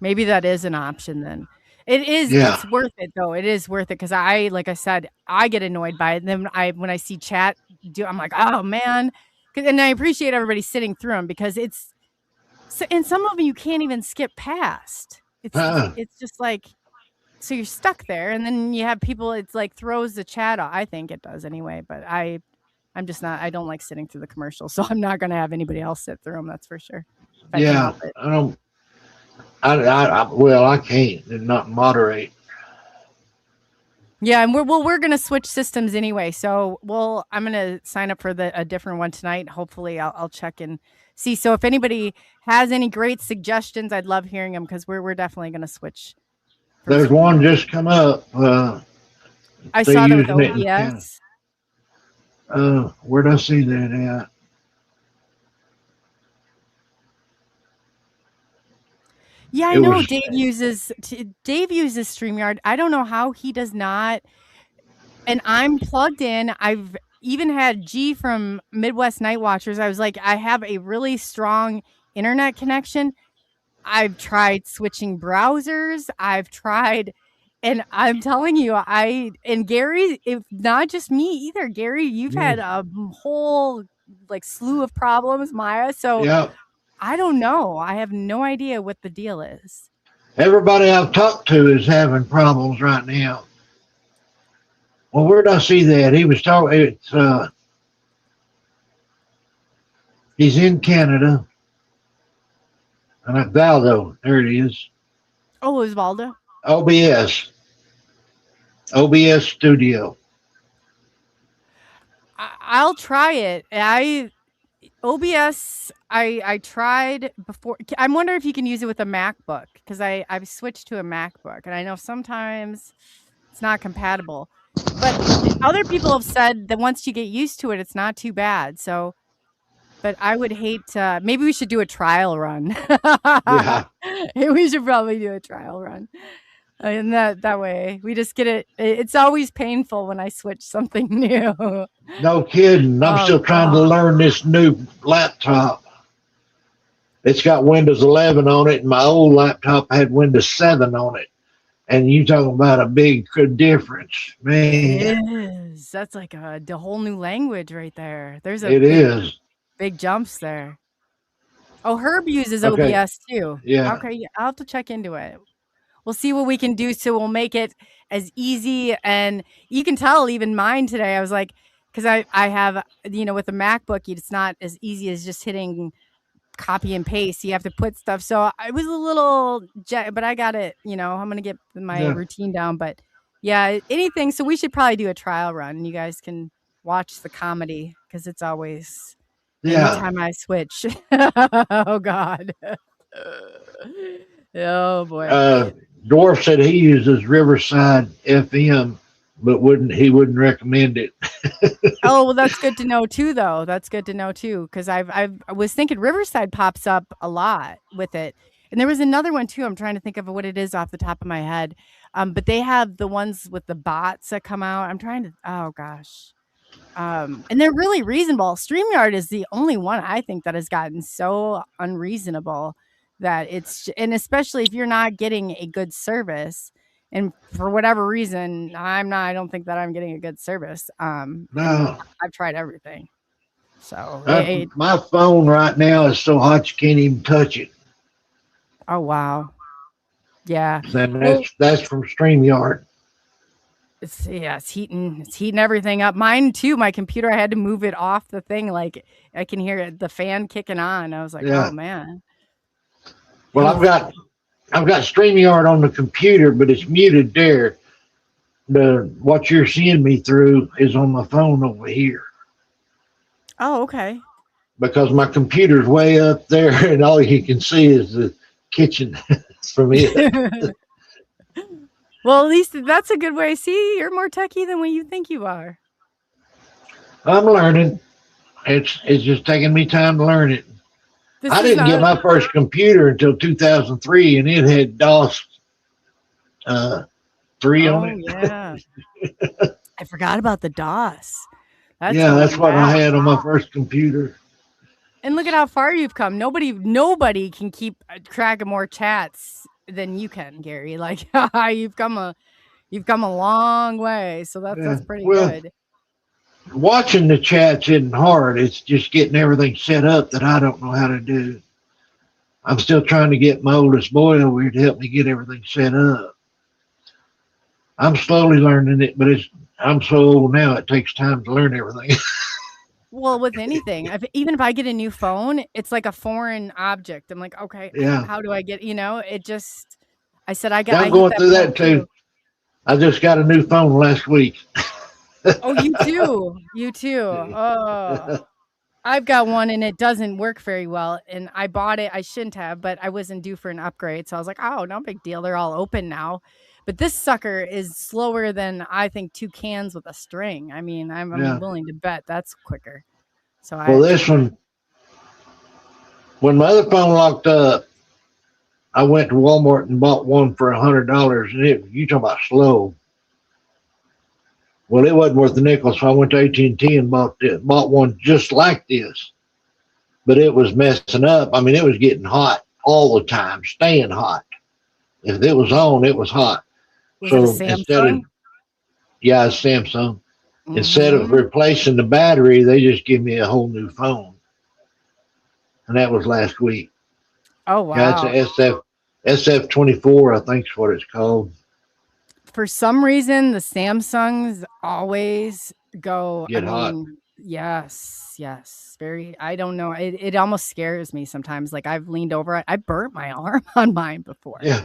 Maybe that is an option then. It is. Yeah. It's worth it though. It is worth it because like I said, I get annoyed by it. And then when I see chat, I'm like, oh man. And I appreciate everybody sitting through them because and some of them you can't even skip past. It's just like, so you're stuck there, and then you have people. It's like throws the chat off. I think it does anyway, but I'm just not. I don't like sitting through the commercials, so I'm not going to have anybody else sit through them. That's for sure. Yeah, I don't. I can't and not moderate. Yeah, and we're gonna switch systems anyway. So I'm gonna sign up for a different one tonight. Hopefully, I'll check and see. So if anybody has any great suggestions, I'd love hearing them because we're definitely gonna switch. There's one just come up. I saw that with OBS. Where'd I see that at? Yeah, I know Dave uses StreamYard. I don't know how he does not. And I'm plugged in. I've even had G from Midwest Night Watchers. I was like, I have a really strong internet connection. I've tried switching browsers. I've tried, and I'm telling you, and Gary, if not just me either, Gary, you've had a whole like slew of problems, Maya. So Yeah. I don't know. I have no idea what the deal is. Everybody I've talked to is having problems right now. Well, where did I see that? He was talking. It's he's in Canada, and Valdo. There it is. Oh, Osvaldo. OBS Studio. I'll try it. OBS, I tried before. I'm wondering if you can use it with a MacBook, because I've switched to a MacBook, and I know sometimes it's not compatible. But other people have said that once you get used to it, it's not too bad. So, but I would hate to. Maybe we should do a trial run. Yeah. We should probably do a trial run. And that way we just get it. It's always painful when I switch something new. No kidding. I'm still trying to learn this new laptop. It's got Windows 11 on it, and my old laptop had Windows 7 on it. And you talking about a big difference, man. It is. That's like a whole new language right there. There's big jumps there. Oh, Herb uses OBS too. Yeah. Okay, yeah, I'll have to check into it. We'll see what we can do, so we'll make it as easy. And you can tell even mine today, I was like, because I have, with the MacBook, it's not as easy as just hitting copy and paste. You have to put stuff. So I was a little, but I got it. I'm going to get my routine down. But yeah, anything. So we should probably do a trial run, and you guys can watch the comedy, because it's always anytime I switch. Oh, God. Oh, boy. Dwarf said he uses Riverside FM, but he wouldn't recommend it. Oh, well, that's good to know too, though. That's good to know too, because I was thinking Riverside pops up a lot with it, and there was another one too. I'm trying to think of what it is off the top of my head, but they have the ones with the bots that come out. I'm trying to. Oh gosh, and they're really reasonable. StreamYard is the only one I think that has gotten so unreasonable that and especially if you're not getting a good service, and for whatever reason, I don't think that I'm getting a good service. No, I've tried everything. So my phone right now is so hot you can't even touch it. Oh wow. Yeah. And that's from StreamYard. It's heating everything up. Mine too. My computer, I had to move it off the thing. Like I can hear the fan kicking on. I was like, oh man. Well, I've got StreamYard on the computer, but it's muted there. What you're seeing me through is on my phone over here. Oh, okay. Because my computer's way up there, and all you can see is the kitchen from it. Well, at least that's a good way. See, you're more techie than what you think you are. I'm learning. It's just taking me time to learn it. I didn't get my first computer until 2003, and it had DOS 3 on it. Yeah. I forgot about the DOS. That's what I had on my first computer. And look at how far you've come. Nobody can keep track of more chats than you can, Gary. Like you've come a long way. So that's pretty good. Watching the chats isn't hard. It's just getting everything set up that I don't know how to do. I'm still trying to get my oldest boy over here to help me get everything set up. I'm slowly learning it, but I'm so old now, it takes time to learn everything. Well, with anything, even if I get a new phone, it's like a foreign object. I'm like, okay, how do I get, it just, I said, I'm going through that too. I just got a new phone last week. Oh, you too. Oh, I've got one and it doesn't work very well. And I bought it. I shouldn't have, but I wasn't due for an upgrade. So I was like, oh, no big deal. They're all open now. But this sucker is slower than I think 2 cans with a string. I mean, I'm willing to bet that's quicker. So this one, when my other phone locked up, I went to Walmart and bought one for $100, and you talking about slow. Well, it wasn't worth the nickel, so I went to AT&T and bought one just like this. But it was messing up. I mean, it was getting hot all the time, staying hot. If it was on, it was hot. Was So it a instead of, Samsung? yeah, it's Samsung. Instead of Mhm. replacing the battery, they just give me a whole new phone. And that was last week. Oh Yeah, it's wow. a SF24, I think is what it's called. For some reason, the Samsungs always go. I Get hot. mean, yes, very. I don't know. It almost scares me sometimes. Like I've leaned over it. I burnt my arm on mine before. Yeah.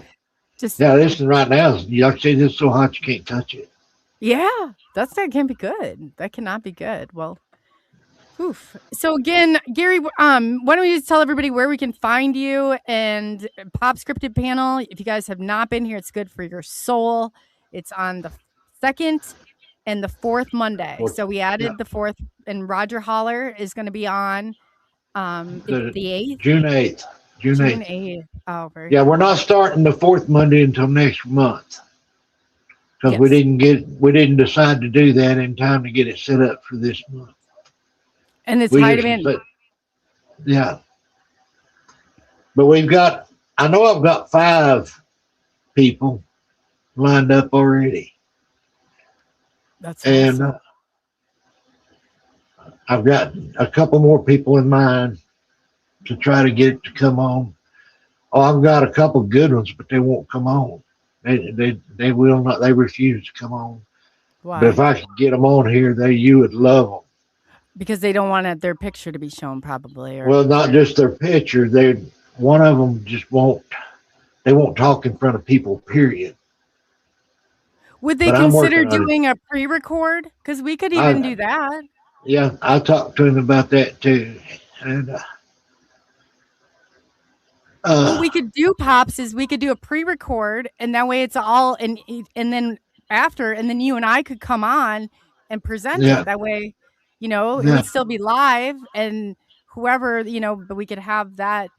Just Now, listen, right now, like I say, it's so hot you can't touch it. yeah, that can be good. That cannot be good. Well, oof. So again, Gary, why don't you just tell everybody where we can find you and Pop Scripted Panel? If you guys have not been here, it's good for your soul. It's on the 2nd and the 4th Monday. So we added the 4th, and Roger Holler is going to be on the 8th. June 8th. June 8th. 8th. Oh, very Yeah, cool. we're not starting the 4th Monday until next month. Because Yes. we didn't decide to do that in time to get it set up for this month. And it's We high just- demand. Yeah. But I know I've got 5 people lined up already. That's And awesome. I've got a couple more people in mind to try to get it to come on. Oh, I've got a couple good ones, but they won't come on. They will not. They refuse to come on. Why? But if I could get them on here, you would love them. Because they don't want their picture to be shown, probably. Or, Well, not just their picture. One of them just won't. They won't talk in front of people. Period. would they But I'm consider working on it. doing a pre-record? Because we could even do that. Yeah, I talked to him about that too, and What we could do, Pops, is we could do a pre-record, and that way it's all and then after, and then you and I could come on and present Yeah. it. That way, it Yeah. would still be live, and whoever but we could have that.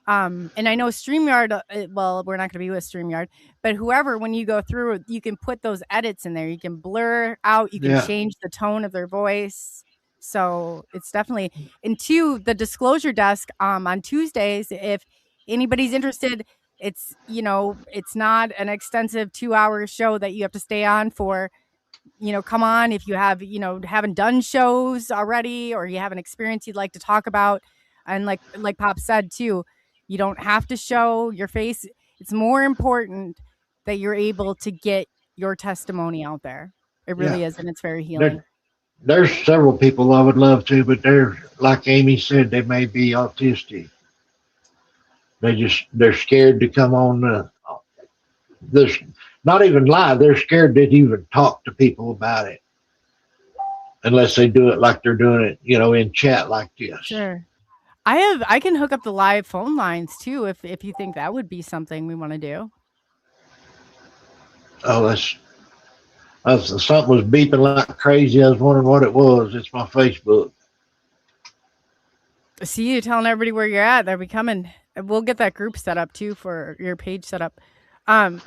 And I know StreamYard. Well, we're not going to be with StreamYard, but whoever, when you go through, you can put those edits in there. You can blur out. You can Yeah. change the tone of their voice. So it's definitely. And two, the disclosure desk on Tuesdays, if anybody's interested, it's it's not an extensive 2-hour show that you have to stay on for. Come on if you have haven't done shows already, or you have an experience you'd like to talk about. And like Pop said too, you don't have to show your face. It's more important that you're able to get your testimony out there. It really is, and it's very healing. There's several people I would love to, but they're, like Amy said, they may be autistic. They're scared to come on. There's not even live. They're scared to even talk to people about it, unless they do it like they're doing it, in chat like this. Sure. I can hook up the live phone lines too, if you think that would be something we want to do. Oh, that's something was beeping like crazy. I was wondering what it was. It's my Facebook. See you telling everybody where you're at. They'll be coming. We'll get that group set up too for your page set up. And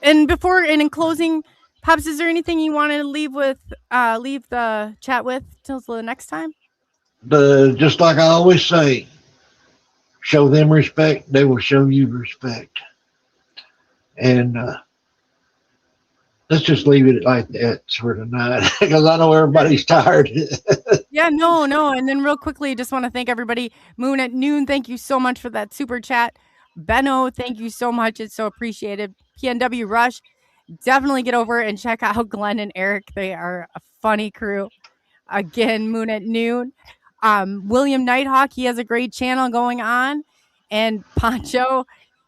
in closing, Pops, is there anything you want to leave the chat with till the next time? Just like I always say, show them respect, they will show you respect. And let's just leave it like that for tonight, because I know everybody's tired. Yeah, no. And then real quickly, just want to thank everybody. Moon at Noon, thank you so much for that super chat. Benno, thank you so much. It's so appreciated. PNW Rush, definitely get over and check out Glenn and Eric. They are a funny crew. Again, Moon at Noon. William Nighthawk, he has a great channel going on. And Poncho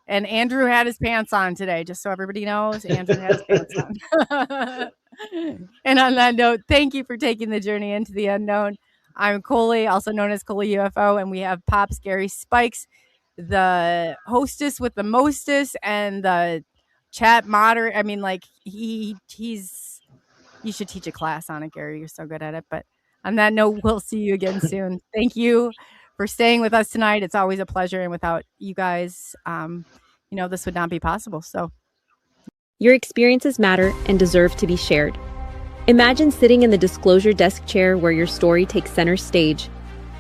and Andrew had his pants on today, just so everybody knows. Andrew has pants on. And on that note, thank you for taking the journey into the unknown. I'm Coley, also known as ColeyUFO, and we have Pops Gary Spikes, the hostess with the mostest, and the chat moderator. I mean, like he's. You should teach a class on it, Gary. You're so good at it. But on that note, we'll see you again soon. Thank you for staying with us tonight. It's always a pleasure, and without you guys, this would not be possible. So. Your experiences matter and deserve to be shared. Imagine sitting in the disclosure desk chair where your story takes center stage.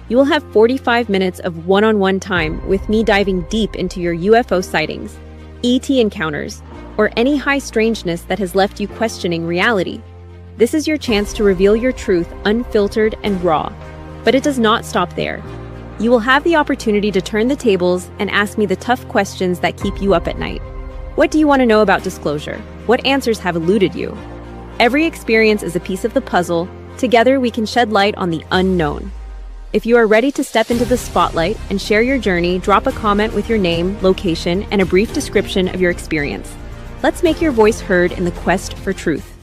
You will have 45 minutes of one-on-one time with me diving deep into your UFO sightings, ET encounters, or any high strangeness that has left you questioning reality. This is your chance to reveal your truth unfiltered and raw. But it does not stop there. You will have the opportunity to turn the tables and ask me the tough questions that keep you up at night. What do you want to know about disclosure? What answers have eluded you? Every experience is a piece of the puzzle. Together we can shed light on the unknown. If you are ready to step into the spotlight and share your journey, drop a comment with your name, location, and a brief description of your experience. Let's make your voice heard in the quest for truth.